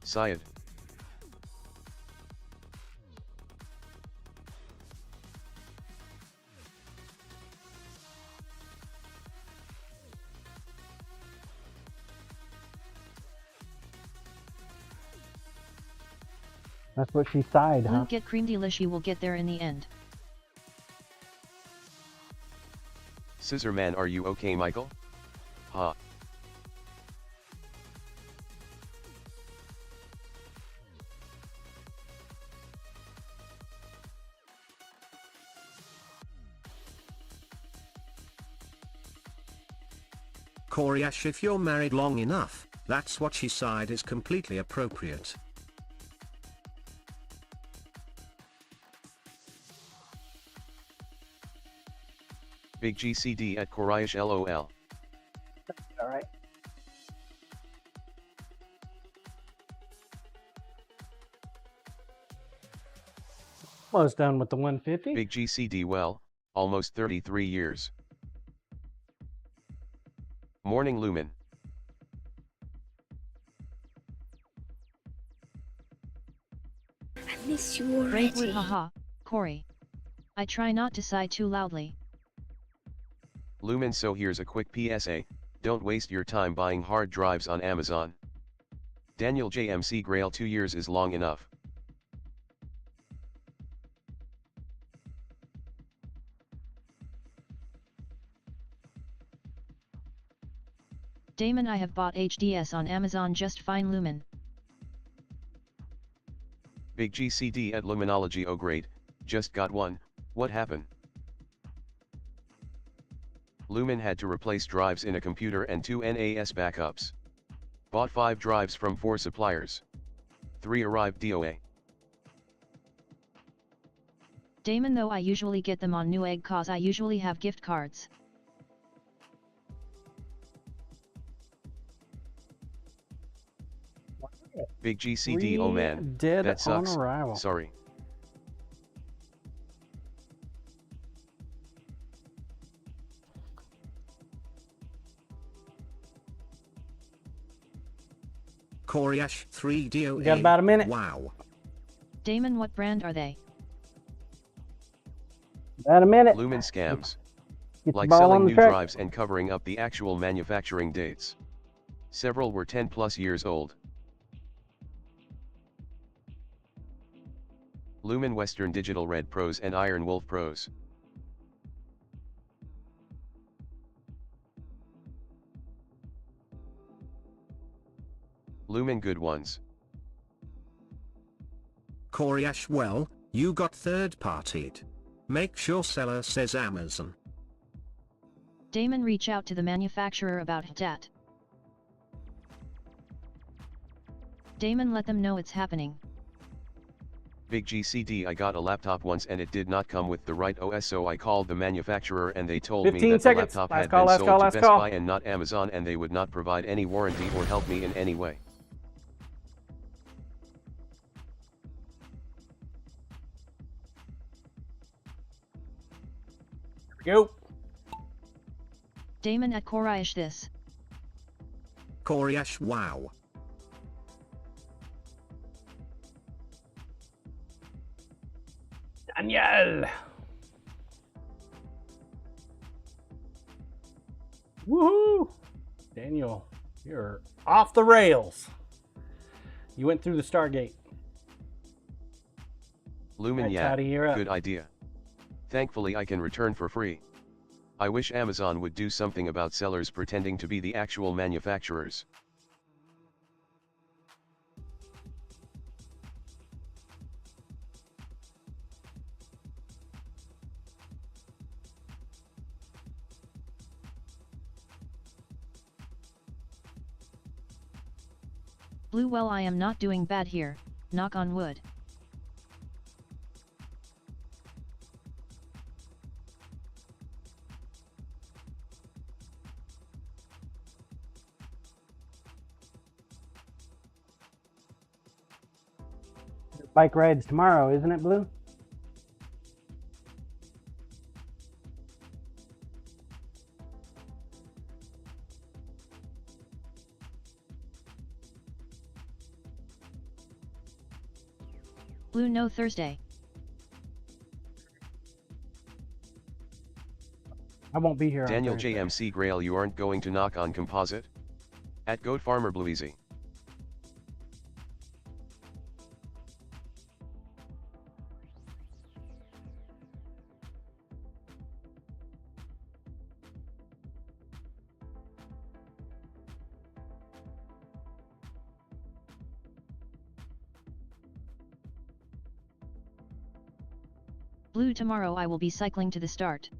Sighed. That's what she sighed, Blue huh? get cream delish, you will get there in the end. Scissor man, are you okay, Michael? Ha. Coriash, if you're married long enough, that's what she sighed is completely appropriate. Big GCD at Coriash LOL. Alright. Almost done with the 150. Big GCD, well, almost 33 years. Morning Lumen. I miss you already. Bravewood, haha, Corey. I try not to sigh too loudly. Lumen, so here's a quick PSA, don't waste your time buying hard drives on Amazon. Daniel JMC Grail, 2 years is long enough. Damon, I have bought HDS on Amazon just fine. Lumen. Big GCD at Luminology, oh great, just got one, what happened? Lumen had to replace drives in a computer and 2 NAS backups. Bought 5 drives from 4 suppliers. 3 arrived DOA. Damon, though I usually get them on Newegg cause I usually have gift cards. Big GCD, oh man, dead that sucks, on arrival. sorry. Coriash 3DOA. We got about a minute. Wow. Damon, what brand are they? About a minute. Lumen scams. Get the Like ball on selling the new track. drives and covering up the actual manufacturing dates. Several were 10 plus years old. Lumen Western Digital Red Pros and Iron Wolf Pros. Lumen good ones. Coriash, well, you got third-partied. Make sure seller says Amazon. Damon, reach out to the manufacturer about that. Damon, let them know it's happening. Big GCD, I got a laptop once and it did not come with the right OS, so I called the manufacturer and they told me 15 that seconds. the laptop Last had call, been last sold call, to last Best call. Buy and not Amazon, and they would not provide any warranty or help me in any way. Go. Damon at Coriash this. Coriash, wow. Daniel. Woohoo! Daniel, you're off the rails. You went through the Stargate. Lumen, Right, yeah, Toddy, you're up. good idea. Thankfully I can return for free. I wish Amazon would do something about sellers pretending to be the actual manufacturers. Blue, well, I am not doing bad here, knock on wood. Bike rides tomorrow, isn't it, Blue? Blue, no Thursday. I won't be here. on Daniel Thursday. JMC Grail, you aren't going to knock on Composite? At Goat Farmer Blueasy. Blue, tomorrow I will be cycling to the start.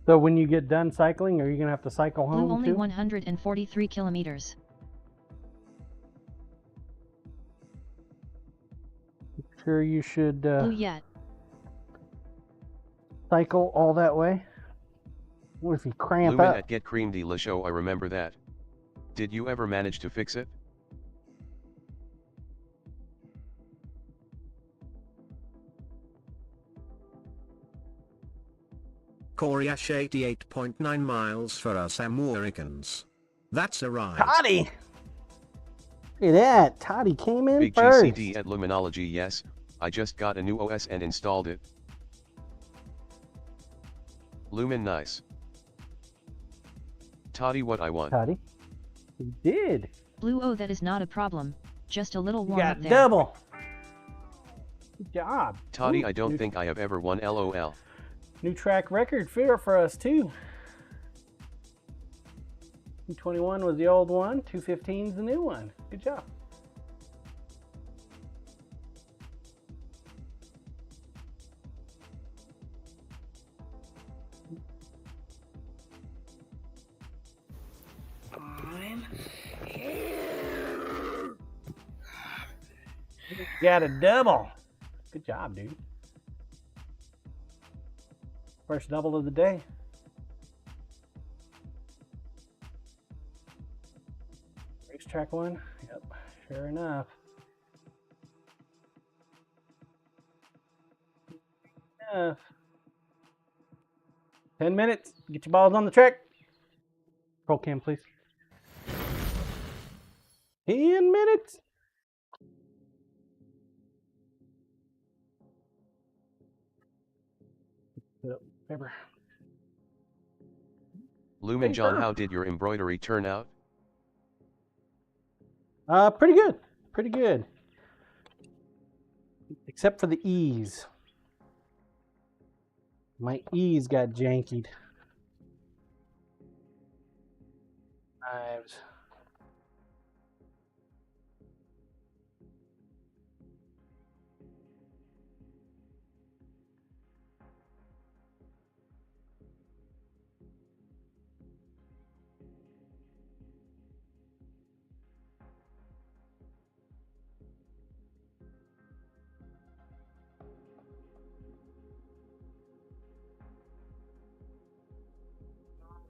So when you get done cycling, are you gonna have to cycle home Blue, only too? 143 kilometers. Sure you should Blue, yet. cycle all that way? What if you cramp Lumen up? at Get Cream de la Show, I remember that. Did you ever manage to fix it? Coriash 88.9 miles for us Americans. That's a ride. Toddy! Look at that, Toddy came in Big first. GCD at Luminology. Yes, I just got a new OS and installed it. Lumen nice. Toddy, what I want. Toddy, you did. Blue, oh, that is not a problem. Just a little You warm up got there. double. Good job. Toddy, Ooh, I don't think I have ever won LOL. New track record for us too. 221 was the old one, 215 is the new one. Good job. I'm here. Got a double. Good job, dude. First double of the day. Racetrack one. Yep, sure enough. Enough. 10 minutes. Get your balls on the track. Roll cam, please. 10 minutes. Yep, paper. Lumen John, Paper. how did your embroidery turn out? Pretty good. Pretty good. Except for the E's. My E's got jankied. Knives.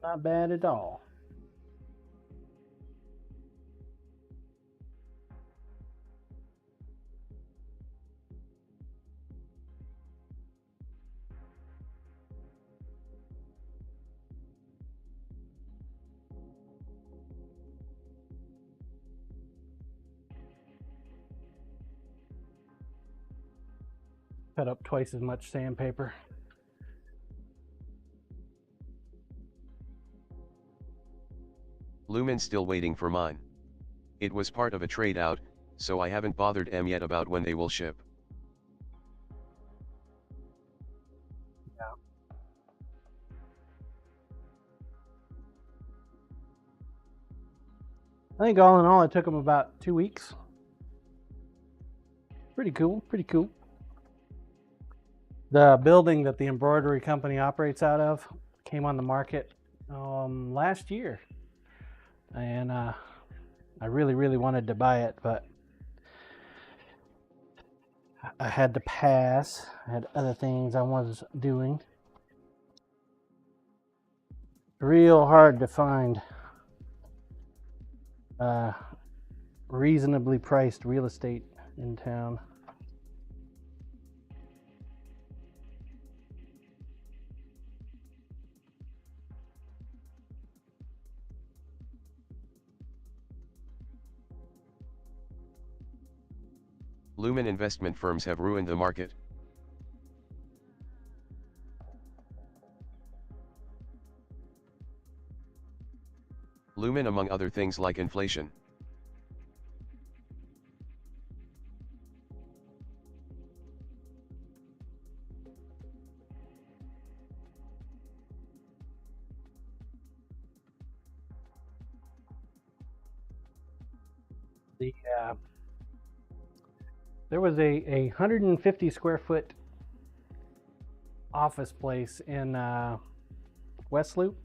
Not bad at all. Cut up twice as much sandpaper. Lumen still waiting for mine. It was part of a trade out, so I haven't bothered em yet about when they will ship. I think all in all, it took them about 2 weeks. Pretty cool, pretty cool. The building that the embroidery company operates out of came on the market last year. And I really wanted to buy it, but I had to pass. I had other things I was doing. Real hard to find reasonably priced real estate in town. Lumen investment firms have ruined the market. Lumen, among other things like inflation. The there was a 150 square foot office place in West Loop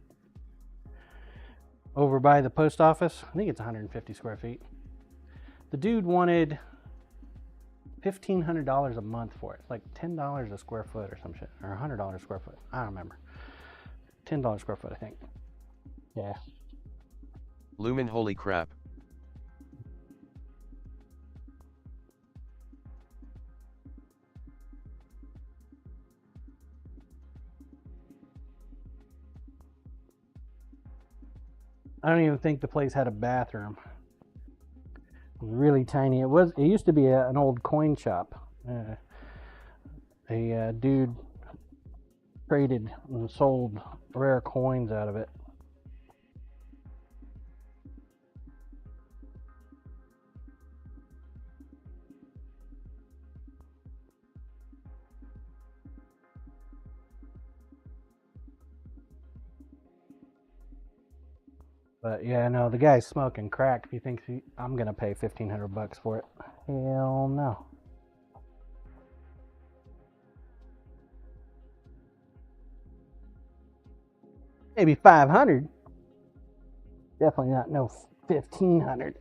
over by the post office. I think it's 150 square feet. The dude wanted $1,500 a month for it. It's like $10 a square foot or some shit, or $100 a square foot. I don't remember. $10 a square foot, I think. Yeah. Lumen, holy crap. I don't even think the place had a bathroom. It was really tiny. It used to be an old coin shop. A dude traded and sold rare coins out of it. But yeah, no, the guy's smoking crack if he thinks I'm gonna pay $1,500 for it. Hell no. Maybe 500. Definitely not no 1,500.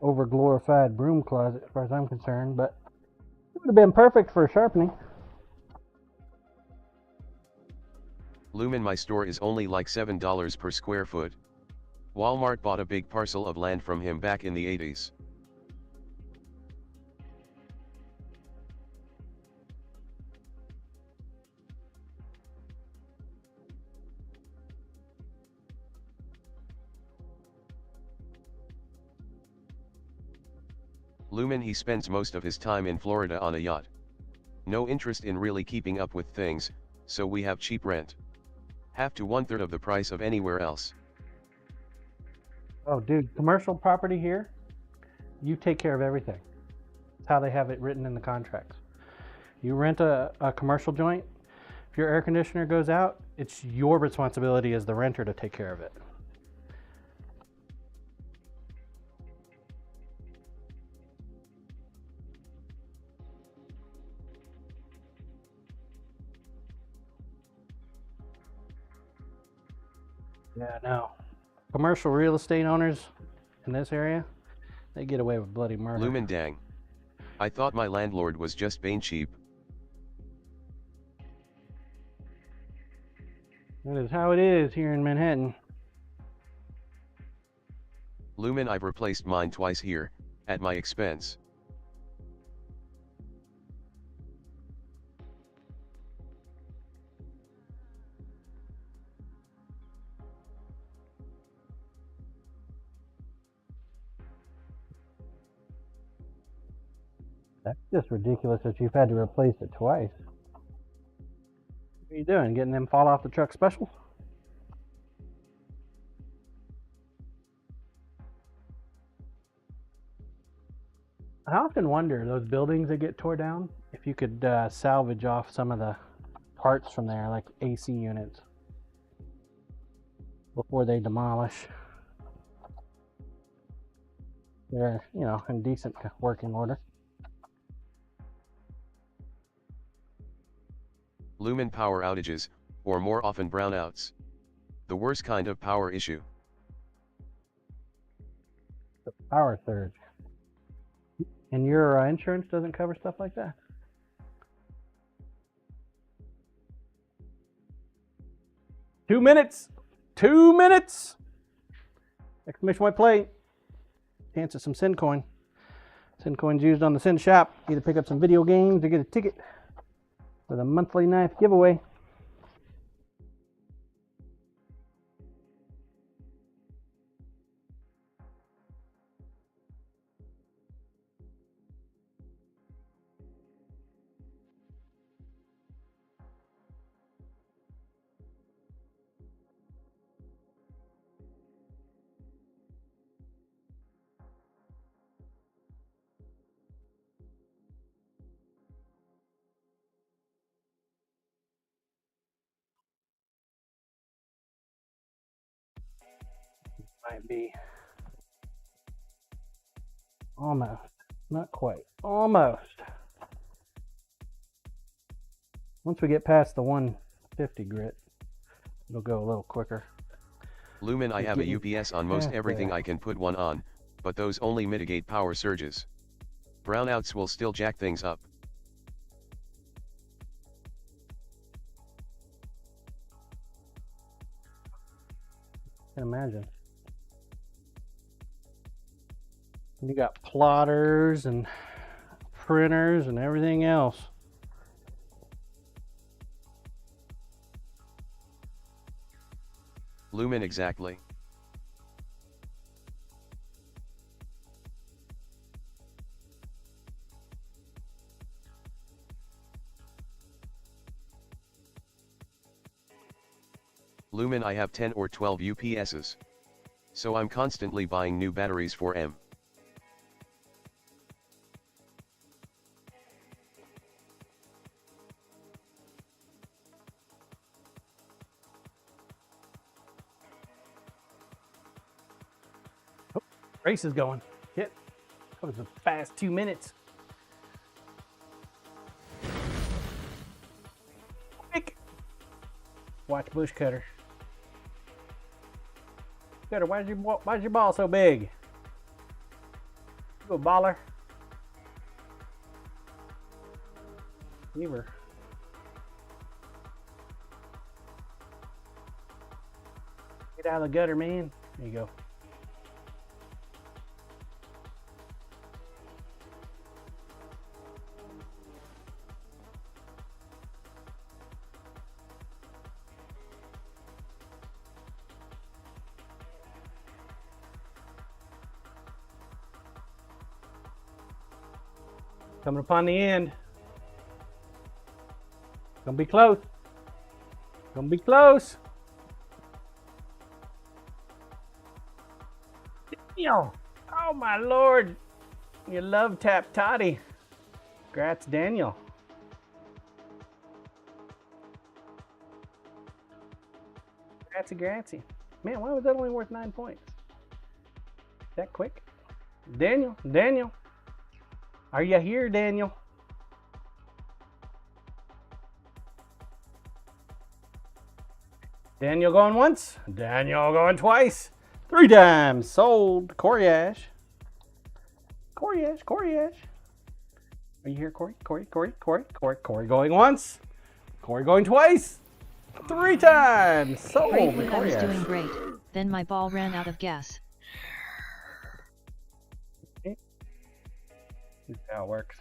Over glorified broom closet as far as I'm concerned, but it would have been perfect for sharpening. Lumen, my store is only like $7 per square foot. Walmart bought a big parcel of land from him back in the 80s. Lumen, he spends most of his time in Florida on a yacht. No interest in really keeping up with things, so we have cheap rent. Half to 1/3 of the price of anywhere else. Oh, dude, commercial property here, you take care of everything. That's how they have it written in the contracts. You rent a commercial joint, if your air conditioner goes out, it's your responsibility as the renter to take care of it. Yeah, no. Commercial real estate owners in this area, they get away with bloody murder. Lumen, dang. I thought my landlord was just bane cheap. That is how it is here in Manhattan. Lumen, I've replaced mine twice here, at my expense. That's just ridiculous that you've had to replace it twice. What are you doing? Getting them fall off the truck special? I often wonder, those buildings that get tore down, if you could salvage off some of the parts from there, like AC units, before they demolish. They're, you know, in decent working order. Lumen, power outages, or more often brownouts. The worst kind of power issue. The power surge. And your insurance doesn't cover stuff like that? Two minutes! 2 minutes! Exclamation point play. Chance at some SiiNs coin. SiiNs coins used on the SiiNs shop. Either pick up some video games or get a ticket for the monthly knife giveaway. Might be almost, not quite, almost. Once we get past the 150 grit, it'll go a little quicker. Lumen, I have a UPS on most everything I can put one on, but those only mitigate power surges. Brownouts will still jack things up. I can imagine. You got plotters and printers and everything else. Lumen, exactly. Lumen, I have 10 or 12 UPSs. So I'm constantly buying new batteries for M. Race is going. Shit. That was a fast 2 minutes. Quick. Watch bush cutter. Cutter, why's your ball so big? You a baller? Beaver. Get out of the gutter, man. There you go. Coming upon the end. Gonna be close. Gonna be close. Daniel. Oh my lord. You love tap toddy. Congrats, Daniel. Grazie. Man, why was that only worth 9 points? That quick? Daniel. Are you here, Daniel? Daniel going once. Daniel going twice. 3 times. Sold. Corey Ash. Are you here, Corey? Corey going once. Corey going twice. 3 times. Sold. Bravely, I was Corey doing Ash. great. Then my ball ran out of gas. This is how it works.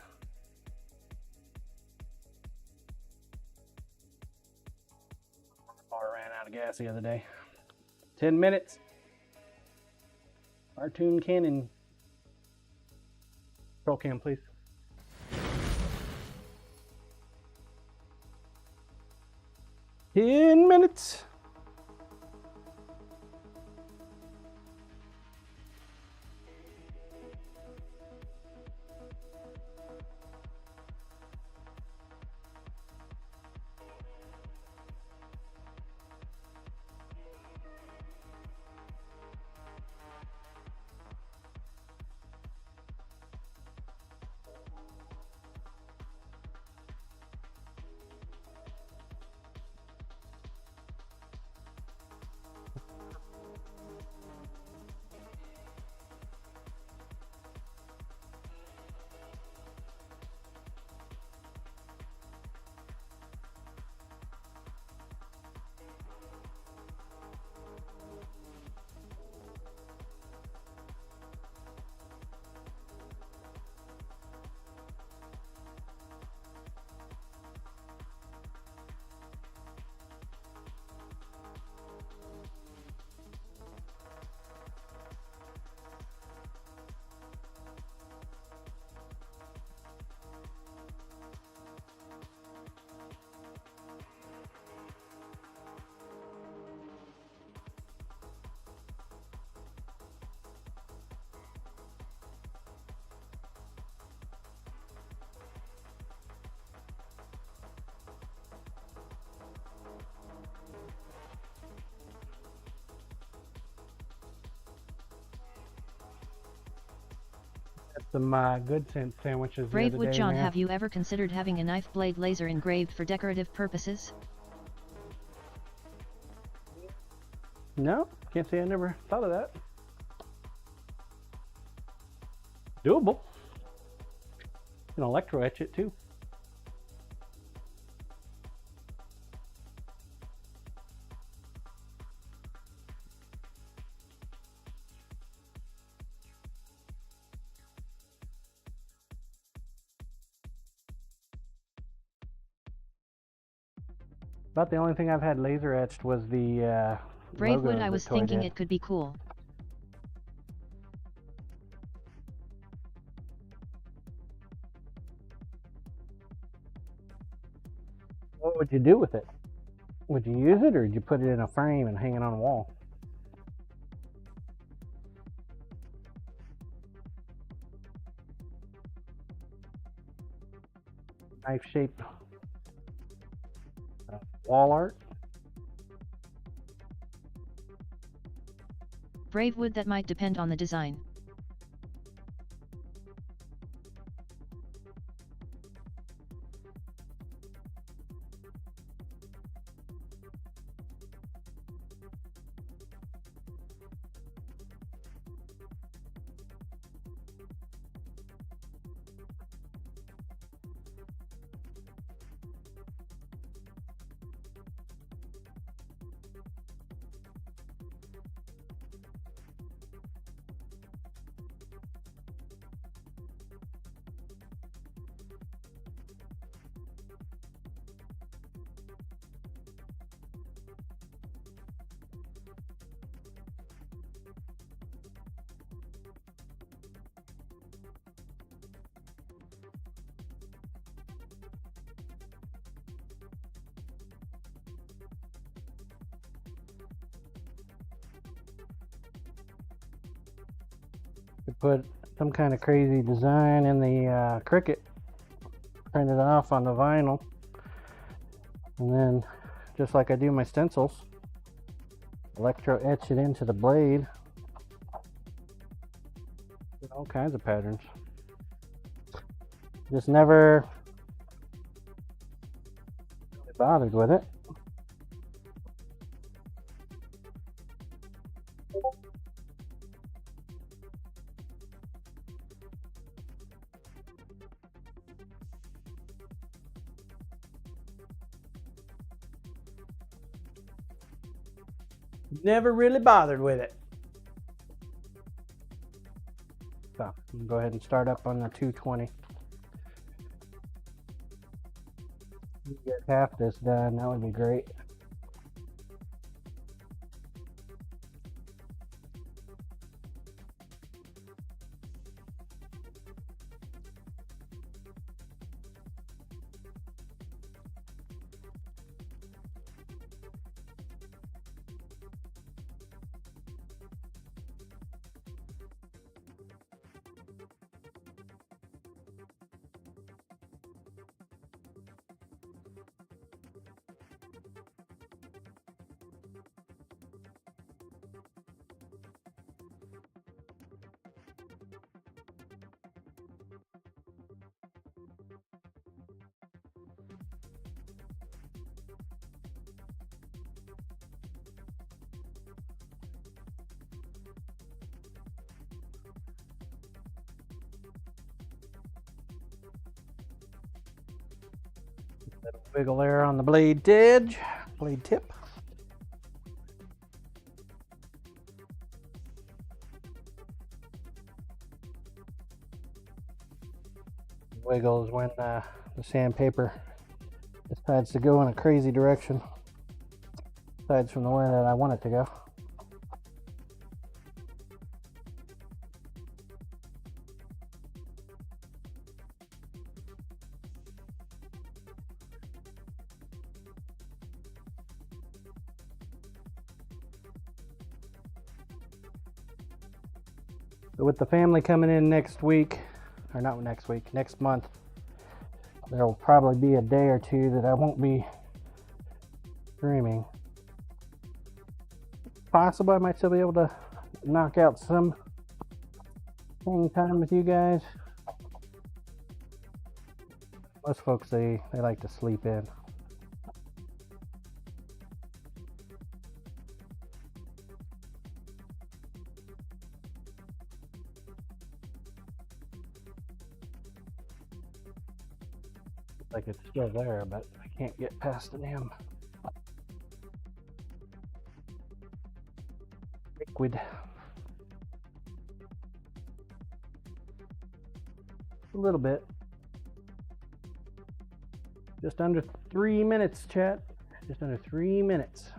Car ran out of gas the other day. 10 minutes. Cartoon cannon. Roll cam, please. Ten minutes. some Good Sense sandwiches the Brave other Wood day, John, man. have you ever considered having a knife blade laser engraved for decorative purposes? No, can't say I never thought of that. Doable. You can electro etch it too. About the only thing I've had laser etched was the Brave Wood, logos I was that Toy thinking did. it could be cool. What would you do with it? Would you use it, or would you put it in a frame and hang it on a wall? Knife-shaped wall art. Brave Wood, that might depend on the design. To put some kind of crazy design in the Cricut, print it off on the vinyl, and then just like I do my stencils, electro etch it into the blade. Get all kinds of patterns. Just never really bothered with it. Never really bothered with it. So I'm gonna go ahead and start up on the 220. Get half this done, that would be great. Little wiggle there on the blade edge, blade tip. Wiggles when the sandpaper decides to go in a crazy direction, aside from the way that I want it to go. But with the family coming in next week, or not next week, next month, there will probably be a day or two that I won't be streaming. Possible I might still be able to knock out some hang time with you guys. Most folks, they like to sleep in. Like it's still there, but I can't get past the damn liquid. A little bit. Just under 3 minutes, chat. Just under 3 minutes.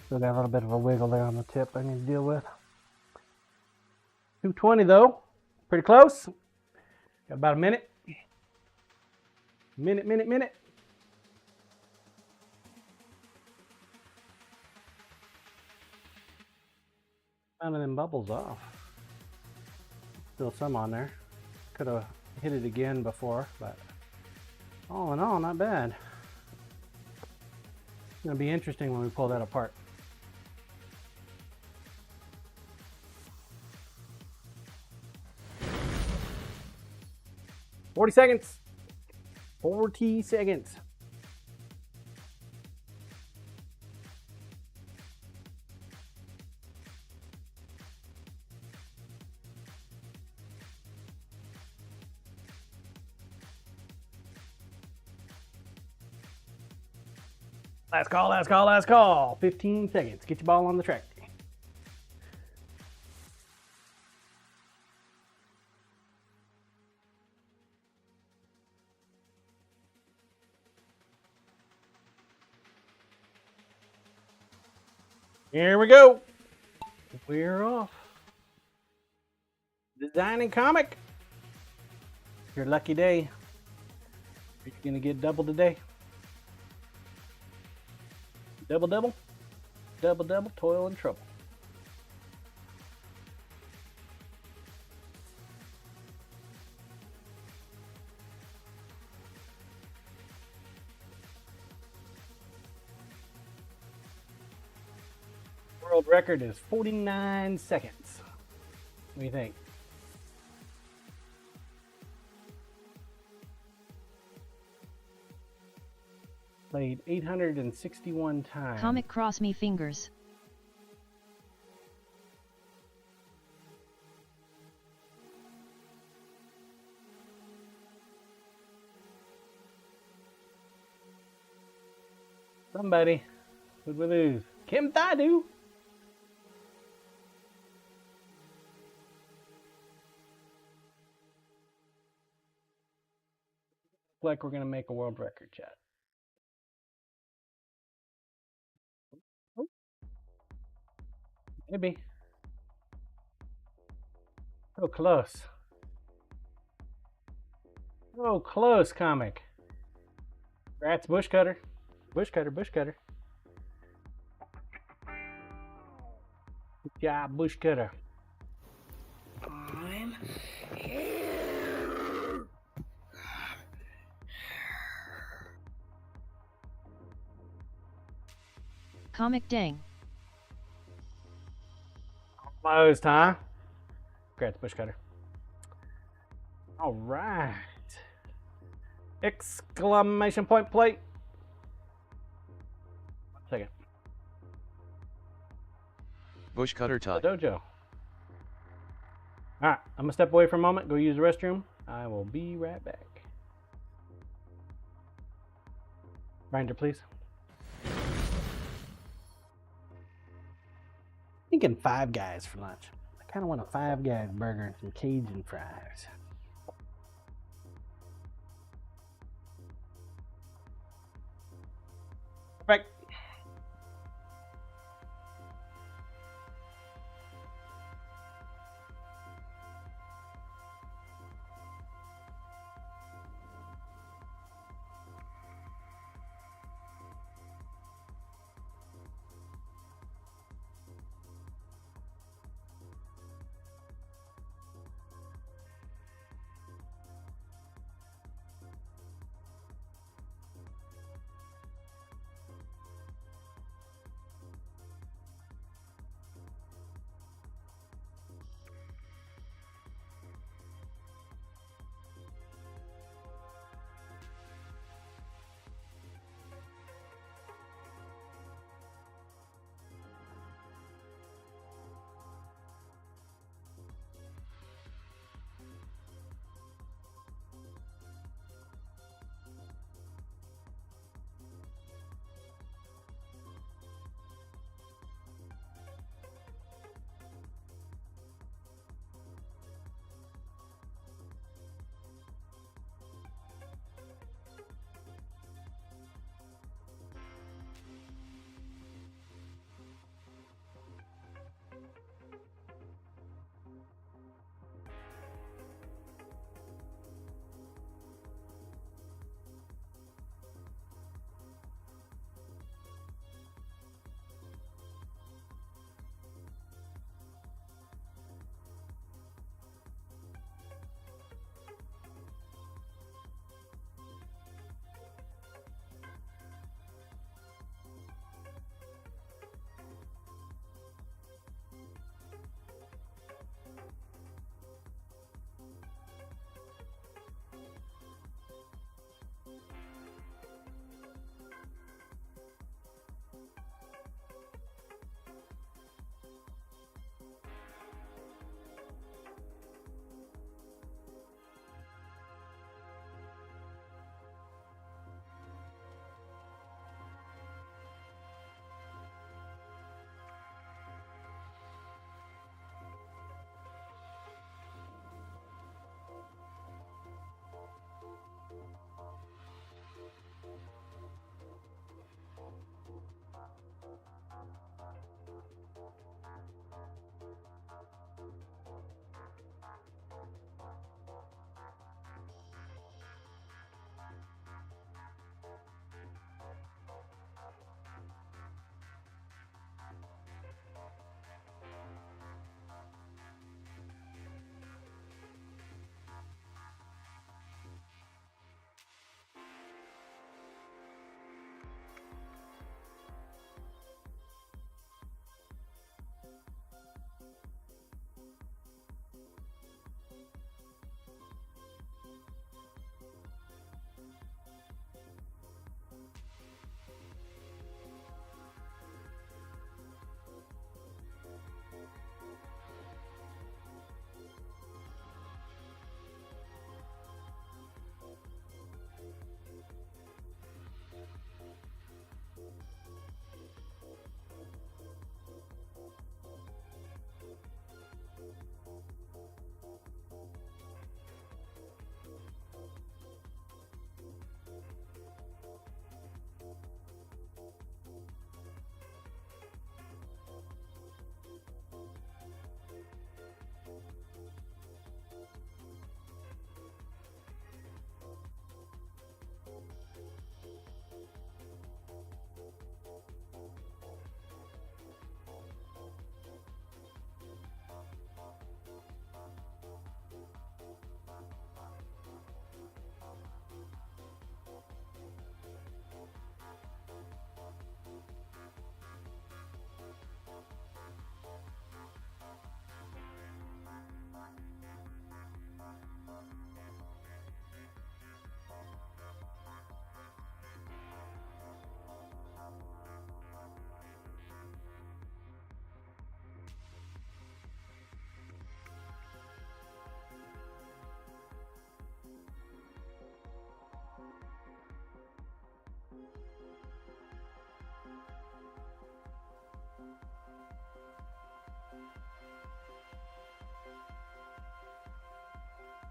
Still got a little bit of a wiggle there on the tip I need to deal with. 220 though, pretty close. Got about a minute. Minute. None of them bubbles off. Still some on there. Could have hit it again before, but all in all, not bad. It's gonna be interesting when we pull that apart. "40 seconds. 40 seconds. Last call. 15 seconds. Get your ball on the track. Here we go. We're off. Designing comic. Your lucky day. Are you gonna get double today? Double, toil and trouble. World record is 49 seconds. What do you think? Played 861 times. Comic cross me fingers. Somebody. Who'd we lose? Kim Thadu. Looks like we're gonna make a world record, chat. Maybe. So close. So close, comic. Rats, bush cutter. Bush cutter. Good job, bush cutter. I'm here. Comic dang. Almost, huh? Congrats, bush cutter. All right. Exclamation point plate. 1 second. Bush cutter The tie. dojo. All right, I'm gonna step away for a moment, go use the restroom. I will be right back. Grinder, please. Thinking Five Guys for lunch. I kind of want a Five Guys burger and some Cajun fries. Perfect.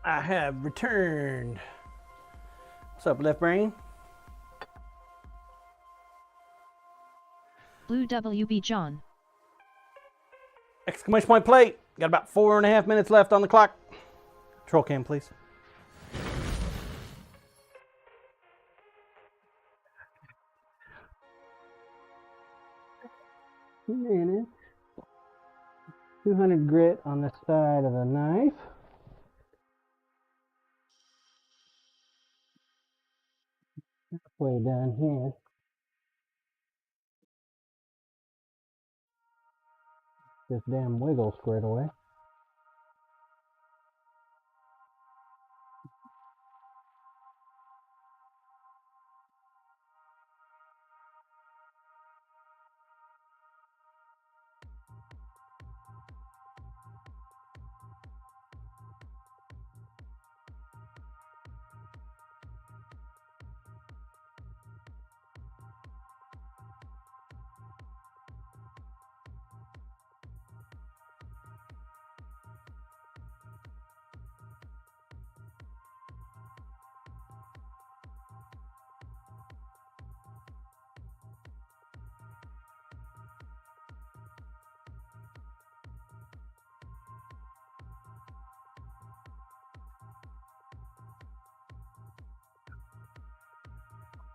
I have returned. What's up, Left Brain? Blue WB John. Exclamation point plate. Got about 4.5 minutes left on the clock. Troll cam, please. Minute. 200 grit on the side of the knife. Halfway done here. This damn wiggle squared away.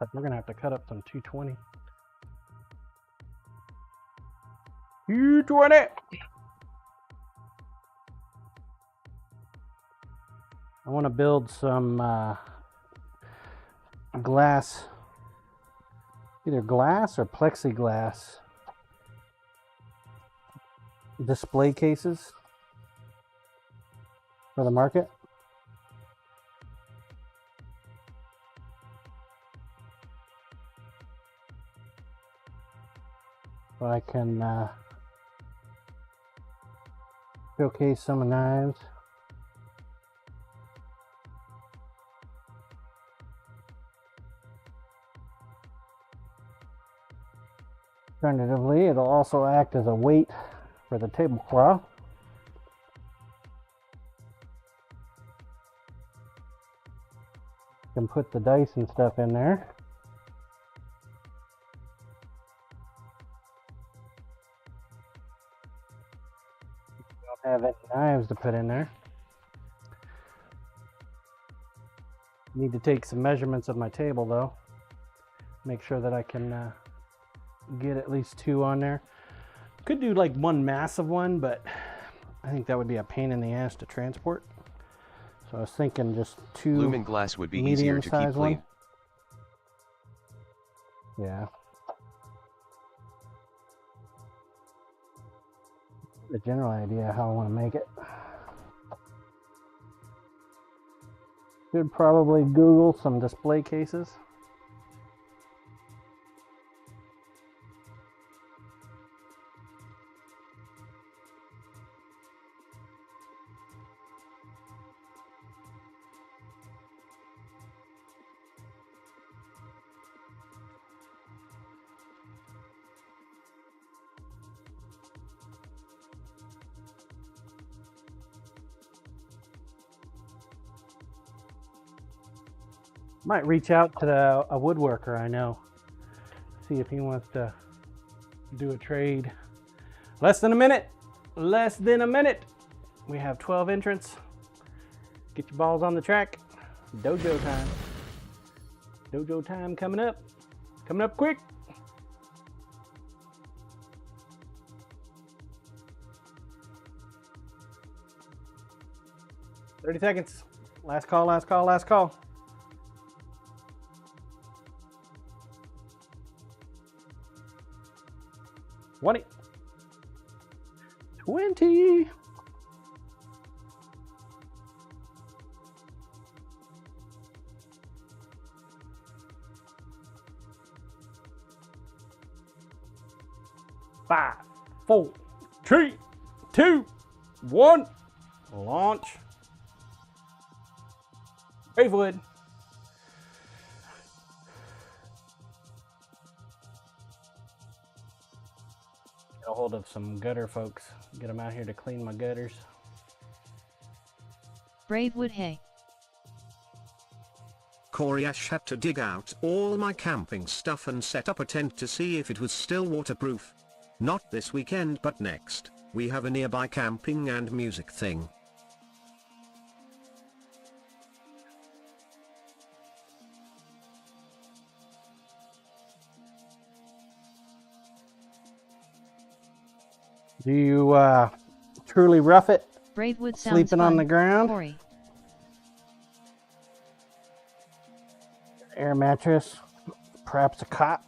But we're gonna have to cut up some 220. 220! I want to build some glass, either glass or plexiglass display cases for the market. So I can showcase some knives. Alternatively, it'll also act as a weight for the tablecloth. You can put the dice and stuff in there. Don't have any knives to put in there. Need to take some measurements of my table though. Make sure that I can get at least 2 on there. Could do like one massive one, but I think that would be a pain in the ass to transport. So I was thinking just 2 Lumen glass would be easier to keep clean. Yeah. The general idea how I want to make it. Should probably Google some display cases. Might reach out to a woodworker I know, see if he wants to do a trade. Less than a minute. Less than a minute. We have 12 entrants. Get your balls on the track. Dojo time. Dojo time coming up. Coming up quick. "30 seconds. Last call, last call, last call." "20. 20. Five, 4, 3, 2, 1. Launch. Bravewood. Get a hold of some gutter folks. Get them out here to clean my gutters. Braidwood hay. Corey Ash had to dig out all my camping stuff and set up a tent to see if it was still waterproof. Not this weekend but next, we have a nearby camping and music thing. Do you truly rough it? Braidwood sounds Sleeping on fun. the ground? Corey. Air mattress, perhaps a cot.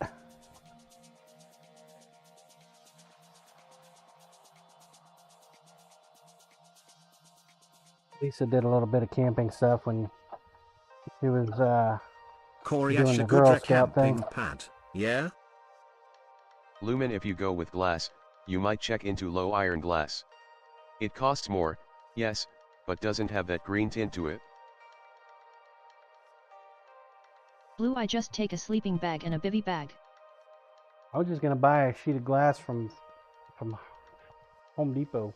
Lisa did a little bit of camping stuff when she was Corey doing Ash the a good Girl Scout camping thing. pad, yeah? Lumen, if you go with glass, you might check into low iron glass. It costs more, yes, but doesn't have that green tint to it. Blue, I just take a sleeping bag and a bivy bag. I was just gonna buy a sheet of glass from Home Depot.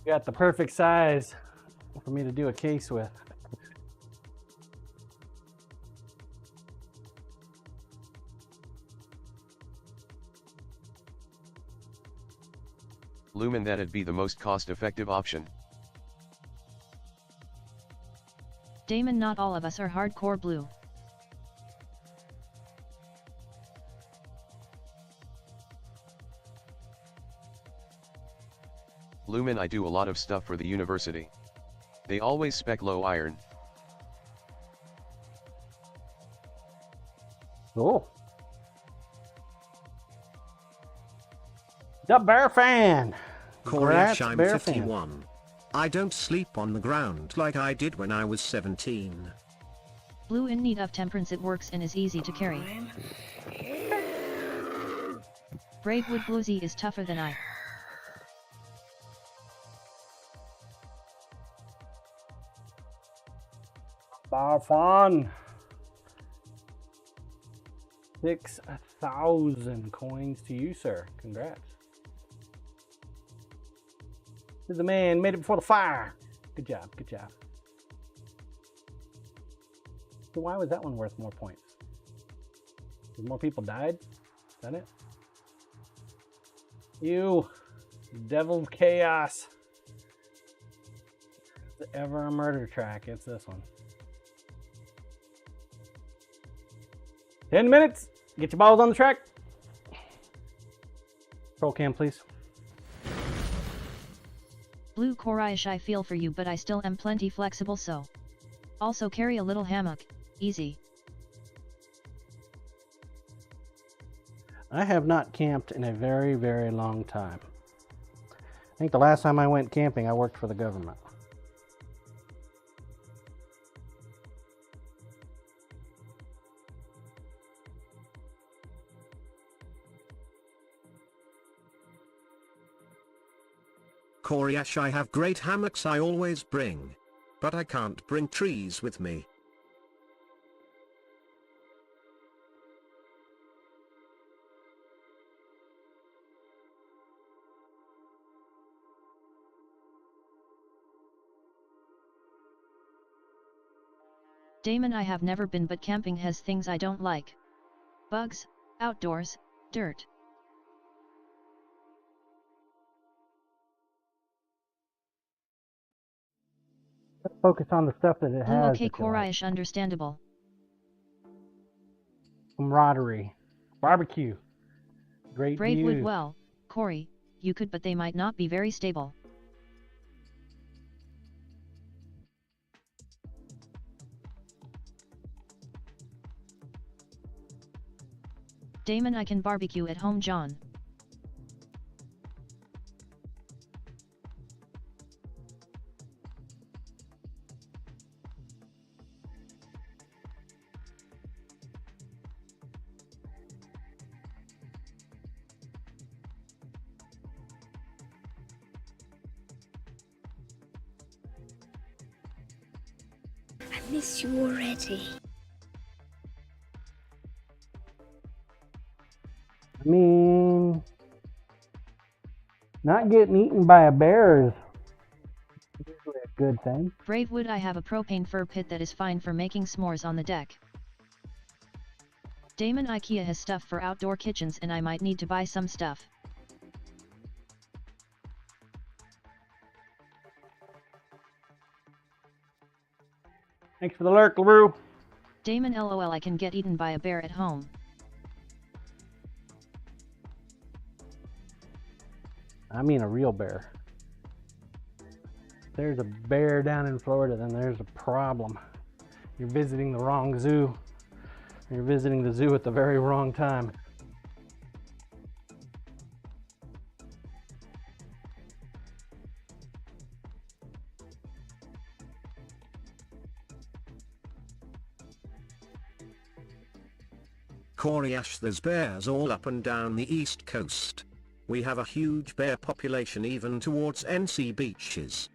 Got the perfect size for me to do a case with. Lumen, that'd be the most cost-effective option. Damon, not all of us are hardcore blue. Lumen, I do a lot of stuff for the university. They always spec low iron. Cool. The Bear Fan. Corey Congrats, Ash, I'm Bear Fan. 51. I don't sleep on the ground like I did when I was 17. Blue, in need of temperance, it works and is easy to carry. Braidwood Bluesy is tougher than I. Bear Fan. 6,000 coins to you, sir. Congrats. This is the man, made it before the fire. Good job, good job. So why was that one worth more points? Because more people died? Is that it? You, Devil's Chaos. If there's ever a murder track, it's this one. 10 minutes. Get your balls on the track. Roll cam, please. Blue, Koraish, I feel for you, but I still am plenty flexible, so. Also carry a little hammock, easy. I have not camped in a very, very long time. I think the last time I went camping, I worked for the government. Corey Ash, I have great hammocks I always bring. But I can't bring trees with me. Damon, I have never been, but camping has things I don't like. Bugs, outdoors, dirt. Let's focus on the stuff that it Blue, has. okay, that you like. Koraish, understandable. Camaraderie. Barbecue. Great Braidwood, views. well, Corey, you could, but they might not be very stable. Damon, I can barbecue at home, John. I miss you already. I mean, Not getting eaten by a bear is usually a good thing. Braidwood, I have a propane fir pit that is fine for making s'mores on the deck. Damon, IKEA has stuff for outdoor kitchens and I might need to buy some stuff. Thanks for the lurk, LaRue. Damon, LOL, I can get eaten by a bear at home. I mean a real bear. If there's a bear down in Florida, then there's a problem. You're visiting the wrong zoo. You're visiting the zoo at the very wrong time. Coriash, there's bears all up and down the east coast. We have a huge bear population even towards NC beaches.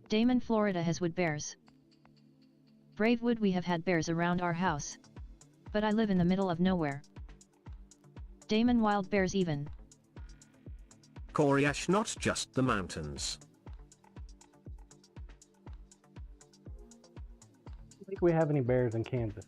Damon, Florida has wood bears. Braidwood, we have had bears around our house. But I live in the middle of nowhere. Damon, wild bears even. Coriash, not just the mountains. I think we have any bears in Kansas.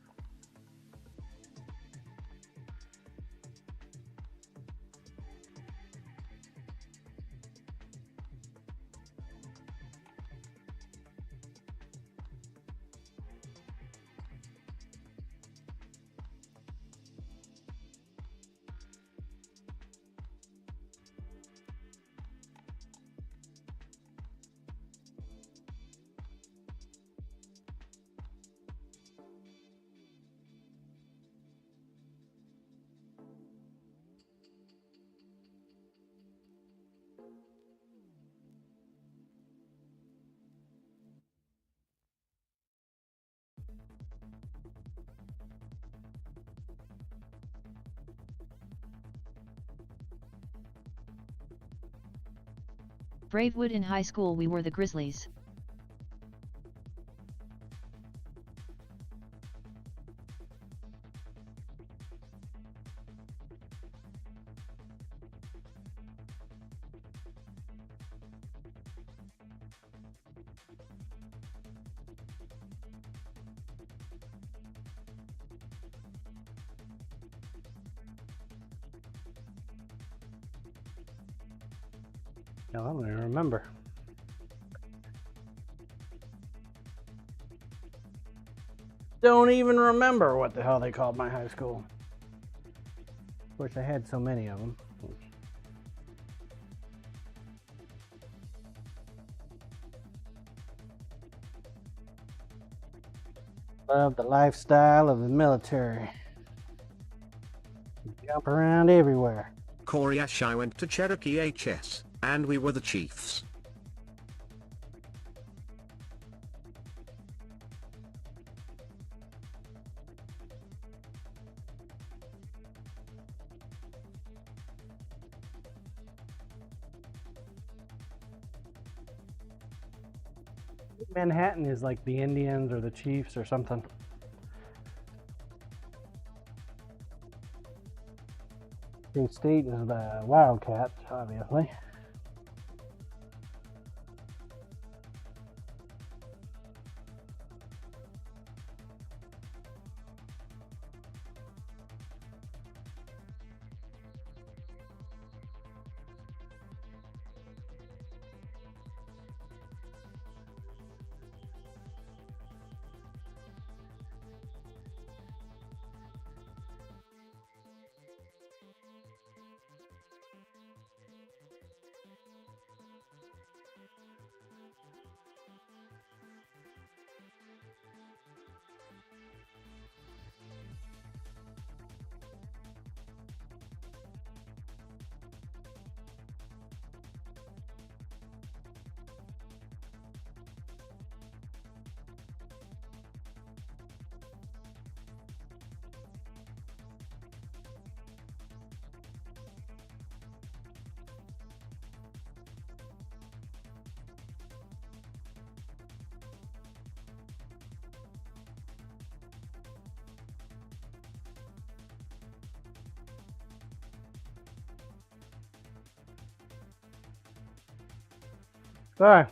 Braidwood, in high school we were the Grizzlies. I don't even remember. Don't even remember what the hell they called my high school. Of course, I had so many of them. Love the lifestyle of the military. Jump around everywhere. Coriash, I went to Cherokee HS, and we were the Chiefs. Manhattan is like the Indians or the Chiefs or something. State is the Wildcats, obviously. All right.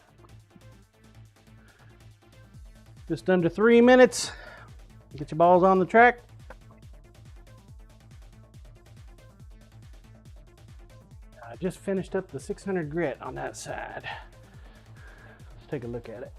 Just under 3 minutes. Get your balls on the track. I just finished up the 600 grit on that side. Let's take a look at it.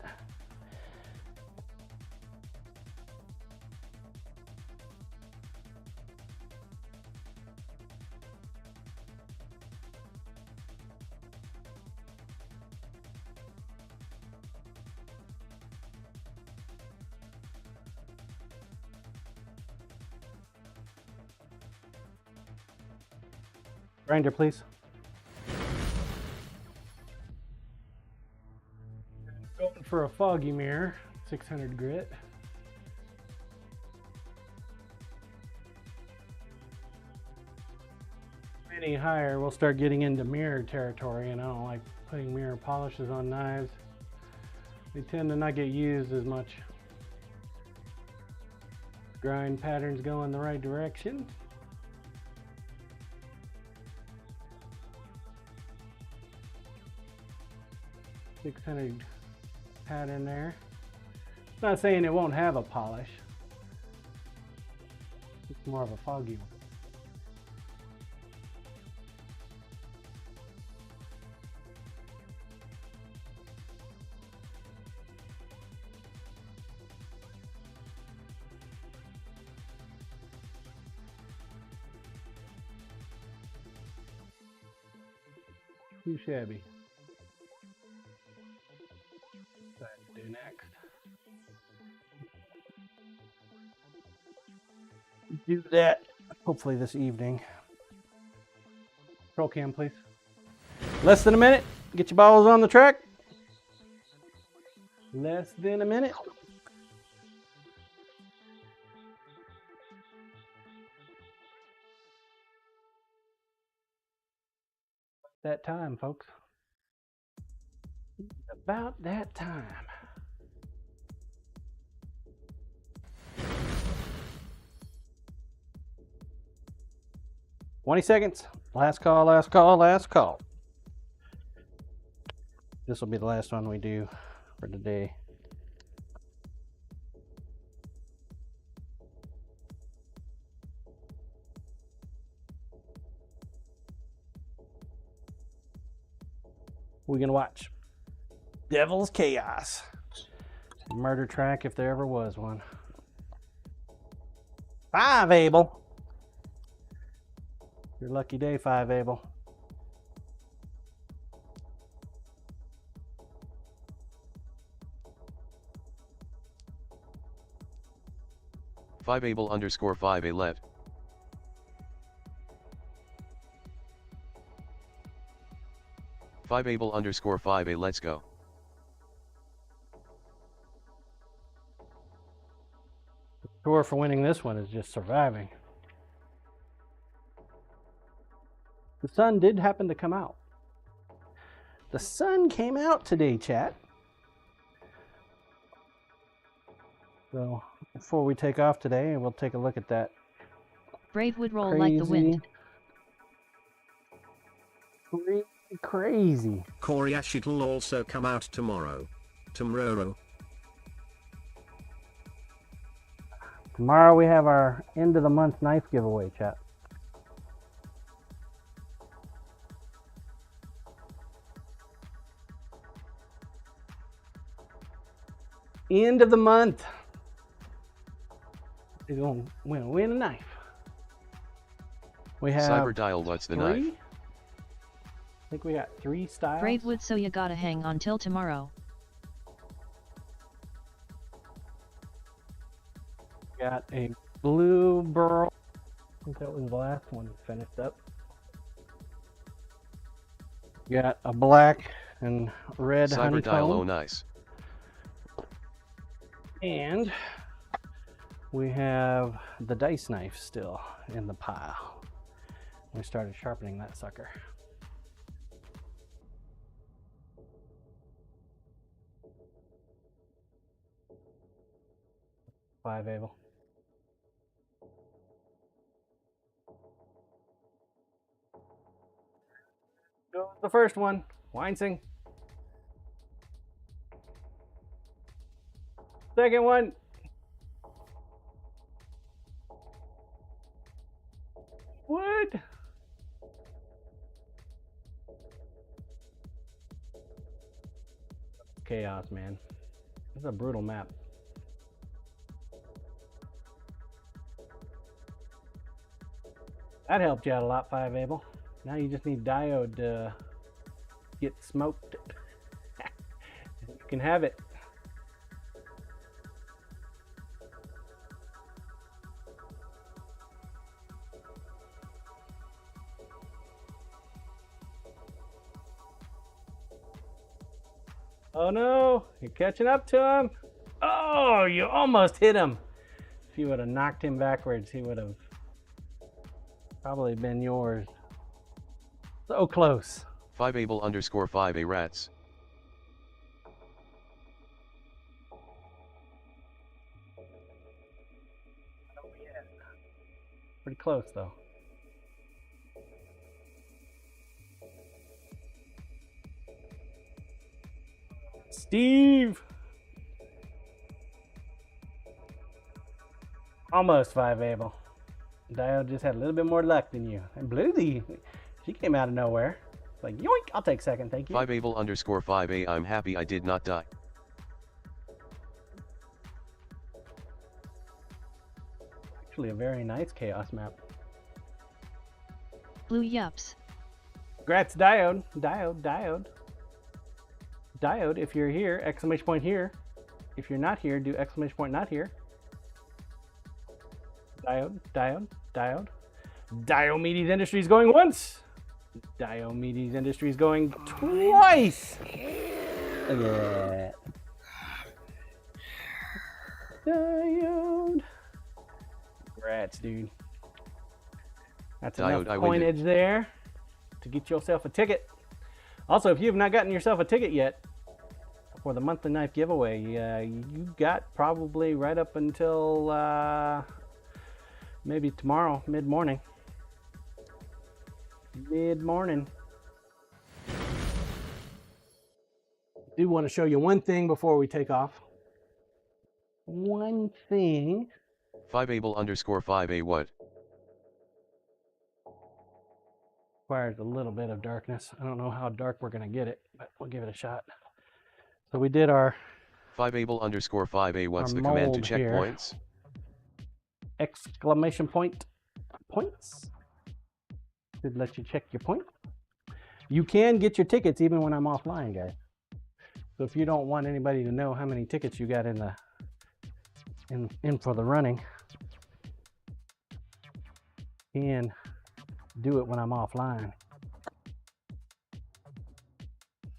Grinder, please. Going for a foggy mirror, 600 grit. Any higher, we'll start getting into mirror territory, and I don't like putting mirror polishes on knives. They tend to not get used as much. Grind patterns go in the right direction. .600 pattern there. Not saying it won't have a polish. It's more of a foggy one. Too shabby. What to do next? Do that hopefully this evening. Roll cam, please. Less than a minute. Get your balls on the track. Less than a minute. That time, folks. About that time. $20 seconds. Last call, last call, last call. This will be the last one we do for today. We're gonna watch Devil's Chaos. Murder track if there ever was one. 5 Abel. Your lucky day, 5 Abel. Five Abel _ 5 A left. Five Abel _ 5 A let's go. The score for winning this one is just surviving. The sun did happen to come out. The sun came out today, chat. So before we take off today, we'll take a look at that. Brave would roll like the wind. Crazy. Koreash, it'll also come out tomorrow. Tomorrow. Tomorrow we have our end of the month knife giveaway, chat. End of the month. You're gonna win a knife. We have Cyber dial, what's the knife? I think we got 3 styles. Brave would, so you gotta hang on till tomorrow. Got a blue burl. I think that was the last one finished up. Got a black and red Cyber dial, oh honeycomb. nice. And we have the dice knife still in the pile. We started sharpening that sucker. Five Abel. Go with the first one. Wine sing. Second one. What? Chaos, man. This is a brutal map. That helped you out a lot, 5 Abel. Now you just need Diode to get smoked. You can have it. Oh no, you're catching up to him. Oh, you almost hit him. If you would have knocked him backwards, he would have probably been yours. So close. 5Abel_5A rats. Pretty close though. Steve! Almost 5 Abel. Diode just had a little bit more luck than you. And Bluesy, she came out of nowhere. Like, yoink, I'll take second, thank you. 5Abel_5A, I'm happy I did not die. Actually a very nice chaos map. Blue yups. Congrats, Diode. Diode. Diode, if you're here, exclamation point here. If you're not here, do exclamation point not here. Diode. Diomedes Industries going once. Diomedes Industries going twice. Look at that. Diode. Congrats, dude. That's Diode, enough coinage there to get yourself a ticket. Also, if you have not gotten yourself a ticket yet for the monthly knife giveaway, you got probably right up until maybe tomorrow, mid-morning. Do want to show you one thing before we take off. One thing. 5Abel_5A what? Requires a little bit of darkness. I don't know how dark we're going to get it, but we'll give it a shot. So we did our 5Abel_5A, what's our the command to mold check here. points? Exclamation point points. Should let you check your point. You can get your tickets even when I'm offline, guys. So if you don't want anybody to know how many tickets you got in for the running, you can do it when I'm offline.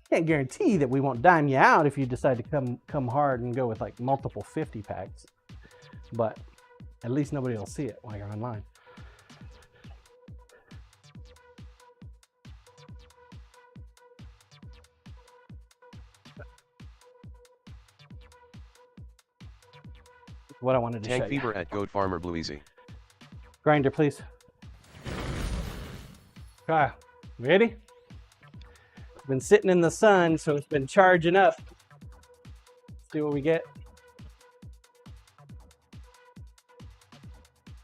Can't guarantee that we won't dime you out if you decide to come hard and go with like multiple 50 packs, but at least nobody will see it while you're online. What I wanted to show Tank you. Fever at Goat Farmer Bluezy. Grinder, please. Okay, ready? Been sitting in the sun, so it's been charging up. Let's see what we get.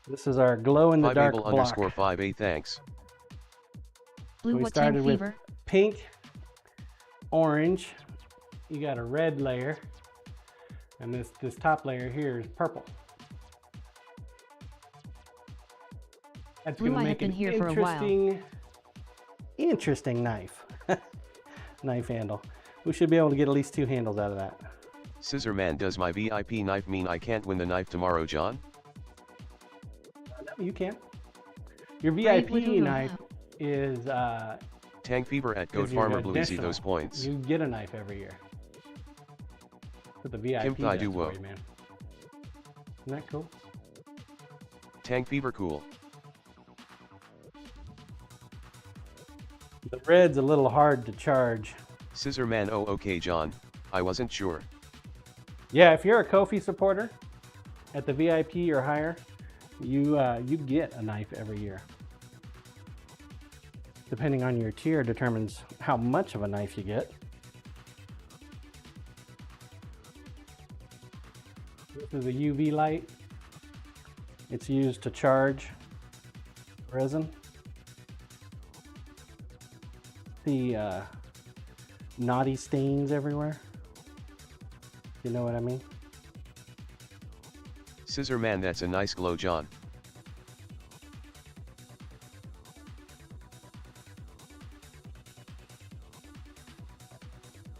This is our glow-in-the-dark block. 5Abel_5A, thanks. Blue We what tank started with fever? pink, orange. You got a red layer, and this top layer here is purple. That's Blue, going to I have make an been here for a while. interesting knife. Knife handle. We should be able to get at least 2 handles out of that. Scissor Man, does my VIP knife mean I can't win the knife tomorrow, John? No, you can. Your Brave VIP little knife is Tank Fever at Goat is your Farmer Bluezy, additional. those points. You get a knife every year. But the VIP Kim Thai does do for wo. you, man. Isn't that cool? Tank Fever cool. The red's a little hard to charge. Scissor Man, oh okay John, I wasn't sure. Yeah, if you're a Ko-fi supporter at the VIP or higher, you get a knife every year. Depending on your tier determines how much of a knife you get. This is a UV light. It's used to charge resin. The naughty stains everywhere. You know what I mean? Scissor man, that's a nice glow, John.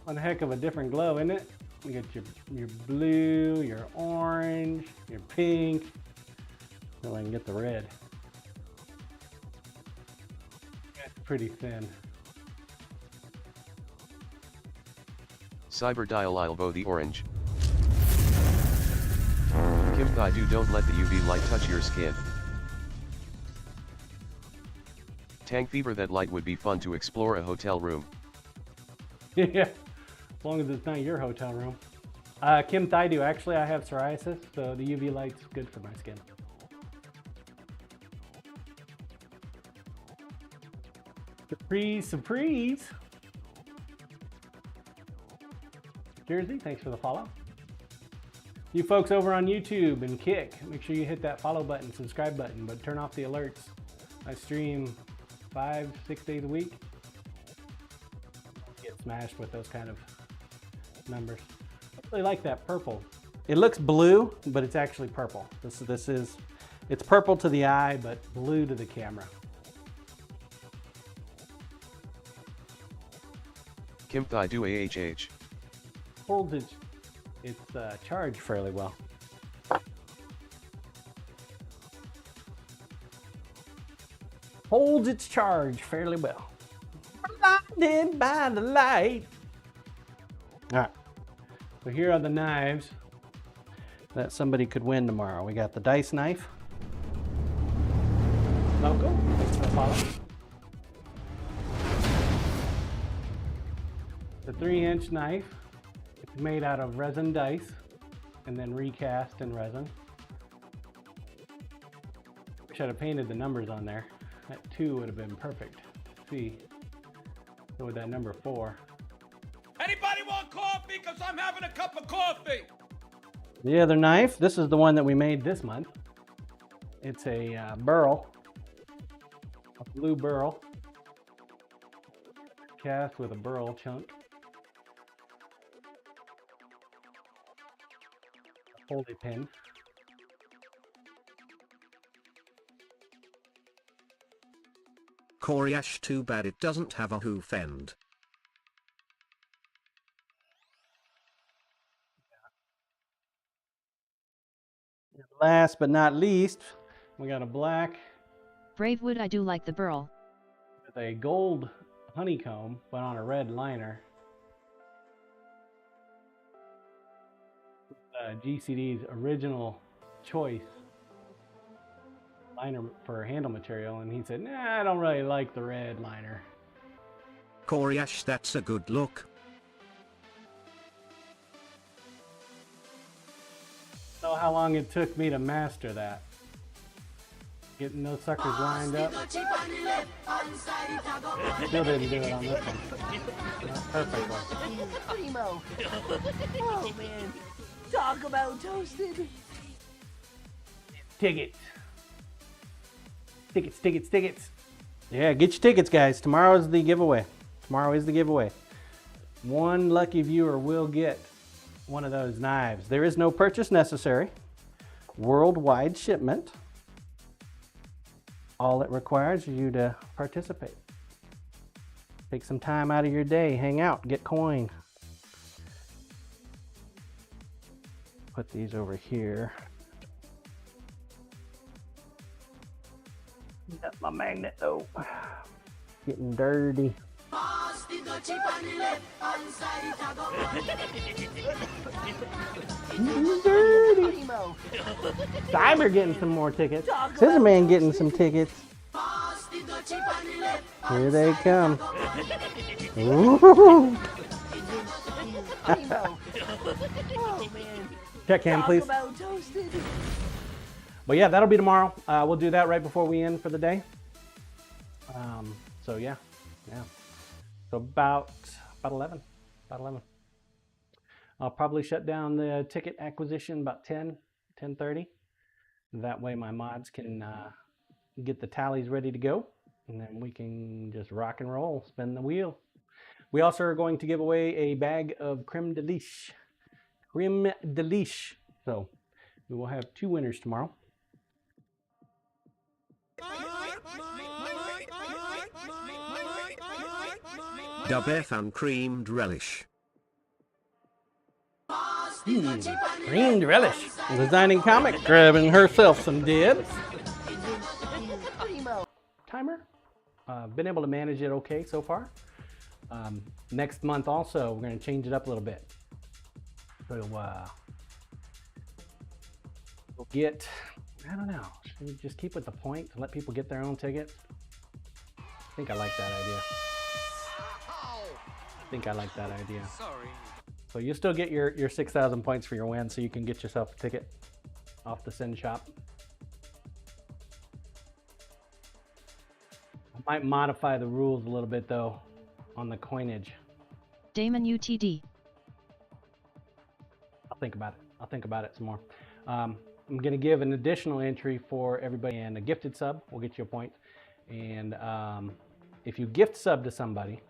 One heck of a different glow, isn't it? You got your blue, your orange, your pink. So I can get the red. That's pretty thin. Cyber dial, I'll bow the orange. Kim Thaidu, don't let the UV light touch your skin. Tank fever, that light would be fun to explore a hotel room. Yeah, as long as it's not your hotel room. Kim Thaidu, actually I have psoriasis, so the UV light's good for my skin. Surprise, surprise! Jersey, thanks for the follow. You folks over on YouTube and Kick, make sure you hit that follow button, subscribe button, but turn off the alerts. I stream 5-6 days a week. Get smashed with those kind of numbers. I really like that purple. It looks blue, but it's actually purple. It's purple to the eye, but blue to the camera. Kim Thaidu AHH. Holds its charge fairly well. Holds its charge fairly well. Blinded by the light. All right. So here are the knives that somebody could win tomorrow. We got the dice knife. Local. Thanks for the follow. The 3-inch knife. It's made out of resin dice and then recast in resin. Wish I'd have painted the numbers on there. That 2 would have been perfect. See, go with that number 4. Anybody want coffee? Because I'm having a cup of coffee. The other knife, this is the one that we made this month. It's a burl, a blue burl, cast with a burl chunk. Holy pin. Coriash, too bad it doesn't have a hoof end. Last but not least, we got a black Bravewood, I do like the burl. with a gold honeycomb, but on a red liner. GCD's original choice liner for handle material, and he said, nah, I don't really like the red liner. Coriash, that's a good look. Know how long it took me to master that. Getting those suckers lined up. Still didn't do it on this one. Not perfect one. Primo. Oh man. Talk about toasted. Tickets. Tickets, tickets, tickets. Yeah, get your tickets, guys. Tomorrow is the giveaway. Tomorrow is the giveaway. One lucky viewer will get one of those knives. There is no purchase necessary. Worldwide shipment. All it requires is you to participate. Take some time out of your day, hang out, get coin. Put these over here. Got my magnet though. Getting dirty. Dirty. Cyber getting some more tickets. Scissor Man getting some tickets. Here they come. Ooh. Check cam, please. But yeah, that'll be tomorrow. We'll do that right before we end for the day. So yeah. So about 11. I'll probably shut down the ticket acquisition about 10:30. That way my mods can get the tallies ready to go, and then we can just rock and roll, spin the wheel. We also are going to give away a bag of creme de liche. Creme de liche. So we will have 2 winners tomorrow. Dubf and creamed relish. Creamed relish. Designing comic, grabbing herself some dibs. Timer. Been able to manage it okay so far. Next month also, we're going to change it up a little bit. So we'll get, I don't know, should we just keep with the point to let people get their own tickets? I think I like that idea. Sorry. So you'll still get your 6,000 points for your win, so you can get yourself a ticket off the Sin shop. I might modify the rules a little bit though on the coinage. Damon UTD. I'll think about it some more. I'm going to give an additional entry for everybody, and a gifted sub will get you a point. And if you gift sub to somebody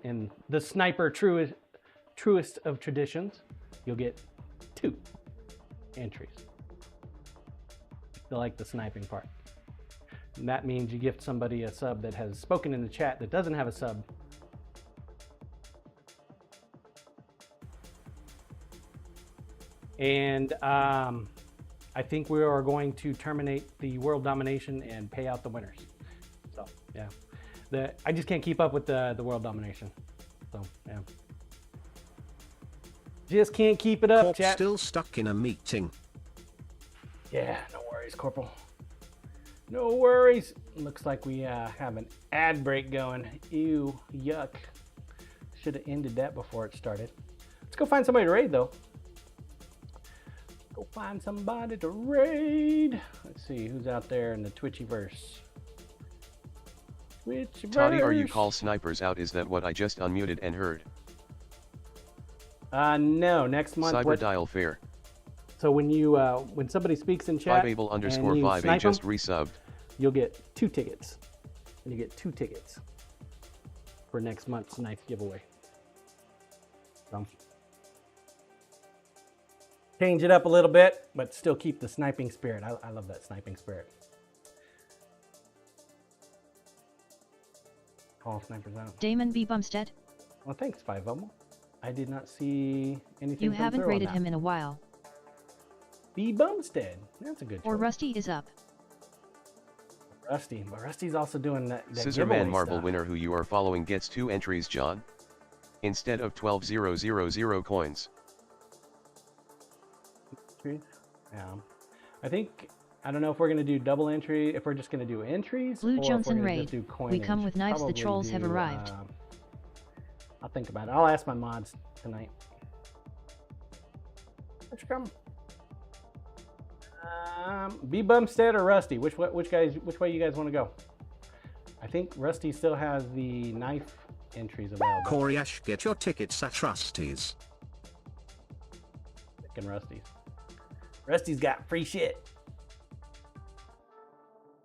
in the sniper truest of traditions, you'll get 2 entries. I like the sniping part. And that means you gift somebody a sub that has spoken in the chat that doesn't have a sub. And I think we are going to terminate the world domination and pay out the winners. So yeah, I just can't keep up with the world domination. So yeah, just can't keep it up. Corp Chat. still stuck in a meeting. Yeah, no worries, Corporal. No worries. Looks like we have an ad break going. Ew, yuck. Should have ended that before it started. Let's go find somebody to raid though. Go find somebody to raid. Let's see who's out there in the Twitchyverse. Toddy, are you call snipers out? Is that what I just unmuted and heard? No, next month. Cyberdial fair. So when somebody speaks in chat, 5able_5A just resubbed. You'll get 2 tickets. And you get 2 tickets for next month's knife giveaway. So change it up a little bit, but still keep the sniping spirit. I love that sniping spirit. Call snipers out. Damon B. Bumstead. Well, thanks, 5able. I did not see anything. You haven't rated him in a while. B. Bumstead. That's a good choice. Or Rusty is up. Rusty, but Rusty's also doing that Scissorman Marvel stuff. winner who you are following gets 2 entries, John. Instead of 12,000 coins. Yeah. I don't know if we're going to do double entry, if we're just going to do entries. Blue or Johnson if we're gonna raid. just do coinage. We come with knives, Probably the trolls have arrived. I'll think about it. I'll ask my mods tonight. Which come? B Bumstead or Rusty? Which way you guys want to go? I think Rusty still has the knife entries available. Coriash, get your tickets at Rusty's. Picking Rusty's. Rusty's got free shit.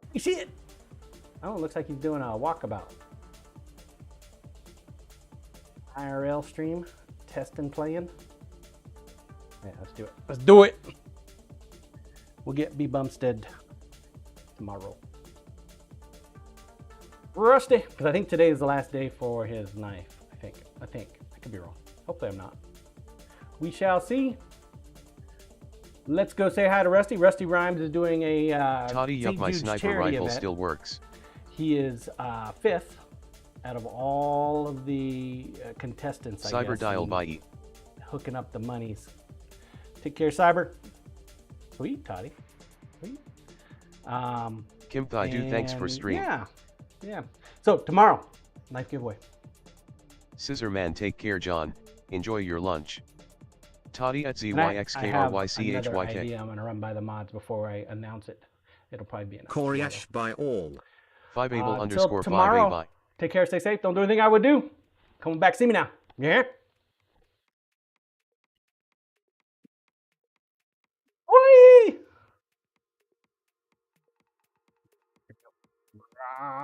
Free shit. Oh, it looks like he's doing a walkabout. IRL stream, testing, playing. Yeah, let's do it. Let's do it. We'll get B Bumstead tomorrow. Rusty, because I think today is the last day for his knife. I think. I could be wrong. Hopefully I'm not. We shall see. Let's go say hi to Rusty. Rusty Rhymes is doing a Toddy, yup, my sniper rifle still works. He is 5th out of all of the contestants, I guess. Cyberdial by hooking up the monies. Take care, Cyber. Sweet, Toddy. Sweet. Kim Thai, do thanks for stream. Yeah. So tomorrow, knife giveaway. Scissorman, take care, John. Enjoy your lunch. Toddy at ZYXKRYCHYK. I have another idea I'm going to run by the mods before I announce it. It'll probably be enough. Coriash by all. 5able_5A by. Take care, stay safe. Don't do anything I would do. Come back, see me now. Yeah?